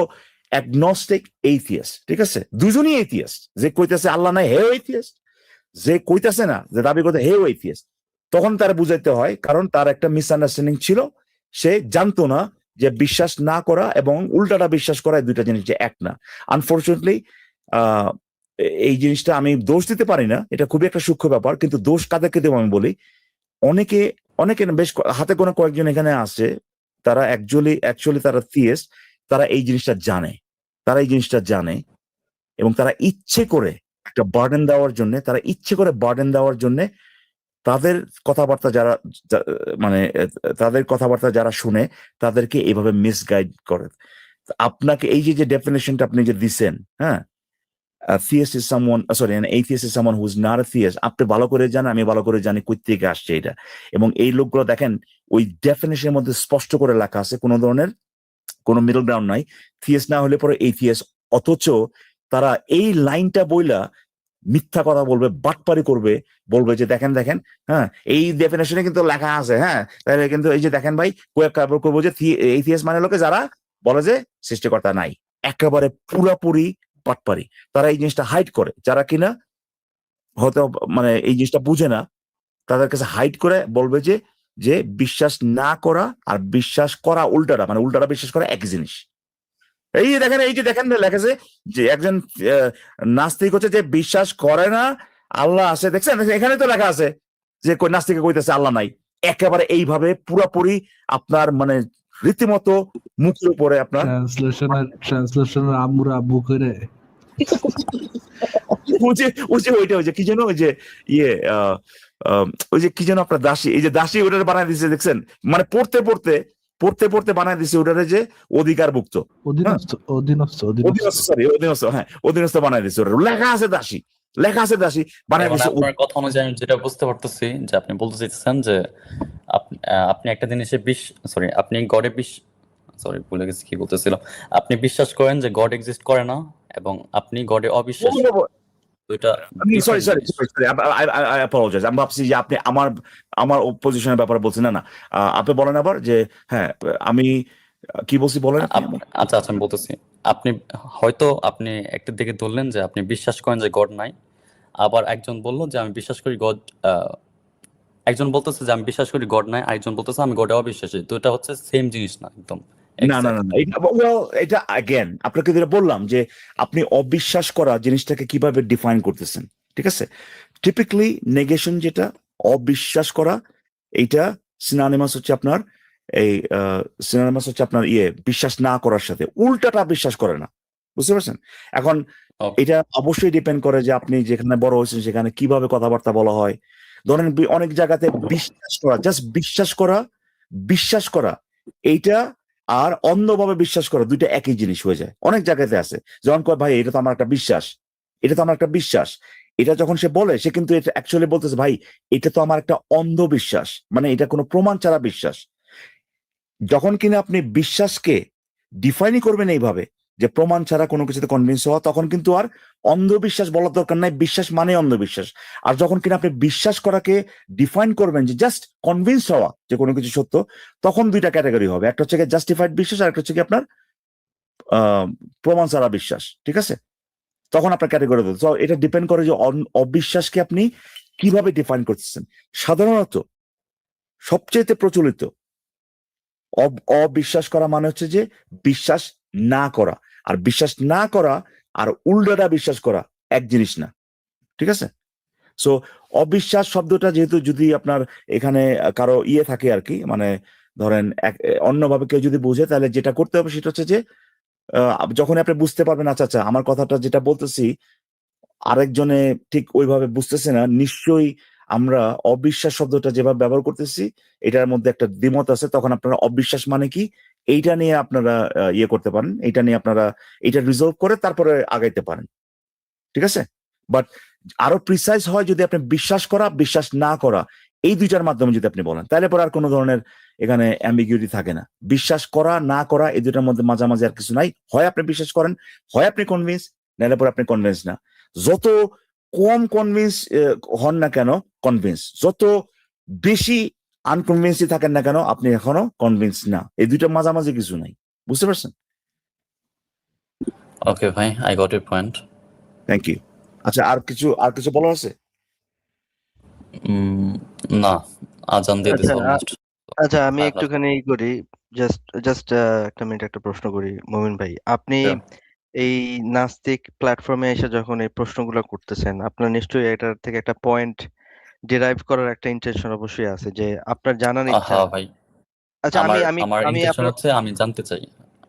অ্যাগনস্টিক এইথিয়াস্ট, ঠিক আছে? দুজনই এইথিয়াস্ট, যে কইতেছে আল্লাহ নাই হেও এইথিয়াস্ট, যে কইতেছে না যে দাবি করতে হেও এইথিয়াস্ট। তখন তার বুঝাইতে হয়, কারণ তার একটা মিসআন্ডারস্ট্যান্ডিং ছিল। সে জানতো না যে বিশ্বাস না করা এবং উল্টাটা বিশ্বাস করা এই দুইটা জিনিস যে এক না। আনফরচুনেটলি এই জিনিসটা আমি দোষ দিতে পারি না, এটা খুবই একটা সূক্ষ্ম ব্যাপার, কিন্তু দোষ কাদেরকে দেবো আমি বলি, অনেকে অনেকে না, বেশ হাতে গোনা কয়েকজন এখানে আছে, তারা অ্যাকচুয়ালি তারা থিয়েস্ট, তারা এই জিনিসটা জানে, তারা এই জিনিসটা জানে এবং তারা ইচ্ছে করে একটা বার্ডেন দেওয়ার জন্য, তারা ইচ্ছে করে বার্ডেন দেওয়ার জন্য তাদের কথাবার্তা যারা মানে তাদের কথাবার্তা যারা শুনে তাদেরকে এইভাবে মিসগাইড করে। আপনাকে এই যে ডেফিনেশনটা আপনি যে দিছেন, হ্যাঁ, theist is someone, sorry, an atheist is someone who is not a theist, আপনি ভালো করে জানেন, আমি ভালো করে জানি কই থেকে আসছে এটা। এবং এই লোকগুলো দেখেন ওই ডেফিনেশনের মধ্যে স্পষ্ট করে লেখা আছে, কোনো ধরনের কোনো মিডল গ্রাউন্ড নাই, থিয়েস্ট না হলে পরে এথিয়েস্ট। অথচ তারা এই লাইনটা বইলা মিথ্যা কথা বলবে, বাটপারি করবে, বলবে যে দেখেন দেখেন, হ্যাঁ এই ডেফিনেশনে কিন্তু লেখা আছে, হ্যাঁ তাহলে কিন্তু এই যে দেখেন ভাই, করবো যে এথিয়েস্ট মানে লোকে যারা বলে যে সৃষ্টিকর্তা নাই, একেবারে পুরাপুরি বাটপারি। তারা এই জিনিসটা হাইড করে, যারা কিনা হয়তো মানে এই জিনিসটা বুঝে না, তাদের কাছে হাইড করে বলবে যে যে বিশ্বাস না করা আর বিশ্বাস করা উল্টাটা, মানে উল্টাটা বিশ্বাস করা একই জিনিস। এই যে দেখেন লেখেছে যে একজন নাস্তিক হচ্ছে যে বিশ্বাস করে না আল্লাহ আছে, দেখছেন এখানে তো লেখা আছে যে নাস্তিকে কইতেছে আল্লাহ নাই, একেবারে এইভাবে পুরাপুরি আপনার মানে রীতিমতো মুখের উপরে আপনার ট্রান্সলেশনের আম্মুরা আব্বু করে ওই যে কি যেন ওই যে ইয়ে ওই যে কি যেন আপনার দাসী, এই যে দাসী ওটা বানায় দিচ্ছে দেখছেন, মানে পড়তে পড়তে বানায় দিচ্ছে ওটারে যে অধিকারভুক্ত, অধীনস্থ, হ্যাঁ অধীনস্থ বানায় দিচ্ছে, ওটা লেখা আছে দাসী, বানায় দিচ্ছে। আপনার কথা অনুযায়ী আমি যেটা বুঝতে পারতেছি যে আপনি বলতে চাইতেছেন যে আপনি একটা জিনিসে আপনি গডে ভুলে গেছি কি বলতেছিলাম। আপনি বিশ্বাস করেন যে গড এক্সিস্ট করে না এবং আপনি গডে অবিশ্বাস। আমি ভাবছি যে আপনি আমার পজিশনের ব্যাপারে বলছেন। না আপনি বলেন আবার যে হ্যাঁ আমি কি বলছি বলেন। আচ্ছা আমি বলতেছি, আপনি একটা দিকে ধরলেন যে আপনি বিশ্বাস করেন যে গড নাই, আবার একজন বললো যে আমি বিশ্বাস করি গড, একজন বলতেছে যে আমি বিশ্বাস করি গড নাই, আরেকজন বলতেছে আমি গডে অবিশ্বাসী। তো এটা হচ্ছে সেম জিনিস না একদম। না এটা अगेन আপনাকে যেটা বললাম যে আপনি অবিশ্বাস করা জিনিসটাকে কিভাবে ডিফাইন করতেছেন, ঠিক আছে? টিপিক্যালি নেগেশন যেটা অবিশ্বাস করা, এইটা সিনোনিমাস হচ্ছে আপনার বিশ্বাস না করার সাথে উল্টাটা বিশ্বাস করে না, বুঝতে পারছেন? এখন এটা অবশ্যই ডিপেন্ড করে যে আপনি যেখানে বড় হয়েছেন সেখানে কিভাবে কথাবার্তা বলা হয়। ধরেন অনেক জায়গাতে জাস্ট বিশ্বাস করা এইটা আর অন্ধভাবে বিশ্বাস করা দুইটা একই জিনিস হয়ে যায়, অনেক জায়গাতে আছে। যখন কয় ভাই এটা তো আমার একটা বিশ্বাস, এটা যখন সে বলে সে কিন্তু এটা অ্যাকচুয়ালি বলতেছে ভাই এটা তো আমার একটা অন্ধবিশ্বাস, মানে এটা কোনো প্রমাণ ছাড়া বিশ্বাস। যখন কিনা আপনি বিশ্বাসকে ডিফাইনই করবেন এইভাবে যে প্রমাণ ছাড়া কোনো কিছুতে কনভিন্স হওয়া, তখন কিন্তু আর অন্ধবিশ্বাস বলার দরকার নাই, বিশ্বাস মানে অন্ধবিশ্বাস। আর যখন কিনা আপনি বিশ্বাস করাকে ডিফাইন করবেন যে জাস্ট কনভিন্স হওয়া যে কোনো কিছু সত্য, তখন দুইটা ক্যাটাগরি হবে, একটা হচ্ছে জাস্টিফাইড বিশ্বাস আর একটা হচ্ছে কি আপনার প্রমাণ ছাড়া বিশ্বাস, ঠিক আছে? তখন আপনার ক্যাটাগরি হবে। তো এটা ডিপেন্ড করে যে অবিশ্বাসকে আপনি কিভাবে ডিফাইন করতেছেন। সাধারণত সবচেয়ে প্রচলিত অবিশ্বাস করা মানে হচ্ছে যে বিশ্বাস না করা, আর বিশ্বাস না করা আর উল্টাটা বিশ্বাস করা এক জিনিস না, ঠিক আছে? সো অবিশ্বাস শব্দটা যেহেতু যদি আপনার এখানে কারো থাকে আর কি, মানে ধরেন অন্যভাবে কেউ যদি বুঝে, তাহলে যেটা করতে হবে সেটা হচ্ছে যে যখন আপনি বুঝতে পারবেন আচ্ছা আমার কথাটা যেটা বলতেছি আরেকজনে ঠিক ওইভাবে বুঝতেছে না, নিশ্চয়ই আমরা অবিশ্বাস শব্দটা যেভাবে ব্যবহার করতেছি এটার মধ্যে একটা দ্বিমত আছে, তখন আপনারা অবিশ্বাস মানে কি এইটা নিয়ে আপনারা ইয়ে করতে পারেন, এইটা নিয়ে আপনারা এটা রিজলভ করে তারপরে আগাইতে পারেন, ঠিক আছে? বাট আরো প্রিসাইজ হয় যদি আপনি বিশ্বাস করা বিশ্বাস না করা এই দুইটার মাধ্যমে যদি আপনি বলেন, তাহলে পরে আর কোনো ধরনের এখানে অ্যাম্বিগুইটি থাকে না। বিশ্বাস করা না করা এই দুটার মধ্যে মাঝামাঝি আর কিছু নাই, হয় আপনি বিশ্বাস করেন, হয় আপনি কনভিন্স, নাহলে পরে আপনি কনভিন্স না। যত কম কনভিন্স হন না কেন কনভিন্স, যত বেশি আনকনভিন্সই থাকেন না কেন আপনি এখনো কনভিন্স না, এই দুইটা মাঝামাঝি কিছু নাই, বুঝতে পারছেন? ওকে ভাই, I got your point. Thank you. আচ্ছা, আর কিছু বলার আছে? না, আজান দিয়ে দিছে আচ্ছা, অলমোস্ট। আচ্ছা আমি হ্যাঁ, একটুখানি করি, জাস্ট একটা মিনিট একটা প্রশ্ন করি মুমিন ভাই, আপনি Sure. এই নাস্তিক প্ল্যাটফর্মে এসে যখন এই প্রশ্নগুলো করতেছেন, আপনার নিশ্চয়ই এটার থেকে একটা পয়েন্ট ডিরাইভ করার একটা ইন্টেনশন অবশ্যই আছে, যে আপনার জানার ইচ্ছা। হ্যাঁ ভাই, আচ্ছা আমার আমি আমার আমি ইন্টেনশন আপনার হচ্ছে আমি জানতে চাই।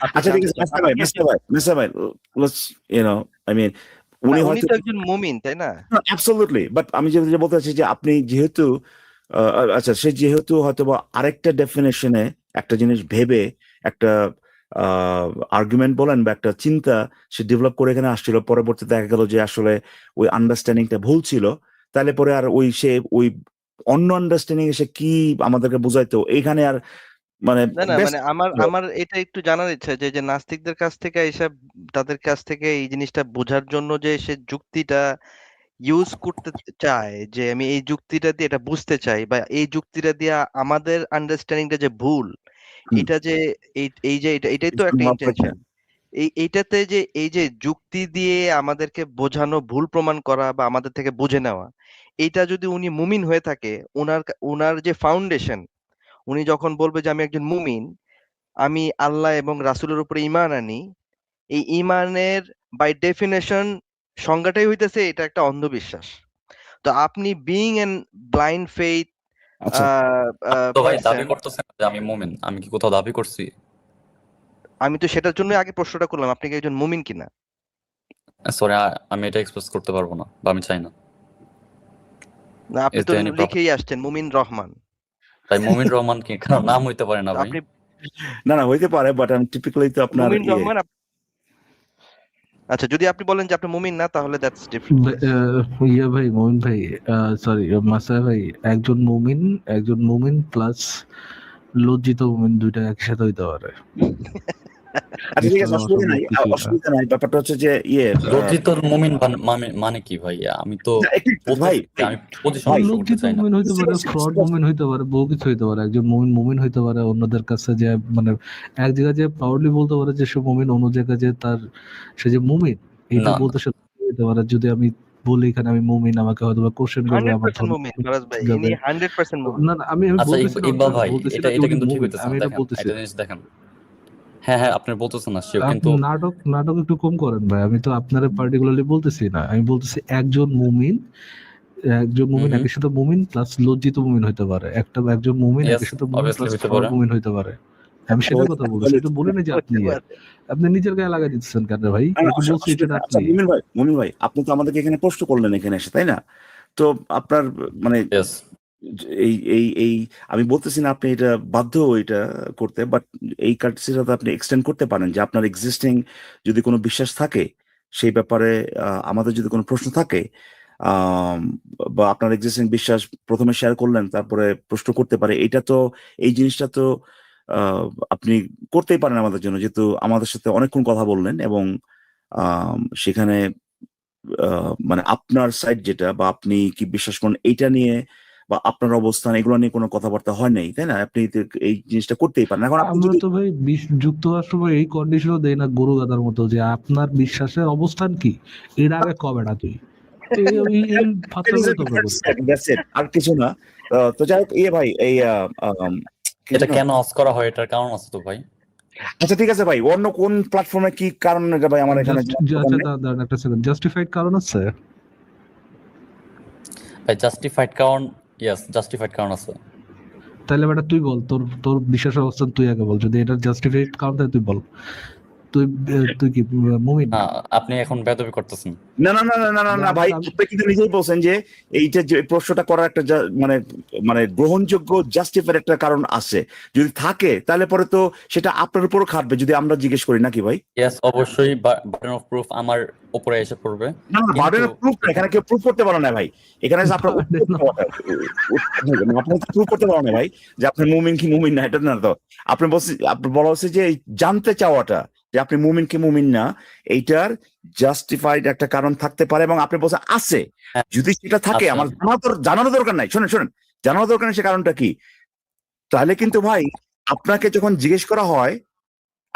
আপনি আচ্ছা ঠিক জানতে আছে, চান, মিস্টার ভাই, let's, you know, I mean, উনি উনি হয়তো তো একজন মুমিন তাই না? অ্যাবসলিউটলি, বাট আমি যেটা বলতে চাচ্ছি যে আপনি যেহেতু আচ্ছা, সে যেহেতু হয়তো বা আরেকটা ডেফিনেশনে একটা জিনিস ভেবে একটা আর্গুমেন্ট বলেন বা একটা চিন্তা সে ডেভেলপ করে এখানে আসছিল, পরবর্তীতে দেখা গেল যে আসলে ওই আন্ডারস্ট্যান্ডিংটা ভুল ছিল, তাহলে পরে আর ওই অন্য আন্ডারস্ট্যান্ডিং এসে কি আমাদেরকে বুঝাইতো এইখানে আর মানে না best মানে আমার এটা একটু জানার ইচ্ছা, যে নাস্তিকদের কাছ থেকে এসব, তাদের কাছ থেকে এই জিনিসটা বোঝার জন্য যে সে যুক্তিটা ইউজ করতে চায়, যে আমি এই যুক্তিটা দিয়ে এটা বুঝতে চাই, বা এই যুক্তিটা দিয়ে আমাদের আন্ডারস্ট্যান্ডিংটা যে ভুল, হুম। এটা যে এই যে এটাই তো একটা ইন্টেনশন। এইটাতে যে এই যে যুক্তি দিয়ে আমাদেরকে বোঝানো, ভুল প্রমাণ করা বা আমাদের থেকে বুঝে নেওয়া, এইটা যদি উনি মুমিন হয়ে থাকে, উনার যে ফাউন্ডেশন, উনি যখন বলবে যে আমি একজন মুমিন, আমি আল্লাহ এবং রাসূলের উপরে ঈমান আনি, এই ঈমানের বাই ডেফিনিশন সংজ্ঞাটাই হইতেছে এটা একটা অন্ধবিশ্বাস। তো আপনি বিইং এন ব্লাইন্ড ফেইথ আচ্ছা, তো ভাই দাবি পারসন, করতেছেন যে আমি মুমিন, আমি কি কোথাও দাবি করছি? আমি তো সেটার জন্যই আগে প্রশ্নটা করলাম, আপনি কি একজন মুমিন কিনা? সরি, আমি এটা এক্সপ্রেস করতে পারবো না, বা আমি চাই না। না, আপনি Is তো there any problem? লিখেই আসছেন মুমিন রহমান। তাই মুমিন রহমান কি কারো নাম হইতে পারে না ভাই? আপনি না হইতে পারে, বাট আমি টিপিক্যালি তো আপনার মুমিন রহমান আচ্ছা, যদি আপনি বলেন যে আপনি মুমিন না, তাহলে দ্যাটস ডিফারেন্ট। ইয়া ভাই, মমিন ভাই, সরি মাসা ভাই, একজন মুমিন প্লাস লজ্জিত মুমিন দুইটা একসাথে হইতে পারে। আচ্ছা ঠিক আছে, ইসলামে অসুবিধা নাই, কিছুই না। অসুবিধা নাই। ব্যাপারটা হচ্ছে যে লজ্জিত মুমিন মানে কি ভাই? আমি তো ভাই বলতেছি যে আমি পজিশন ভাই, করতে লজ্জিত চাই না। মুমিন হইতে পারে, ফ্রড মুমিন হইতে পারে, বহু কিছু হইতে পারে। একজন মুমিন হইতে পারে অন্যদের কাছে যে মানে এক জায়গায় যে প্রাউডলি বলতে পারে যে সে মুমিন, অন্য জায়গায় যে তার সে যে মুমিন এইটা না, বলতে সে হইতে পারে। যদি আমি বলি এখানে আমি মুমিন, আমাকে হয়তো বা কোশ্চেন করবে, আমার 100% ধর্ম মুমিন ফরাজ ভাই, যাবে। ইনি 100% মুমিন। না আমি আচ্ছা বলতেছি না, ইকবাল ভাই, বলতেছি না এটা যে এটা উনি কিন্তু ঠিক মুমিন, হইতেছে আমি না। এটা দেখেন, বলতেছি। একটা জিনিস দেখেন, হ্যাঁ আপনি বলতেছেন না শিওর, কিন্তু আপনি নাটক একটু কম করেন ভাই। আমি তো আপনার পার্টিকুলারলি বলতেছি না, আমি বলতেছি একজন মুমিন একই সাথে মুমিন প্লাস লজ্জিত মুমিন হইতে পারে। একজন মুমিন ইয়েস একই সাথে মুমিন অবভিয়াসলি প্লাস হইতে ফ্রড পারে। মুমিন হইতে পারে। আমি সেটার কথা বলছি, এটা বলি না যে আপনি হতে পারে। আপনি নিজের গায়ে লাগাই দিচ্ছেন কেন ভাই? এটা বলছি, এটা আচ্ছা আপনি। মুমিন ভাই, আপনি তো আমাদেরকে এখানে প্রশ্ন করলেন এখানে এসে, তাই না? তো আপনার মানে ইয়েস, এই আমি বলতেছি না আপনি এটা বাধ্য এটা করতে, বাট এই কার্টিসিটা তো আপনি এক্সটেন্ড করতে পারেন যে আপনার এক্সিস্টিং যদি কোনো বিশ্বাস থাকে সেই ব্যাপারে, আমাদের যদি কোনো প্রশ্ন থাকে, আম, বা আপনার এক্সিস্টিং বিশ্বাস প্রথমে শেয়ার করলেন তারপরে প্রশ্ন করতে পারে, এটা তো এই জিনিসটা তো আহ, আপনি করতেই পারেন আমাদের জন্য, যেহেতু আমাদের সাথে অনেকক্ষণ কথা বললেন এবং সেখানে মানে আপনার সাইড যেটা বা আপনি কি বিশ্বাস করেন এইটা নিয়ে বা আপনার অবস্থান এগুলো নিয়ে কোনো কথাবার্তা হয় নাই, তাই না? আপনি তো এই জিনিসটা করতেই পারেন। এখন আপনি আমরা যদি তো ভাই যুক্তরাষ্ট্র বা এই কন্ডিশনও দেই না গরু গাদার মতো যে আপনার বিশ্বাসের অবস্থান কি, এর আগে কবে না তুই এই ফাত্রাগুলো তো আমরা করি। That's it, আর কিছু না। তো যাই হোক, ভাই এই কি এটা যেন? কেন অফ করা হয় এটার কারণ আছে তো ভাই। আচ্ছা ঠিক আছে ভাই, অন্য কোন প্ল্যাটফর্মে কি কারণ এটা ভাই আমার এখানে আচ্ছা দাঁড়ান একটা সেকেন্ড, জাস্টিফাইড কারণ আছে? ভাই জাস্টিফাইড কারণ, ইয়েস জাস্টিফাইড কারণ আছে। তাহলে বেটা তুই বল, তোর বিশ্বাসের অবস্থান তুই আগে বল। যদি এটা জাস্টিফাইড কারণ তাহলে তুই বল। তুই তুই কি মুমিন? না, আপনি এখন বেয়াদবি করতেছেন। না না না না না না না ভাই, আপনি কিন্তু নিজেই বলছেন যে এইটা যে প্রশ্নটা করার একটা মানে মানে গ্রহণযোগ্য জাস্টিফাইড একটা কারণ আছে, যদি থাকে তাহলে পরে তো সেটা আপনার উপরও খাটবে যদি আমরা জিজ্ঞেস করি, নাকি ভাই? ইয়েস, অবশ্যই বার্ডেন অফ প্রুফ আমার উপরে এসে পড়বে। না না, বার্ডেন অফ প্রুফ এখানে কেউ প্রুফ করতে পারে না ভাই, এখানে যে আপনার আপনার প্রুফ করতে পারে না ভাই যে আপনি মুমিন কি মুমিন না, এটা না তো। আপনি বলছেন, আপনি বলা হচ্ছে যে এই জানতে চাওয়াটা যে আপনি মুমিন কি মুমিন না, এইটার জাস্টিফাইড একটা কারণ থাকতে পারে, এবং আপনি বলছেন আছে। হ্যাঁ, যদি সেটা থাকে আছে। আমার জানানো দরকার নাই, শোনেন শোনেন, জানানো দরকার নেই সে কারণটা কি। তাহলে কিন্তু ভাই আপনাকে যখন জিজ্ঞেস করা হয়,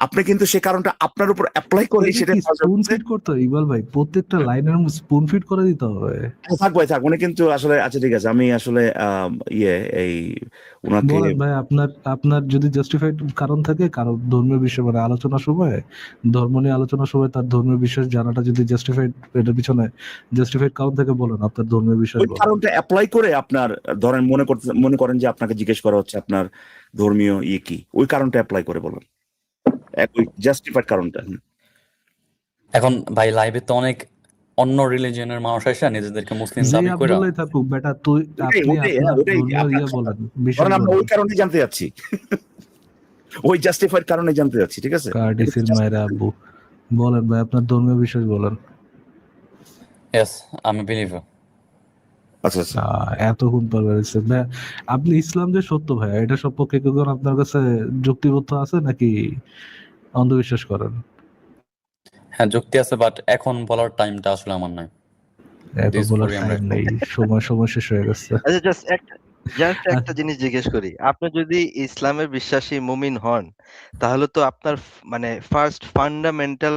আপনি কিন্তু সে কারণটা আপনার উপর অ্যাপ্লাই করে সেটা স্পুন ফিট করতে হবে ইকবাল ভাই, প্রত্যেকটা লাইনের স্পুন ফিট করে দিতে হবে। থাক ভাই থাক, উনি কিন্তু আসলে আচ্ছা ঠিক আছে, আমি আসলে এই উনাকে বলেন ভাই, আপনার আপনার যদি জাস্টিফাইড কারণ থাকে কারো ধর্মীয় বিষয় মানে আলোচনার সময়, ধর্ম নিয়ে আলোচনার সময় তার ধর্মীয় বিশ্বাস জানাটা যদি জাস্টিফাইড, এটার পিছনে জাস্টিফাইড কারণ থেকে বলেন, আপনার ধর্মীয় বিষয় ওই বলেন। কারণটা অ্যাপ্লাই করে আপনার ধরেন মনে করেন যে আপনাকে জিজ্ঞেস করা হচ্ছে আপনার ধর্মীয় কি, ওই কারণটা অ্যাপ্লাই করে বলেন, ওই জাস্টিফাইড কারণটা। এখন ভাই লাইভে তো অনেক অন্য রিলিজিয়নের মানুষ এসে নিজেদেরকে মুসলিম যে দাবি করে। আব্দুল্লাহ থাকুক বেটা, তুই আপনি আপনার ধর্মীয় ইয়ে বলেন, বিষয় ধরেন আমরা বলেন। ওই কারণে জানতে যাচ্ছি, ওই জাস্টিফাইড কারণে জানতে যাচ্ছি, ঠিক আছে? কার্ডিসির মায়েরা আব্বু, বলেন ভাই আপনার ধর্মীয় বিশ্বাস বলেন। ইয়েস, আমি বিলিভার। আচ্ছা আচ্ছা, এতক্ষণ পর বেরোচ্ছে ভাই, আপনি ইসলাম যে সত্য ভাই এটা সম্পর্কে কোনো আপনার কাছে যুক্তিবদ্ধ আছে নাকি অন্ধবিশ্বাস করেন? হ্যাঁ, যুক্তি আছে, বাট এখন বলার টাইমটা আসলে আমার নাই। এখন This বলার story আমরা টাইম নেই, সময় শেষ হয়ে গেছে। আচ্ছা, জাস্ট একটা জিনিস জিজ্ঞেস করি, আপনি যদি ইসলামের বিশ্বাসী মুমিন হন, তাহলে তো আপনার মানে ফান্ডামেন্টাল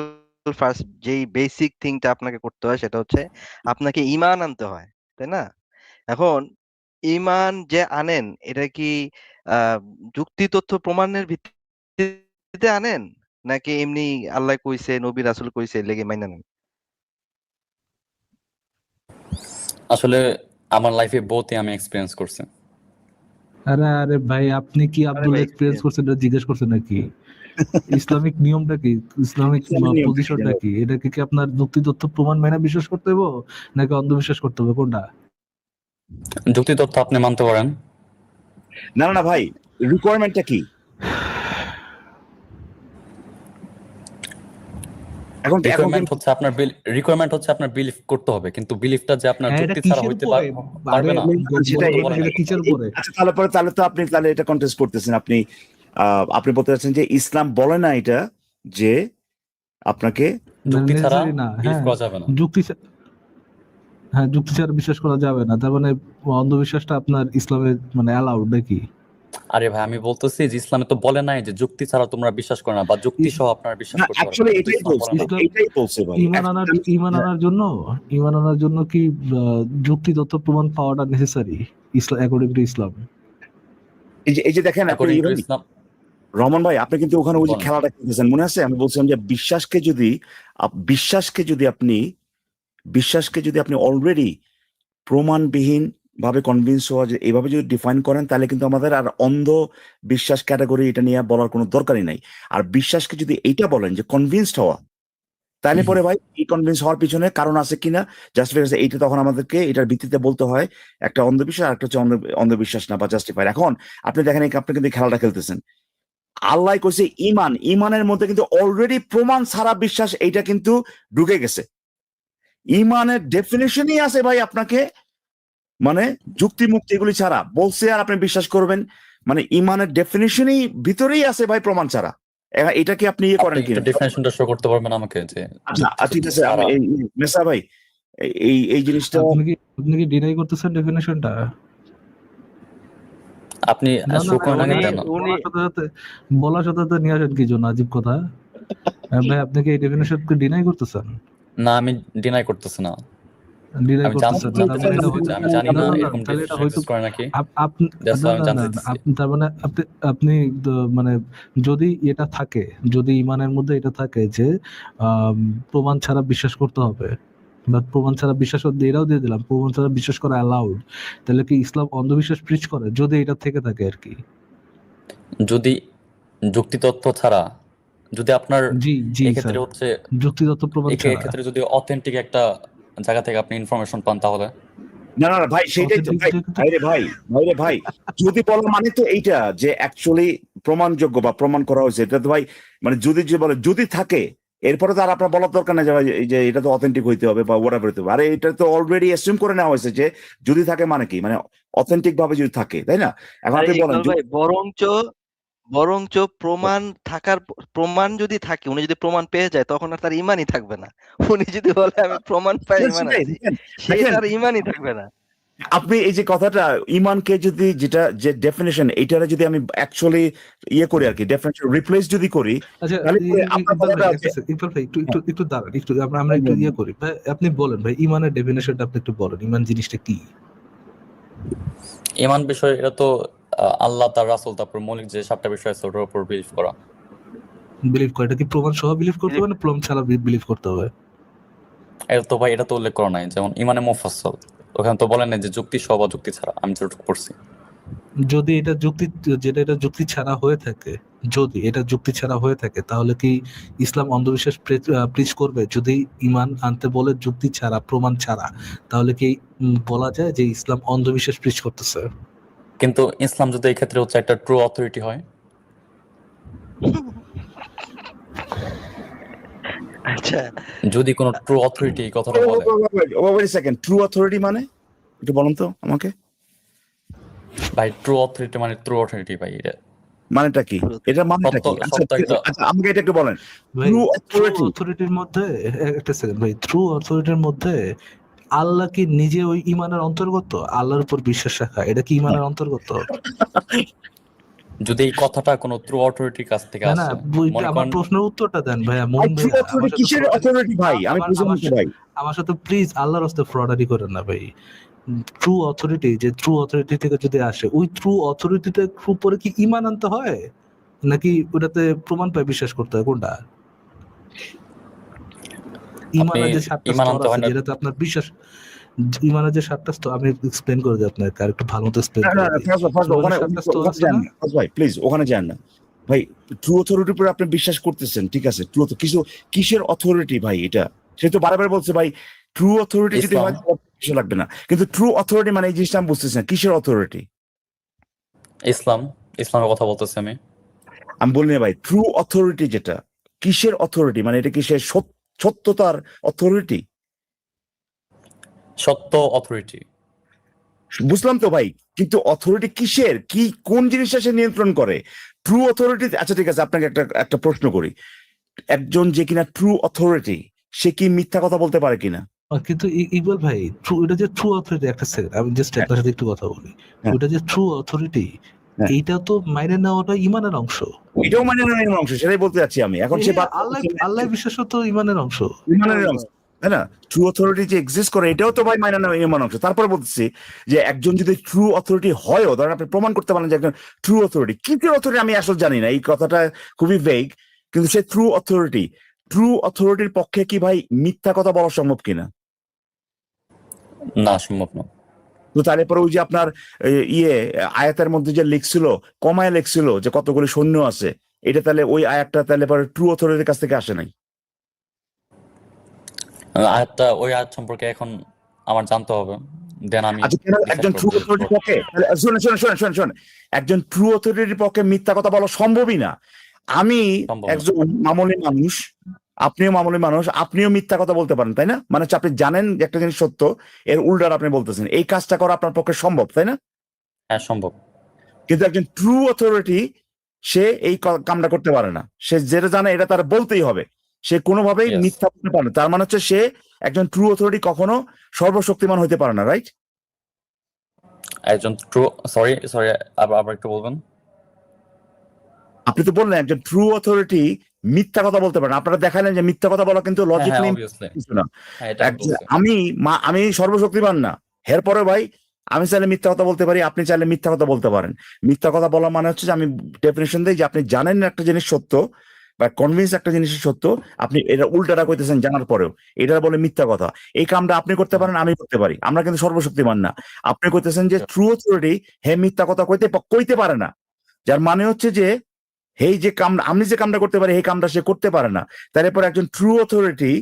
যেই বেসিক থিংটা আপনাকে করতে হয় সেটা হচ্ছে আপনাকে ঈমান আনতে হয়, তাই না? এখন ঈমান যে আনেন এটা কি যুক্তি তথ্য প্রমাণের ভিত্তিতে আনেন, নাকি এমনি আল্লাহ কইছে নবী রাসূল কইছে লেগে মাইনা নেন? আসলে আমার লাইফে বহুতই আমি এক্সপিরিয়েন্স করছি। আরে আরে ভাই, আপনি কি আব্দুল এক্সপেরিয়েন্স করছেন এটা জিজ্ঞেস করছেন নাকি? ইসলামিক নিয়মটা কি, ইসলামিক পজিশনটা কি, এটা কি আপনার যুক্তি তথ্য প্রমাণ মেনে বিশ্বাস করতে হবে নাকি অন্ধবিশ্বাস করতে হবে, কোনটা? যুক্তি তথ্য আপনি মানতে পারেন। না না না ভাই, রিকোয়ারমেন্টটা কি? এখন রিকোয়ারমেন্ট হচ্ছে আপনার বিলিফ করতে হবে, কিন্তু বিলিফটা যে আপনার যুক্তি ছাড়া হইতে পারবে না। কিসের উপরে? আচ্ছা তাহলে তো আপনি তাহলে এটা কন্টেস্ট করতেছেন, আপনি আপনি বলতে চাচ্ছেন যে ইসলাম বলে না এটা যে আপনাকে যুক্তি ছাড়া না, বিলিফ হ্যাঁ করা যাবে না। যুক্তি ছাড়া বিশ্বাস করা যাবে না, তার মানে অন্ধবিশ্বাসটা আপনার ইসলামে মানে অ্যালাউড নাকি? আরে ভাই, আমি বলতেছি যে ইসলামে তো বলে নাই যে যুক্তি ছাড়া তোমরা বিশ্বাস করো না, বা যুক্তি সহ আপনারা বিশ্বাস না করতে অ্যাকচুয়ালি পারবেন। এটাই বলছে ভাই। ঈমান আনার জন্য কি যুক্তি তথ্য প্রমাণ পাওয়াটা নেসেসারি ইসলাম, অ্যাকর্ডিং টু ইসলাম? এই যে দেখেন আপনি According to Islam, রহমান ভাই, আপনি কিন্তু ওখানে ওই যে বলেন। খেলাটা খেলতেছেন মনে আছে? আমি বলছিলাম যে বিশ্বাসকে যদি আপনি অলরেডি প্রমাণবিহীন ভাবে কনভিন্স হওয়া, যে এইভাবে যদি ডিফাইন করেন, তাহলে কিন্তু আমাদের আর অন্ধ বিশ্বাস ক্যাটাগরি এটা নিয়ে বলার কোনো দরকারই নাই। আর বিশ্বাসকে যদি এইটা বলেন যে কনভিন্সড হওয়া, তাহলে পরে ভাই এই কনভিন্স হওয়ার পিছনে কারণ আছে কিনা জাস্টিফিকেশন, এইটা তখন আমাদেরকে এটার ভিত্তিতে বলতে হয় একটা অন্ধবিশ্বাস আর একটা হচ্ছে অন্ধবিশ্বাস না বা জাস্টিফাইড। এখন আপনি দেখেন আপনি কিন্তু খেলাটা খেলতেছেন, আল্লাহ কইছে ইমানের মধ্যে কিন্তু অলরেডি প্রমাণ ছাড়া বিশ্বাস, এইটা কিন্তু ঢুকে গেছে। ইমানের ডেফিনেশনই আছে ভাই আপনাকে মানে যুক্তি মুক্তি এগুলি ছাড়া বলছে, আর আপনি বিশ্বাস করবেন, মানে ইমানের ডেফিনেশনই ভিতরেই আছে ভাই প্রমাণ ছাড়া। এটা কি আপনি ইয়ে করেন কিনা? ডেফিনেশনটা শো করতে পারবেন আমাকে যে আচ্ছা ঠিক আছে, আমি মেসা ভাই এই জিনিসটা আপনি কি ডিনাই করতেছেন ডেফিনেশনটা? আপনি শো করেন আগে দেন। বলার সাথে সাথে নিয়ে আসেন কি জন্য আজীব কথা? ভাই আপনি কি এই ডেফিনেশনকে ডিনাই করতেছেন? না, আমি ডিনাই করতেছি না। ডিনাই আমি করতেছেন না, আমি জানি না এরকম ডেফিনেশন করে নাকি। তার মানে আপনি মানে যদি এটা থাকে, যদি ইমানের মধ্যে এটা থাকে যে প্রমাণ ছাড়া বিশ্বাস করতে হবে, বা প্রমাণ ছাড়া বিশ্বাস, এরাও দিয়ে দিলাম প্রমাণ ছাড়া বিশ্বাস করা অ্যালাউড, তাহলে কি ইসলাম অন্ধবিশ্বাস প্রিচ করে যদি এটা থেকে থাকে আর কি? যদি যুক্তি তথ্য ছাড়া যদি আপনার জি জি এক্ষেত্রে স্যার, হচ্ছে যুক্তিগত প্রমাণ ছাড়া। এক্ষেত্রে যদি অথেন্টিক একটা জায়গা থেকে আপনি ইনফরমেশন পান তাহলে না না না ভাই, সেটাই তো ভাই। ভাই যদি বলা মানে তো এইটা যে অ্যাকচুয়ালি প্রমাণযোগ্য বা প্রমাণ করা হয়েছে, এটা তো ভাই মানে যদি যে বলে যদি থাকে, এরপরে তো আর আপনার বলার দরকার নাই যে ভাই এই যে এটা তো অথেন্টিক হইতে হবে বা ওয়াটার হইতে হবে। আরে এটা তো অলরেডি অ্যাসিউম করে নেওয়া হয়েছে যে যদি থাকে মানে কি, মানে অথেন্টিক ভাবে যদি থাকে, তাই না? এখন আপনি বলেন ইকবাল ভাই, বরঞ্চ প্রমাণ যদি থাকে, উনি যদি প্রমাণ পেয়ে যায় তখন আর তার ইমানই থাকবে না। উনি যদি বলে আমি প্রমাণ পাই ইমান সেটাই, আনছি, সে দেখেন তার ইমানই থাকবে না। আপনি এই যে কথাটা ইমানকে যদি যেটা যে ডেফিনেশন এইটারে যদি আমি অ্যাকচুয়ালি ইয়ে করি আর কি, ডেফিনেশন রিপ্লেস যদি করি, আচ্ছা তাহলে পরে আপনার ইকবাল ভাই, কথাটা একটা আছে। সেকেন্ড, ইকবাল ভাই একটু একটু একটু দাঁড়ান, একটু আমরা একটু ইয়ে করি ভাই, আপনি বলেন ভাই ইমানের ডেফিনেশনটা আপনি একটু বলেন, ইমান জিনিসটা কি? ইমান বিষয় এটা তো আল্লাহ তার রাসূল তারপর মৌলিক যে 7টা বিষয় আছে ওটার উপর বিলিভ করা। বিলিভ করে, এটা কি প্রমাণ সহ বিলিভ করতে হবে না প্রমাণ ছাড়া বিলিভ করতে হবে? এটা তো উল্লেখ করা নাই, যেমন ইমানে মুফাসসাল ওখানে তো বলেন না যে যুক্তি সহ বা যুক্তি ছাড়া, আমি যেটুকু পড়ছি। যদি এটা এটা যুক্তি ছাড়া হয়ে থাকে, যদি এটা যুক্তি ছাড়া হয়ে থাকে, তাহলে কি ইসলাম অন্ধবিশ্বাস প্রিচ করবে? যদি ইমান আনতে বলে যুক্তি ছাড়া, প্রমাণ ছাড়া, তাহলে কি বলা যায় যে ইসলাম অন্ধবিশ্বাস প্রিচ করতেছে? কিন্তু ইসলাম যদি এই ক্ষেত্রে হচ্ছে একটা ট্রু অথরিটি হয়, আচ্ছা, যদি কোনো ট্রু অথরিটি এই কথাটা বলে, ওয়েট সেকেন্ড, ট্রু অথরিটি মানে একটু বলুন তো আমাকে, ভাই ট্রু অথরিটি মানে ট্রু অথরিটি ভাই, এটা মানেটা কি? এটা মানেটা কি? আচ্ছা সত্য একটা আচ্ছা, আমাকে এটা একটু বলেন। ভাই ট্রু ট্রু অথরিটি অথরিটির মধ্যে একটা সেকেন্ড ভাই, ট্রু অথরিটির মধ্যে আল্লাহ কি নিজে ওই ইমানের অন্তর্গত? আল্লাহর উপর বিশ্বাস রাখা এটা কি ইমানের অন্তর্গত? যদি এই কথাটা কোনো ট্রু অথরিটির কাছ থেকে না আসে, মনে আমার করেন প্রশ্নের উত্তরটা দেন ভাইয়া, ভাই, মনিন ট্রু ভাইয়া। অথরিটি কিসের অথরিটি ভাই? আমি বুঝলাম না ভাই। আমার সাথে প্লিজ আল্লাহর রাস্তে ফ্রডারি করেন না ভাই। ট্রু অথরিটি, যে ট্রু অথরিটি থেকে যদি আসে, ওই ট্রু অথরিটিতে উপরে কি ইমান আনতে হয় নাকি ওটাতে প্রমাণ পায় বিশ্বাস করতে হয়, কোনটা? ইমানের যে 7টা ইমান স্তর আনতে হয় আছে, না। যেটাতে আপনার বিশ্বাস, ইমানের যে 7টা স্তর, আমি এক্সপ্লেন করে দিই আপনাকে, আর একটু ভালো মতো এক্সপ্লেন না না করে না, দিই। ফার্স্ট ওখানে ইমানের 7টা স্তর ওখানে আছে যান না? না ফার্স্ট ভাই, প্লিজ ওখানে যান না ভাই। ট্রু অথরিটির উপরে আপনি বিশ্বাস করতেছেন, ঠিক আছে, ট্রু কিছু কিসের অথরিটি ভাই? এটা সে তো বারবার বলছে ভাই, ট্রু অথরিটি যদি ইসলাম। হয় তাহলে কিছু লাগবে না, কিন্তু ট্রু অথরিটি মানে এই জিনিসটা আমি বুঝতেছি না, কিসের অথরিটি? ইসলামের কথা বলতেছি আমি। আমি বলি না ভাই, ট্রু অথরিটি যেটা, কিসের অথরিটি? মানে এটা কিসের সত্যতার অথরিটি? সত্য অথরিটি। বুঝলাম তো ভাই, কিন্তু অথরিটি কিসের, কি কোন জিনিসটা সে নিয়ন্ত্রণ করে? ট্রু অথরিটি, আচ্ছা ঠিক আছে, আপনাকে একটা একটা প্রশ্ন করি, একজন যে কিনা ট্রু অথরিটি, সে কি মিথ্যা কথা বলতে পারে কিনা? কিন্তু ইকবাল ভাই, এটা যে ট্রু অথরিটি, একটা সেকেন্ড আমি জাস্ট আপনার সাথে একটু কথা বলি। হ্যাঁ। ওটা যে ট্রু অথরিটি, হ্যাঁ। এইটা তো মাইনে নেওয়াটা ইমানের অংশ। এটাও মানে না এর অংশ, সেটাই বলতে যাচ্ছি আমি এখন। সে আল্লাহ বিশ্বাসও তো ইমানের অংশ। ইমানের অংশ, তাই না? ট্রু অথরিটি যে এক্সিস্ট করে এটাও তো ভাই মানে না ইমান অংশ। তারপরে বলতেছি যে একজন যদি ট্রু অথরিটি হয়ও, ধরেন আপনি প্রমাণ করতে পারেন যে একজন ট্রু অথরিটি, কি ট্রু অথরিটি আমি আসলে জানি না, এই কথাটা খুবই ভেগ, কিন্তু সে ট্রু অথরিটির পক্ষে কি ভাই মিথ্যা কথা বলা সম্ভব কিনা? না, সম্ভব না। তো তারপরে ওই যে আপনার আয়াতের মধ্যে যে লিখছিল, কমায় লিখছিল যে কতগুলি সৈন্য আছে, এটা তাহলে ওই আয়াতটা তাহলে পরে ট্রু অথরিটির কাছ থেকে আসে নাই? ওই আয়াত সম্পর্কে এখন আমার জানতে হবে, দেন আমি আচ্ছা, কেন একজন ট্রু অথরিটির পক্ষে, শুনেন, একজন ট্রু অথরিটির পক্ষে মিথ্যা কথা বলা সম্ভবই না। আমি সম্ভব না। একজন মামুলি মানুষ, আপনিও মামুলি মানুষ, আপনিও মিথ্যা কথা বলতে পারেন, তাই না? মানে হচ্ছে আপনি জানেন যে একটা জিনিস সত্য, এর উল্টা আপনি বলতেছেন, এই কাজটা করা আপনার পক্ষে সম্ভব, তাই না? হ্যাঁ, সম্ভব। কিন্তু একজন ট্রু অথরিটি সে এই কামটা করতে পারে না। সে যেটা জানে এটা তার বলতেই হবে, সে কোনোভাবেই Yes. মিথ্যা বলতে পারে না। তার মানে হচ্ছে সে একজন ট্রু অথরিটি কখনো সর্বশক্তিমান হতে পারে না, রাইট? একজন ট্রু, সরি আবার একটু বলবেন। আপনি তো বললেন একজন ট্রু অথরিটি মিথ্যা কথা বলতে পারে না। আপনারা দেখালেন যে মিথ্যা কথা বলা কিন্তু লজিক্যালি obviously. কিছু না। হ্যাঁ, এটা আমি বলছি। আমি সর্বশক্তিমান না, এরপরে ভাই আমি চাইলে মিথ্যা কথা বলতে পারি, আপনি চাইলে মিথ্যা কথা বলতে পারেন। মিথ্যা কথা বলা মানে হচ্ছে যে আমি ডেফিনেশন দিই যে আপনি জানেন একটা জিনিস সত্য বা কনভিন্স একটা জিনিস সত্য, আপনি এটা উল্টাটা কইতেছেন জানার পরেও, এটা বলে মিথ্যা কথা। এই কামটা আপনি করতে পারেন, আমি করতে পারি, আমরা কিন্তু সর্বশক্তিমান না। আপনি কইতেছেন যে ট্রু অথরিটি হে মিথ্যা কথা কইতে পারে না, যার মানে হচ্ছে যে এই যে কাম আমি যে কামটা করতে পারি এই কামটা সে করতে পারে না, তাহলে পরে একজন ট্রু অথরিটি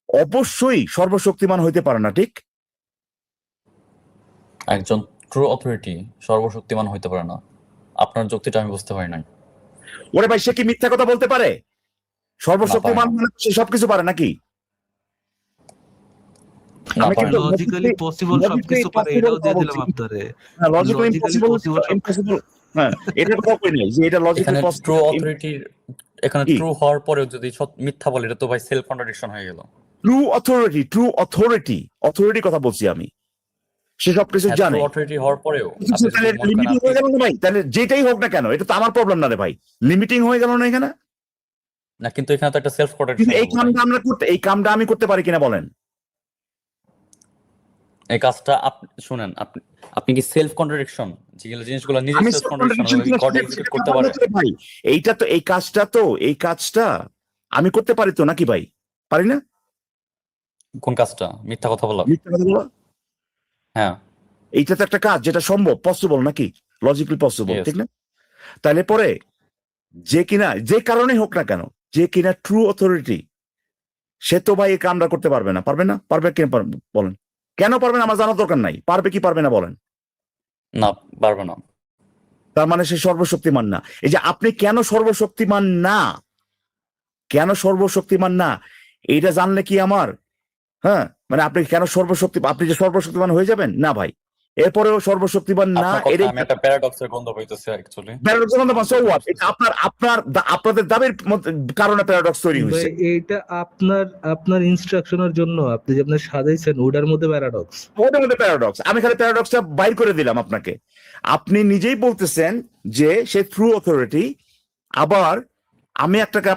অবশ্যই সর্বশক্তিমান হইতে পারে না, ঠিক? একজন ট্রু অথরিটি সর্বশক্তিমান হইতে পারে না, আপনার যুক্তিটা আমি বুঝতে পারি নাই। ওরে ভাই, সে কি মিথ্যা কথা বলতে পারে? সর্বশক্তিমান মানে সে সবকিছু পারে নাকি? না, আমি পারে কিন্তু না। লজিক্যালি পসিবল সবকিছু পারে, এটাও দিয়ে দিলাম আপনারে। Logically Logically impossible possible impossible, হ্যাঁ এটা কথা কই নাই যে এটা এখানে লজিক্যালি ট্রু পসিবল। অথরিটির, এখানে কি? ট্রু হওয়ার পরেও যদি মিথ্যা বলে, এটা তো ভাই সেলফ কন্ট্রাডিকশন হয়ে গেল। ট্রু অথরিটি কথা বলছি আমি, সে সবকিছু ট্রু জানে। অথরিটি হওয়ার পরেও কিন্তু তাহলে লিমিটিং হয়ে গেল না ভাই? তাহলে যেটাই হোক না কেন, এটা তো আমার প্রবলেম না রে ভাই, লিমিটিং হয়ে গেল না এখানে? না, কিন্তু এখানে তো একটা সেলফ কিন্তু কন্ট্রাডিকশন এই কামটা আমরা করতে, এই কামটা আমি করতে পারি কিনা বলেন? এই কাজটা শুনেন, আপনি কি সেলফ কন্ট্রাডিকশন যেগুলো জিনিসগুলো নিজে আমি সেলফ কন্ট্রাডিকশন গড এক্সিকিউট করতে পারে? ভাই এইটা তো, এই কাজটা আমি করতে পারি তো নাকি ভাই? পারি না? কোন কাজটা? মিথ্যা কথা বলা? মিথ্যা কথা বলা? হ্যাঁ, এইটা তো একটা কাজ যেটা সম্ভব, পসিবল নাকি? Logically possible, Yes. ঠিক না? তাহলে পরে যে কিনা যে কারণে হোক না কেন, যে কিনা ট্রু অথরিটি, সে তো ভাই এই কামটা করতে পারবে না। পারবে না? পারবে কেন? বলেন কেন পারবে না? আমার জানার দরকার নাই, পারবে কি পারবে না বলেন। না পারবে না। তার মানে সে সর্বশক্তিমান না। এই যে আপনি কেন সর্বশক্তিমান না, কেন সর্বশক্তিমান না এইটা জানলে কি আমার, হ্যাঁ মানে আপনি কেন আপনি যে সর্বশক্তিমান হয়ে যাবেন না ভাই, এরপরেও সর্বশক্তিমান না, আপনার কথা এটাই আমি একটা প্যারাডক্সের গন্ধ পাইতেছি অ্যাকচুয়ালি। আপনাদের দাবির কারণে প্যারাডক্স তৈরি ভাই হয়েছে। এইটা আপনার ইনস্ট্রাকশনের জন্য আপনি যে আপনি সাজাইছেন ওটার মধ্যে প্যারাডক্স। ওটার মধ্যে প্যারাডক্স, আমি খালি প্যারাডক্সটা বাইর করে দিলাম আপনাকে। আপনি নিজেই বলতেছেন যে সে ট্রু অথরিটি, আবার আমি আপনাকে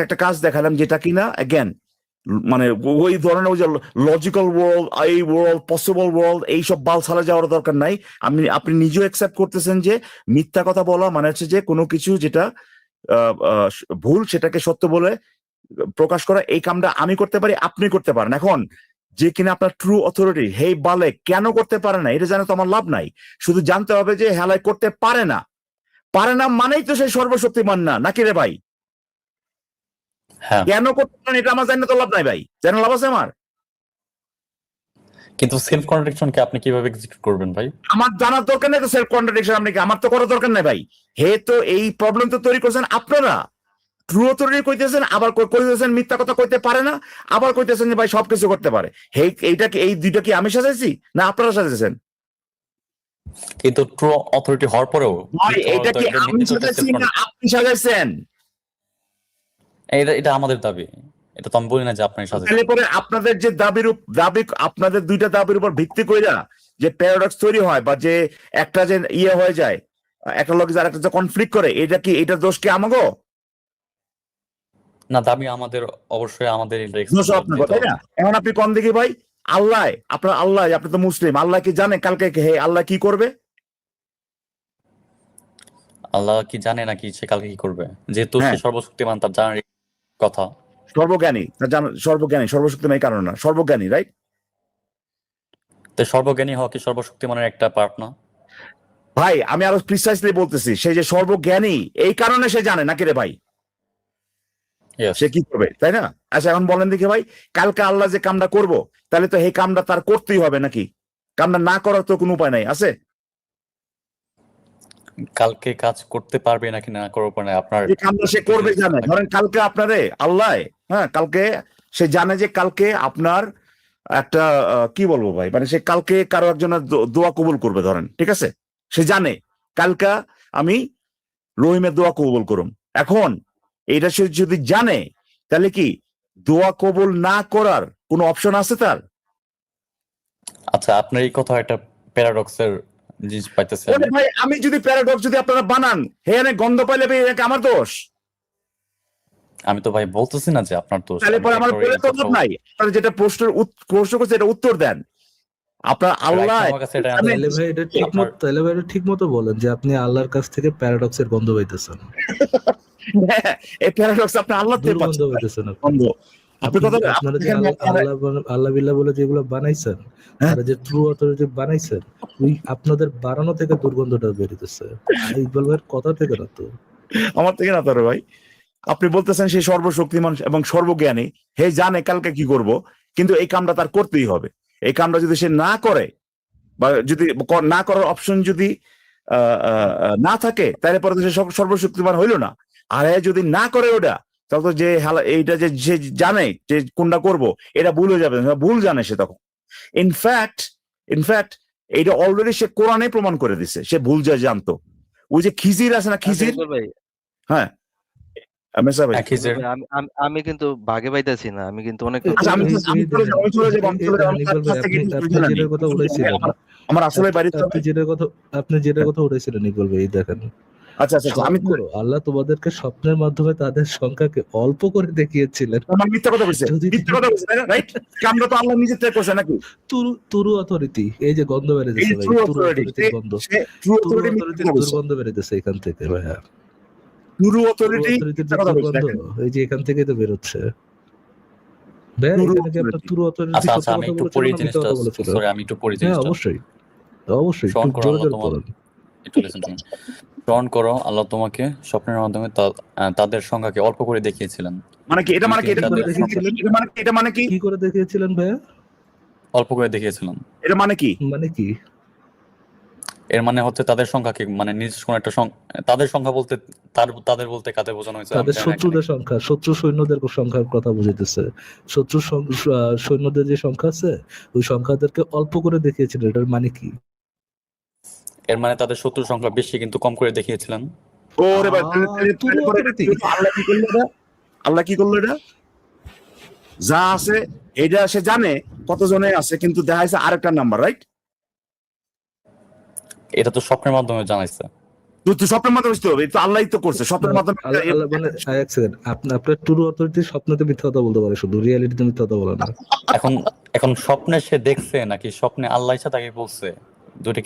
একটা কাজ দেখালাম যেটা কিনা অ্যাগেন মানে ওই ধরনের ওই যে লজিক্যাল ওয়ার্ল্ড, এই ওয়ার্ল্ড, পসিবল ওয়ার্ল্ড, এইসব বাল ছাড়া যাওয়ার দরকার নাই। আপনি নিজেও অ্যাকসেপ্ট করতেছেন যে মিথ্যা কথা বলা মানে হচ্ছে যে কোনো কিছু যেটা ভুল সেটাকে সত্য বলে প্রকাশ করা। এই কামটা আমি করতে পারি, আপনি করতে পারেন। এখন যে কিনা আপনার ট্রু অথরিটি, হেই বালে কেন করতে পারে না এটা জানে তো আমার লাভ নাই, শুধু জানতে হবে যে হেলাই করতে পারে না। পারে না মানেই তো সেই সর্বশক্তিমান না, নাকি রে ভাই? হ্যাঁ, কেন করতে পারেন এটা আমার জানলে তো লাভ নাই ভাই, জানা লাভ আছে আমার? কিন্তু সেলফ কন্ট্রাডিকশনকে আপনি কিভাবে এক্সিকিউট করবেন ভাই? আমার জানার দরকার নেই তো সেলফ কন্ট্রাডিকশন, আপনি আমার তো করার দরকার নাই ভাই। হে তো এই প্রবলেম তো তৈরি করছেন আপনারা, ট্রু অথরিটি কইতেছেন, আবার কইতেছেন মিথ্যা কথা কইতে পারে না, আবার কইতেছেন যে ভাই সবকিছু করতে পারে। হে এইটা কি, এই দুইটা কি আমি সাজাইছি না আপনারা সাজাইছেন? কিন্তু ট্রু অথরিটি হওয়ার পরেও ভাই এটা কি আমি সাজাইছি না আপনি সাজাইছেন? এটা আমাদের দাবি, এটা তো আমি বলি না যে আপনি তাহলে সাজেশন। পরে আপনাদের যে দাবি আপনাদের দুইটা দাবির উপর ভিত্তি কইরা যে প্যারাডক্স তৈরি হয় বা যে একটা যে ইয়ে হয়ে যায়, একটা লোক যার একটা যে কনফ্লিক্ট করে, এটা কি, এটা দোষ কি আমাগো? না, দাবি আমাদের, অবশ্যই আমাদের দোষ আপনার, তাই না? এখন আপনি কোন দিকে ভাই? আল্লাহ, আপনার আল্লাহ, আপনি তো মুসলিম, আল্লাহ কি জানে কালকে হে আল্লাহ কি করবে? আল্লাহ কি জানে নাকি সে কালকে কি করবে? যেহেতু সে হ্যাঁ। সর্বশক্তিমান, তার জানার কথা। সর্বজ্ঞানী, সর্বশক্তিমান এই কারণে না, সর্বজ্ঞানী, রাইট? তো সর্বজ্ঞানী হওয়া কি সর্বশক্তিমানের একটা পার্ট না? ভাই আমি আরো প্রিসাইসলি বলতেছি, সে যে সর্বজ্ঞানী এই কারণে সে জানে নাকি রে ভাই, Yes. সে কি করবে, তাই না? আচ্ছা এখন বলেন দেখি ভাই, কালকে আল্লাহ যে কামটা করব, তাহলে তো এই কামটা তার করতেই হবে নাকি? কামটা না করার তো কোনো উপায় নাই আছে? কালকে কাজ করতে পারবে নাকি না করার উপর আপনার এই কামটা সে করবে জানে, ধরেন কালকে আপনারে আল্লাহ, হ্যাঁ কালকে সে জানে যে কালকে আপনার একটা কি বলবো ভাই, মানে সে কালকে কারো একজনের দোয়া কবুল করবে ধরেন, ঠিক আছে? সে জানে কালকা আমি রহিমের দোয়া কবুল করুম। এখন এটা সে যদি জানে, তাহলে কি দোয়া কবুল না করার কোনো অপশন আছে তার? আচ্ছা, আপনার এই কথা একটা প্যারাডক্সের জিনিস পাইতেছে। ওরে ভাই আমি যদি প্যারাডক্স যদি আপনারা বানান, হে এনে গন্ধ পাইলে ভাই এটা কি আমার দোষ? আমি তো ভাই বলতেছি না যে আপনার দোষ। তাহলে পরে আমার বলে তো লাভ নাই, আপনারা যেটা প্রশ্ন করছে এটা উত্তর দেন। আপনার আল্লাহ আমার কাছে এটা তাহলে ভাই এটা ঠিক মতো বলেন যে আপনি আল্লাহর কাছ থেকে প্যারাডক্সের গন্ধ পাইতেছেন। হ্যাঁ, এই প্যারাডক্স আপনি আল্লাহ থেকে দুর্গন্ধ পাচ্ছেন পাইতেছেন আপনি। গন্ধ। আপনি কথা আপনারা যে আল্লাহ বিল্লাহ বলে যেগুলো বানাইছেন, হ্যাঁ? তারা যে ট্রু অথরিটি বানাইছেন, ওই আপনাদের বানানো থেকে দুর্গন্ধটা বেরিতেছে, ইকবাল ভাইয়ের কথা থেকে না তো। আমার থেকে না তোরে ভাই, আপনি বলতেছেন সে সর্বশক্তিমান এবং সর্বজ্ঞানী, হে জানে কালকে কি করব, কিন্তু এই কামটা তার করতেই হবে। এই কামটা যদি সে না করে বা যদি না করার অপশন যদি না থাকে, তাহলে পরে তো সে সর্বশক্তিমান হইলো না। আর যদি না করে ওটা, তাহলে তো যে এইটা যে সে জানে যে কোনটা করব, এটা ভুল হয়ে যাবে, ভুল জানে সে তখন। ইনফ্যাক্ট এইটা অলরেডি সে কোরআনে প্রমাণ করে দিছে, সে ভুল যা জানতো। ওই যে খিজির আছে না, খিজির, ভাই হ্যাঁ মেসা ভাই, খিজির আমি কিন্তু ভাগে পাইতেছি না, আমি কিন্তু অনেক আচ্ছা, আমি চলে যাবো, আমি চলে যাবো, আমি চলে যাবো, ইকবাল ভাই, আপনি যেটার কথা উঠাইছিলেন, আমার আসলে বাড়িতে আপনি যেটার কথা উঠাইছিলেন ইকবাল ভাই, দেখেন, আচ্ছা আচ্ছা আমি আল্লাহ তোমাদেরকে স্বপ্নের মাধ্যমে তাদের সংখ্যাকে অল্প করে দেখিয়েছিলেন। আমার মিথ্যা কথা বলছে, যদি মিথ্যা কথা বলছে, রাইট? কামটা তো আল্লাহ নিজে থেকে করছে নাকি? তুরু অথরিটি, এই যে গন্ধ বেড়ে এই যাচ্ছে ভাই, ট্রু তুরু অথরিটি, অথরিটির গন্ধ, সে ট্রু তুরু অথরিটি অথরিটির মিথ্যা বলছে, দুর্গন্ধ বেড়ে যাচ্ছে এখান থেকে ভাইয়া, ট্রু তুরু অথরিটি অথরিটির মিথ্যা কথা বলছে, দুর্গন্ধ দেখেন, এই যে এখান থেকেই তো বেরোচ্ছে ভাইয়া। ট্রু এখানে কি আপনার অথরিটি। তুরু অথরিটি আচ্ছা সত্য আচ্ছা, আমি কথা একটু বলেছিল পড়ি না মিথ্যা জিনিসটা, কথা বলেছিল? সরি আমি একটু পড়ি হ্যাঁ জিনিসটা। অবশ্যই, অবশ্যই স্মরণ একটু করো জোরে আল্লাহ জোরে তোমার, বলেন। একটু লিসেন টু মি। স্মরণ করো আল্লাহ তোমাকে স্বপ্নের মাধ্যমে তাদের সংখ্যাকে অল্প করে দেখিয়েছিলেন। মানে কি এটা, মানে কি তিনি এটা, কি করে তাদের দেখিয়েছিলেন? এটা মানে কি, কি করে দেখিয়েছিলেন ভাইয়া? অল্প করে দেখিয়েছিলেন। এটা মানে কি? মানে কি? এর মানে হচ্ছে তাদের সংখ্যাকে, মানে নিজস্ব কোনো একটা তাদের সংখ্যা বলতে তাদের বলতে কাদের বোঝানো হয়েছে আমি তাদের জানি না এখানে। শত্রুদের সংখ্যা, শত্রু সৈন্যদের সংখ্যার কথা বুঝাইতেছে। শত্রু সৈন্যদের যে সংখ্যা আছে, ওই সংখ্যাদেরকে অল্প করে দেখিয়েছিলেন, এটার মানে কি? এর মানে তাদের শত্রুর সংখ্যা বেশি কিন্তু কম করে দেখিয়েছিলেন। ওরে ভাই, তুরু অথরিটি, আল্লাহ কি করলো এটা? আল্লাহ কি করলো এটা? যা আছে এটা সে জানে কতজনে আছে, কিন্তু দেখা যাচ্ছে আরেকটা নাম্বার, রাইট? এটা তো স্বপ্নের মাধ্যমে জানাইছে। তুই স্বপ্নের মাধ্যমে বুঝতে হবে, তো আল্লাহই তো করছে স্বপ্নের মাধ্যমে। আল্লাহ মানে এক সেকেন্ড, আপনার টুরু অথরিটি স্বপ্নতে মিথ্যা কথা বলতে পারে, শুধু রিয়ালিটিতে মিথ্যা কথা বলে না। এখন স্বপ্নে সে দেখছে নাকি স্বপ্নে আল্লাহ ইচ্ছা তাকে বলছে, দুটো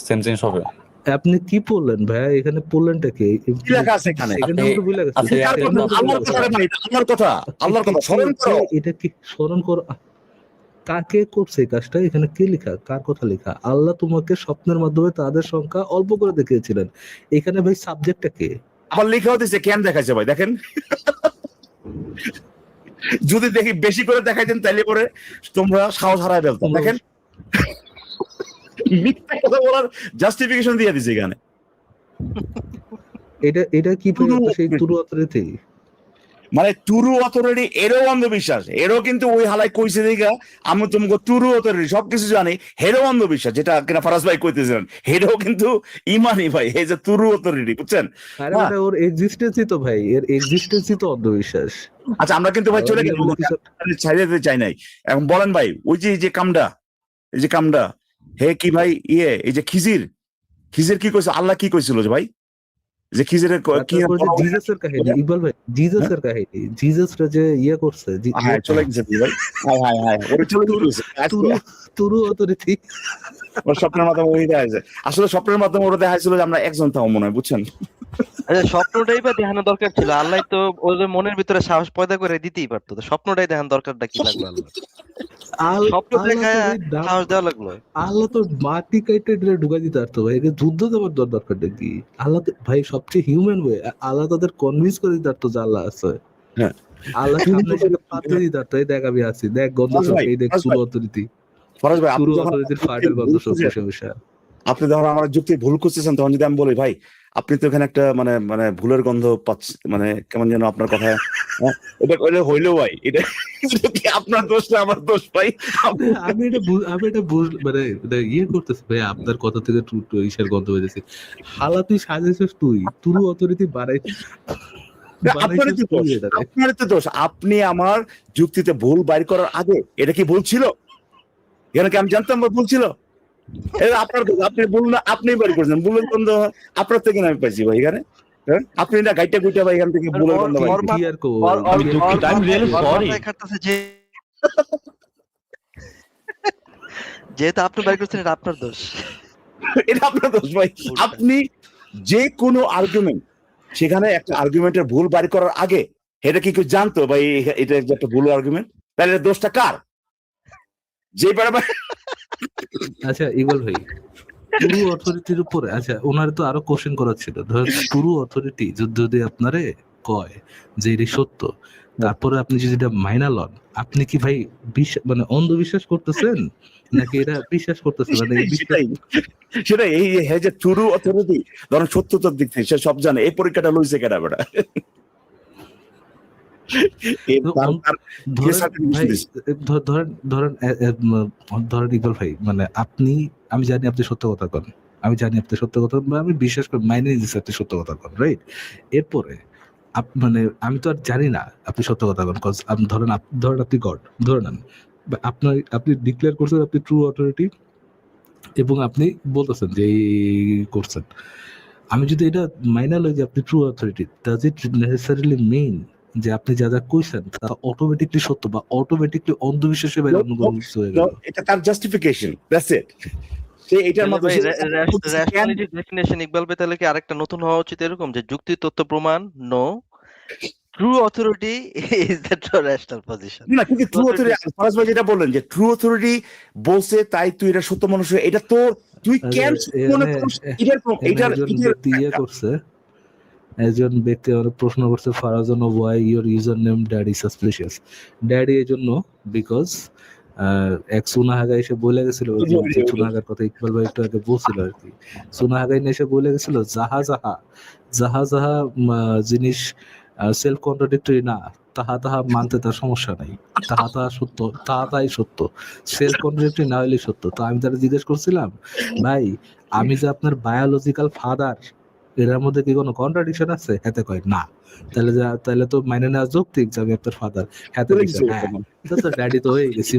সেম জিনিস হবে। আপনি কি পড়লেন ভাইয়া? এখানে পড়লেনটা কি? কি লেখা আছে এখানে? ভুলে গেছি। আচ্ছা, আল্লাহর কথা রে ভাই, আল্লাহর কথা, আল্লাহর কথা স্মরণ করো। এটা কি স্মরণ করো? কাকে করছে এই কাজটা? এখানে কি লেখা? কার কথা লেখা? আল্লাহ তোমাকে স্বপ্নের মাধ্যমে তাদের সংখ্যা অল্প করে দেখিয়েছিলেন। এখানে ভাই সাবজেক্টটা কে? আবার লেখাও দিছে, কেন দেখাইছে ভাই দেখেন। যদি দেখি বেশি করে দেখাইতেন তাইলে পরে তোমরা সাহস হারায় ফেলতো। দেখেন মিথ্যা কথা বলার জাস্টিফিকেশন দিয়ে দিছে এখানে। এটা কি সেই তুরু অথরিটি? মানে টুরু অথরিটি এরও অন্ধবিশ্বাস, এরও কিন্তু ওই হালাই কইছে দিকা আমি তোমাকে টুরু অথরিটি সবকিছু জানি, হেরও অন্ধবিশ্বাস, যেটা কিনা ফারাজ ভাই কইতেছিলেন, হেরও কিন্তু ইমানি ভাই, এই যে টুরু অথরিটি, বুঝছেন? আরে মানে ওর এক্সিস্টেন্সই তো ভাই, এর এক্সিস্টেন্সই তো অন্ধবিশ্বাস। আচ্ছা আমরা কিন্তু ভাই চলে গেলাম, ছাড়িয়ে দিতে চাই নাই। এখন বলেন ভাই, ওই যে কামটা, এই যে কামটা, হে কি ভাই এই যে খিজির কি কইছে, আল্লাহ কি কইছিল যে ভাই, যে খিজিরের কি জিসাসের কাহিনী, ইকবাল ভাই, জিসাসের কাহিনী, জিসাসরা যে ইয়ে করছে, হ্যাঁ চলে গেছে ভাই, হাই হাই ওরে চলে গেছে তুরু অথরিটি। ওর স্বপ্নের মাধ্যমে ওই দেখা যায়, আসলে স্বপ্নের মাধ্যমে ওরা দেখাইছিল যে আমরা একজন তাও মনে হয়, বুঝছেন? আচ্ছা, স্বপ্নটাই বা দেখানো দরকার ছিল, আল্লাহ তো ওদের মনের ভিতরে সাহস পয়দা করে দিতেই পারতো, তো স্বপ্নটাই দেখানোর দরকারটা কি লাগলো? স্বপ্ন দেখায় সাহস দেওয়া লাগলো? আল্লাহ তো মাটি কাইটে ঢুকাই দিতে পারতো ভাই, যুদ্ধ দেওয়ার দরকারটা কি? আল্লাহ তো ভাই সবচেয়ে হিউম্যান ওয়ে, আল্লাহ তাদের কনভিন্স করে দিতে পারতো যে আল্লাহ আছে। হ্যাঁ আল্লাহ সামনে এসে পাঠিয়ে দিতে পারতো, এই দেখ আমি আছি, দেখ গন্ধ সব, এই দেখ তুরু অথরিটি, ফরাজ ভাই তুরু অথরিটির ফাটের গন্ধ সব বসে বসে। আপনি যখন আমার যুক্তি ভুল করতেছেন, তখন যদি আমি বলি ভাই আপনি তো এখানে একটা মানে ভুলের গন্ধ পাচ্ছেন, মানে কেমন যেন আপনার কথা, এটা হইলো ভাই, এটা কি আপনার দোষ না আমার দোষ ভাই? আমি এটা মানে ইয়ে করতেছি ভাই, আপনার কথা থেকে ইসের গন্ধ হয়েছে। হালা তুই সাজেছিস, তুই তুরু অথরিটি আপনার তো দোষ, আপনি আমার যুক্তিতে ভুল বাইর করার আগে এটা কি ভুল ছিল? এখানে কি আমি জানতাম ভুল ছিল? আপনার আপনি ভুল না, আপনি বাড়ি করেছেন ভুলের গন্ধ আপনার থেকে আমি পাইছি ভাই এখানে। আপনি না গাইটা গুইটা ভাই এখান থেকে ভুলের গন্ধ যেহেতু আপনি বাড়ি করছেন, এটা আপনার দোষ, এটা আপনার দোষ ভাই। আপনি যে কোনো আর্গুমেন্ট, সেখানে একটা আর্গুমেন্টের ভুল বাড়ি করার আগে এটা কি কেউ জানতো ভাই এটা একটা ভুল আর্গুমেন্ট? তাহলে দোষটা কার? যে আচ্ছা ইকবাল ভাই, ট্রু অথরিটির উপরে আচ্ছা ওনার তো আরো কোশ্চেন করা ছিল ধর ট্রু অথরিটি যদি আপনারে কয় যে এটি সত্য তারপরে আপনি যদি এটা মাইনা লন আপনি কি ভাই মানে অন্ধবিশ্বাস করতেছেন নাকি এটা বিশ্বাস করতেছেন মানে এই বিশ্বাস সেটাই এই যে ট্রু অথরিটি ধরেন সত্যতার দিক থেকে সে সব জানে এই পরীক্ষাটা লইছে কেডা বেটা ধরেন ইকবাল ভাই মানে আমি জানি আপনি সত্য কথা কন আমি জানি আপনি সত্য কথা আমি বিশ্বাস করি মাইনে নিয়েছি আপনি সত্য কথা কন রাইট এরপরে মানে আমি তো আর জানি না আপনি সত্য কথা কন ধরেন আপনি গড ধরে নেন আপনি ডিক্লেয়ার করছেন আপনি ট্রু অথরিটি এবং আপনি বলতেছেন যে এই করছেন আমি যদি এটা মাইনা লই যে আপনি true authority does it necessarily mean যে আপনি যা যা কইছেন তা অটোমেটিকলি সত্য বা অটোমেটিকলি অন্ধবিশ্বাসের বাইরে অন্য কোনো কিছু হয়ে গেল এটা তার জাস্টিফিকেশন দ্যাটস ইট সে এটার মাধ্যমে রেশনালিটি ডেফিনিশন ইকবাল ভাই তাহলে কি আরেকটা নতুন হওয়া উচিত এরকম যে যুক্তি তথ্য প্রমাণ no true authority is the rational position না কিন্তু ট্রু অথরিটি ফারাজ ভাই যেটা বললেন যে ট্রু অথরিটি বলছে তাই তুই এটা সত্য মানুষ এটা তো তুই কেন মনে করিস এটার ইয়ে করছে একজন ব্যক্তি আমাকে প্রশ্ন করছে ফারাজন why your user name daddy suspicious daddy এই জন্য বিকজ এক সুনাহাগা এসে বলে গেছিল যে সুনাহাগার কথা ইকবাল ভাই একটু আগে বলছিল আর কি সুনাহাগা এসে বলে গেছিল যাহা যাহা জিনিস সেলফ কন্ট্রাডিক্টরি না তাহা মানতে তার সমস্যা নাই তাহাই সত্য সেলফ কন্ট্রাডিক্টরি না হইলে সত্য তো আমি তারা জিজ্ঞেস করছিলাম ভাই আমি যে আপনার বায়োলজিক্যাল ফাদার এর মধ্যে কি কোনো কন্ট্রাডিকশন আছে হাতে কয় না তাহলে তো মাইনে নেওয়া যৌক্তিক যে আমি আপনার ফাদার হাতে হ্যাঁ তো ড্যাডি তো হয়ে গেছি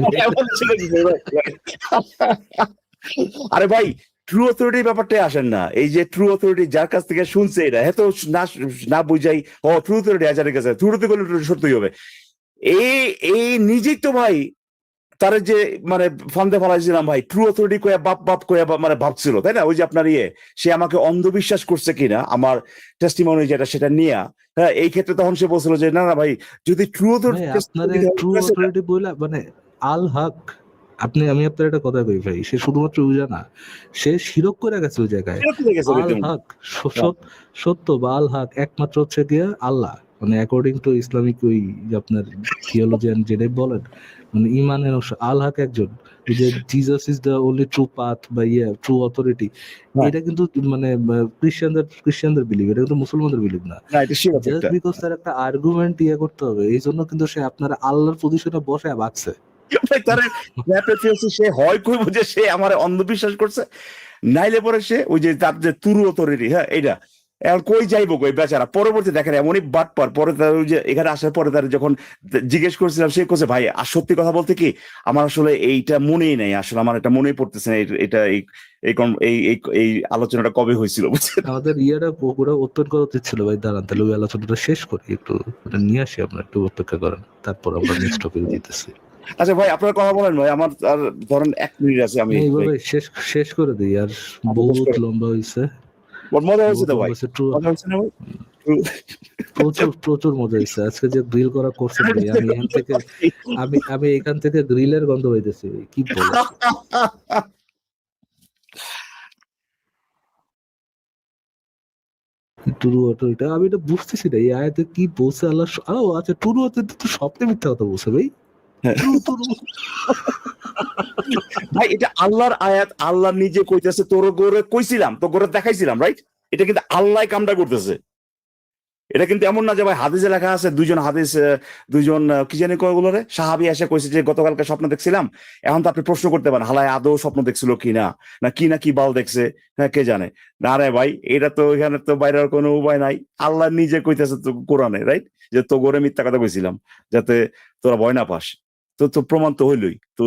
আরে ভাই ট্রু অথরিটির ব্যাপারটাই আসেন না এই যে ট্রু অথরিটি যার কাছ থেকে শুনছে এটা এত না বুঝাই ও ট্রু অথরিটি আচারের কাছে ট্রু অথরিটি করলে সত্যই হবে এই নিজেই তো ভাই তার যে মানে ফান্দে ফেলাইছিলাম ভাই ট্রু অথরিটি কয়া বাপ কয়া মানে ভাবছিল তাই না ওই যে আপনার সে আমাকে অন্ধবিশ্বাস করছে কিনা আমার টেস্টিমনি যেটা সেটা নিয়ে হ্যাঁ এই ক্ষেত্রে তখন সে বলছিল যে না ভাই যদি ট্রু অথরিটি বলে মানে আল হক আমি আপনার একটা কথা কই ভাই সে শুধুমাত্র বুঝা না সে শিরক করে গেছে ওই জায়গায় আল হক সত্য বা আল হক একমাত্র হচ্ছে গিয়ে আল্লাহ মানে অ্যাকর্ডিং টু ইসলামিক ওই আপনার থিওলজিয়ান যেটাই বলেন মানে ইমানের আল হক একজন যে Jesus is the only true path বা ট্রু অথরিটি এটা কিন্তু মানে খ্রিস্টানদের বিলিভ এটা কিন্তু মুসলমানদের বিলিভ না জাস্ট বিকজ তার একটা আর্গুমেন্ট করতে হবে এই জন্য কিন্তু সে আপনার আল্লাহর পজিশনে বসে ভাগছে সে হয় কই বুঝে সে আমার অন্ধবিশ্বাস করছে নাইলে পরে সে ওই যে তার যে ট্রু অথরিটি হ্যাঁ এটা এখন কই যাইবো কই বেচারা পরবর্তী দেখেন এমনই বাটপার পরে তার ওই যে এখানে আসার পরে তার যখন জিজ্ঞেস করছিলাম সে কোসে ভাই আর সত্যি কথা বলতে কি আমার আসলে এইটা মনেই নেই আসলে আমার এটা মনেই পড়তেছে না এটা এই আলোচনাটা কবে হয়েছিল আমাদের ইয়েটা পুরো ওপেন করা উচিত ছিল ভাই দাঁড়ান তাহলে ওই আলোচনাটা শেষ করি একটু নিয়ে আসি আপনার একটু অপেক্ষা করেন তারপর আমরা নেক্সট টপিক দিতেছি আচ্ছা ভাই আপনারা কথা বলেন ভাই আমার আর ধরেন 1 মিনিট আছে আমি এইভাবে শেষ করে দিই আর বহুত লম্বা হইছে মজা হয়েছে তো ভাই মজা হয়েছে না ভাই প্রচুর মজা হয়েছে আজকে যে গ্রিল করা করছে ভাই আমি এখান থেকে গ্রিলের গন্ধ পাইতেছি কি বল টুরু অথরিটি আমি এটা বুঝতেছি না এই আয়াতে কি বলছে আল্লাহ আচ্ছা টুরু অথরিটি তো সবচেয়ে মিথ্যা কথা বলছে ভাই ভাই এটা আল্লাহর আয়াত আল্লাহ নিজে কইতেছে তোর গোরে কইছিলাম তো গোরে দেখাইছিলাম রাইট এটা কিন্তু আল্লাহ কামটা করতেছে এটা কিন্তু এমন না যে ভাই হাদিসে লেখা আছে দুইজন কি জানি কয়গুলো রে সাহাবী এসে কইছে যে গতকালকে স্বপ্ন দেখছিলাম এখন তো আপনি প্রশ্ন করতে পারেন হালায় আদৌ স্বপ্ন দেখছিল কি বাল দেখছে হ্যাঁ কে জানে না রে ভাই এটা তো এখানে তো বাইরের কোনো উপায় নাই আল্লাহ নিজে কইতেছে তো কোরআনে রাইট যে তো গোরে মিথ্যা কথা কইছিলাম যাতে তোরা ভয় না পাস তো প্রমাণ তো হইলই তো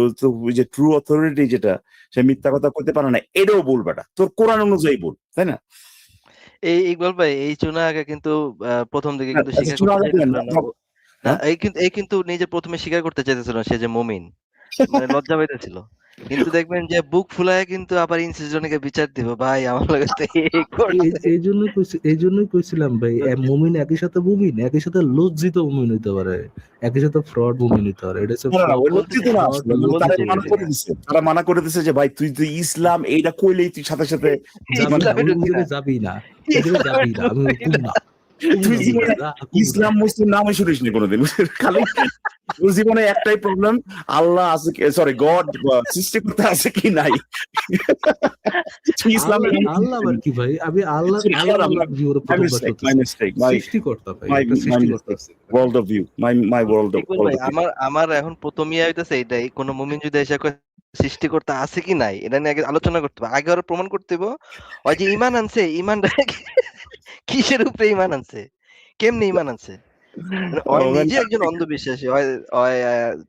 যে ট্রু অথরিটি যেটা সে মিথ্যা কথা কইতে পারে না এটাও বল বেটা তোর কোরআন অনুযায়ী বল তাই না এই ইকবাল ভাই এই চুনা আগে কিন্তু প্রথম দিকে কিন্তু স্বীকার করতে চাইছিল না এই কিন্তু নিজে প্রথমে স্বীকার করতে চাইতেছিল সে যে মুমিন মানে লজ্জা পাইতেছিল কিন্তু দেখবেন যে বুক ফুলায় কিন্তু আবার ইনসিজনকে বিচার দিব ভাই আমার লগে তো এই করছে। এই জন্যই কইছিলাম ভাই, মুমিন একই সাথে মুমিন, একই সাথে লজ্জিত মুমিন হইতে পারে, একই সাথে ফ্রড মুমিন হইতে পারে। এটা হচ্ছে না, না, ওই fraud, লজ্জিত না fraud, আসলে। তারা লজ্জিত মানা মুমিন। করে দিছে, তারা মানা করে দিছে যে ভাই তুই তুই ইসলাম এইটা কইলেই তুই সাথে সাথে যাবি না, ইসলামে ওই ঢুকি না, জায়গায় যাবি না, ওই জায়গায় ইসলামে যাবি না, আমি ঢুকি কুম না। না, তুই জীবনে কুম ইসলাম মুসলিম নামই শুনিস নি কোনোদিন। খালি তোর জীবনে একটাই প্রবলেম, আল্লাহ আছে, সরি গড সৃষ্টিকর্তা আছে কি নাই। তুই ইসলামের আল্লাহ, আল্লাহ আবার কি ভাই, আমি আল্লাহ আল্লাহর ভিউরে প্রথমবার শুনতেছি। সৃষ্টিকর্তা ভাই, একটা সৃষ্টিকর্তা আছে। World of view, my world of Iqbal ভাই আমার আমার এখন প্রথম ইয়ে হইতেছে এটাই, কোন মুমিন যদি এসে কয় সৃষ্টিকর্তা আছে কি নাই এটা নিয়ে আগে আলোচনা করতে হবে, আগে ওরা প্রমাণ করতে হবে ওই যে ইমান আনছে, ইমানটা কিসের উপরে ইমান আনছে, কেমনে ইমান আনছে। মানে ওই নিজে একজন অন্ধবিশ্বাসী, ওই ওই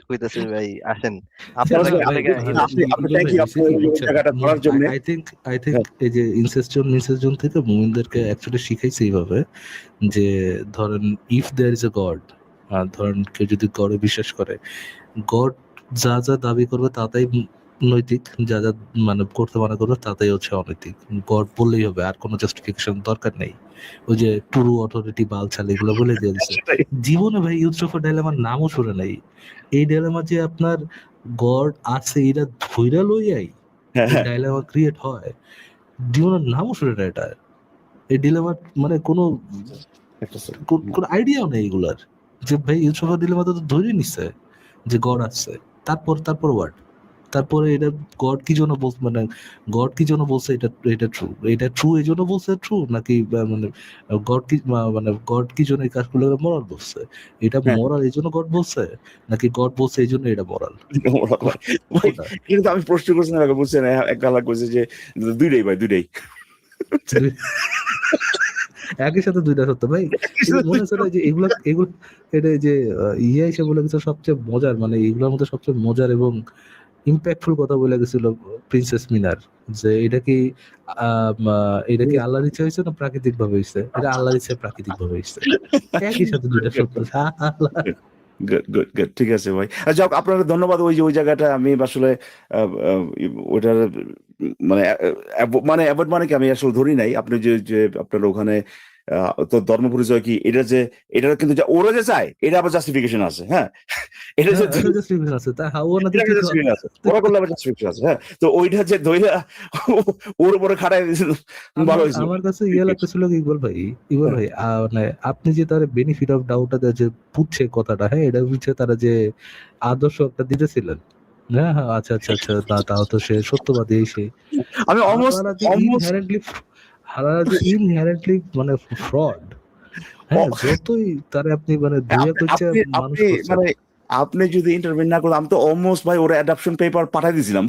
কইতাছে ভাই আসেন আপনার ভাই, লাগে আপনি thank you, আপনি ওই জায়গাটা ধরার জন্য। আই থিংক এই যে ইনসেস্টন থেকে মুমিনদেরকে অ্যাকচুয়ালি শিখাইছে এইভাবে যে ধরেন if there is a god, ধরেন কেউ যদি গডে বিশ্বাস করে, গড যা যা দাবি করবে তাতেই নৈতিক, যা যা মানে করতে মানা করবে তাতেই হচ্ছে অনৈতিক। গড বললেই হবে, আর কোনো জাস্টিফিকেশন দরকার নেই। ওই যে ট্রু অথরিটি বালছাল এগুলো বলে দিয়ে দিচ্ছে। সেটাই। জীবনে ভাই ইউসুফের ডাইলেমার নামও শুনে নাই। এই ডাইলেমা যে আপনার গড আছে এটা ধইরা লইয়াই হ্যাঁ, হ্যাঁ। ডাইলেমা ক্রিয়েট হয়, জীবনের নামও শুনে না এটা। এই ডিলেমা মানে কোনো কোনো আইডিয়াও নেই এগুলার, যে ভাই ইউসুফের ডিলেমা তো ধরে নিচ্ছে যে গড আছে, তারপর ওয়ার্ড, তারপরে এটা গড কি জন্য বলছে, মানে গড কি জন্য বলছে এটা ট্রু এই জন্য বলছে ট্রু, নাকি মানে গড কি মানে গড কি জন্য এই কাজগুলো মরাল বলছে, এটা হ্যাঁ। মরাল এই জন্য গড বলছে, নাকি গড বলছে এই জন্য এটা মরাল। ভাই, কিন্তু আমি প্রশ্ন করছি না, বলছেন এক গালা কইছে যে দুইটাই ভাই, দুইটাই। একই সাথে দুইটা সত্য ভাই। এটা মনে হচ্ছে না যে এগুলো এটা যে ইয়ে এসে বলে গেছে সবচেয়ে মজার, মানে এগুলোর মধ্যে সবচেয়ে মজার এবং ইম্প্যাক্টফুল কথা বলে গেছিল প্রিন্সেস মিনার, যে এটা কি আল্লাহর ইচ্ছা হয়েছে না প্রাকৃতিক ভাবে হয়েছে, এটা আল্লাহর ইচ্ছা প্রাকৃতিক ভাবে হয়েছে। একই সাথে দুইটা সত্য। গুড, ঠিক আছে ভাই। যাক, আপনাকে ধন্যবাদ। ওই যে ওই জায়গাটা আমি আসলে ওইটার মানে অ্যাভয়েড মানে কি আমি আসলে ধরি নাই। আপনি যে আপনার ওখানে তো ধর্ম পরিচয় কি, এটা কিন্তু ওরা যে চায় এটা আবার জাস্টিফিকেশন আছে। হ্যাঁ, এটা যে জাস্টিফিকেশন আছে, তা হাওয়া না এটা justification আছে, ওরা করলে আবার justification আছে। হ্যাঁ, তো ওইটা যে ধইরা ওর উপরে খাড়াই ভালো হয়েছে। আমার কাছে ইয়ে লাগতেছিল কি ইকবাল ভাই, মানে আপনি যে তার বেনিফিট অফ ডাউট যে পুচ্ছে কথাটা, হ্যাঁ এটা বুঝছে তারা যে আদর্শ একটা দিতেছিলেন, হ্যাঁ হ্যাঁ আচ্ছা আচ্ছা আচ্ছা, তাও তো সে সত্যবাদী সে, আমি অলমোস্ট ইনহেরেন্টলি মানে ফ্রড। হ্যাঁ, যতই তারে আপনি মানে দুইয়া করছে মানুষ করছে। মানে আপনি যদি ইন্টারভিউ না করলে, আমি তো অলমোস্ট ভাই ওরা অ্যাডাপশন পেপার পাঠাই দিয়েছিলাম।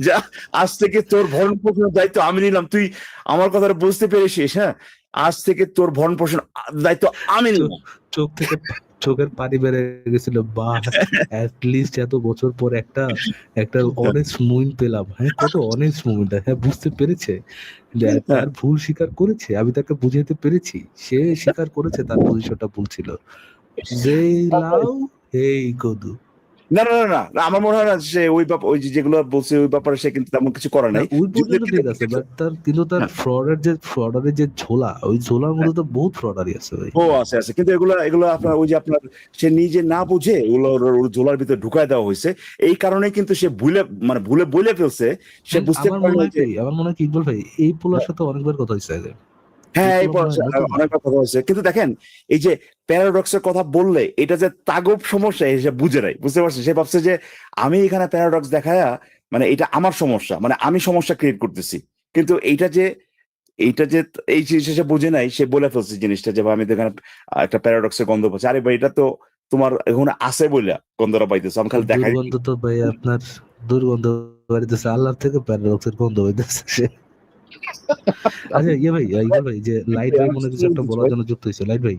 যা, আজ থেকে তোর ভরণ পোষণের দায়িত্ব আমি নিলাম, তুই আমার কথাটা বুঝতে পেরেছিস। হ্যাঁ, আজ থেকে তোর ভরণ পোষণ দায়িত্ব আমি নিলাম। চোখ থেকে চোখের পানি বেড়ে গেছিল, বা লিস্ট এত বছর পর একটা অনেস্ট মুভমেন্ট পেলাম। হ্যাঁ, কত অনেস্ট মুভমেন্ট। হ্যাঁ, বুঝতে পেরেছে তার ভুল স্বীকার করেছে, আমি তাকে বুঝাইতে পেরেছি, সে স্বীকার করেছে তার পজিশনটা ভুল ছিল। যেই লাউ এই কদু। না না না না, আমার মনে হয় না সে ওই যেগুলো বলছে ওই ব্যাপারে সে কিন্তু তেমন কিছু করে নাই। ওই পর্যন্ত ঠিক আছে, বাট তার ফ্রডের যে ঝোলা, ওই ঝোলার মধ্যে তো বহুত ফ্রডারই আছে ভাই। ও আছে, কিন্তু এগুলো আপনার ওই যে আপনার সে নিজে না বুঝে ওগুলো ওর ঝোলার ভিতরে ঢুকায় দেওয়া হয়েছে। এই কারণে কিন্তু সে ভুলে বলে ফেলছে, সে বুঝতে আমার মনে হয় কি ইকবাল ভাই, এই পোলার সাথে অনেকবার কথা হয়েছে আগে। হ্যাঁ, এই অনেকবার কথা হয়েছে। কিন্তু দেখেন, এই যে প্যারাডক্সের কথা বললে এটা যে তাগব সমস্যা সে বুঝে নাই, বুঝতে পারছে। সে ভাবছে যে আমি এখানে প্যারাডক্স দেখায়া মানে এটা আমার সমস্যা, মানে আমি সমস্যা ক্রিয়েট করতেছি। কিন্তু এইটা যে এই জিনিসটা সে বুঝে নাই, সে বলে ফেলছে জিনিসটা যে আমি এখানে একটা প্যারাডক্সের গন্ধ পাচ্ছি। আরে ভাই, এটা তো তোমার এখন আছে বইলা গন্ধটা পাইতেছে, আমি খালি দেখাই। দুর্গন্ধ তো ভাই আপনার দুর্গন্ধ বাড়িতেছে, আল্লাহর থেকে প্যারাডক্সের গন্ধ হইতেছে। আচ্ছা ইয়ে ভাই যে লাইট ভাই মনে কিছু একটা বলার জন্য যুক্ত হয়েছে। লাইট ভাই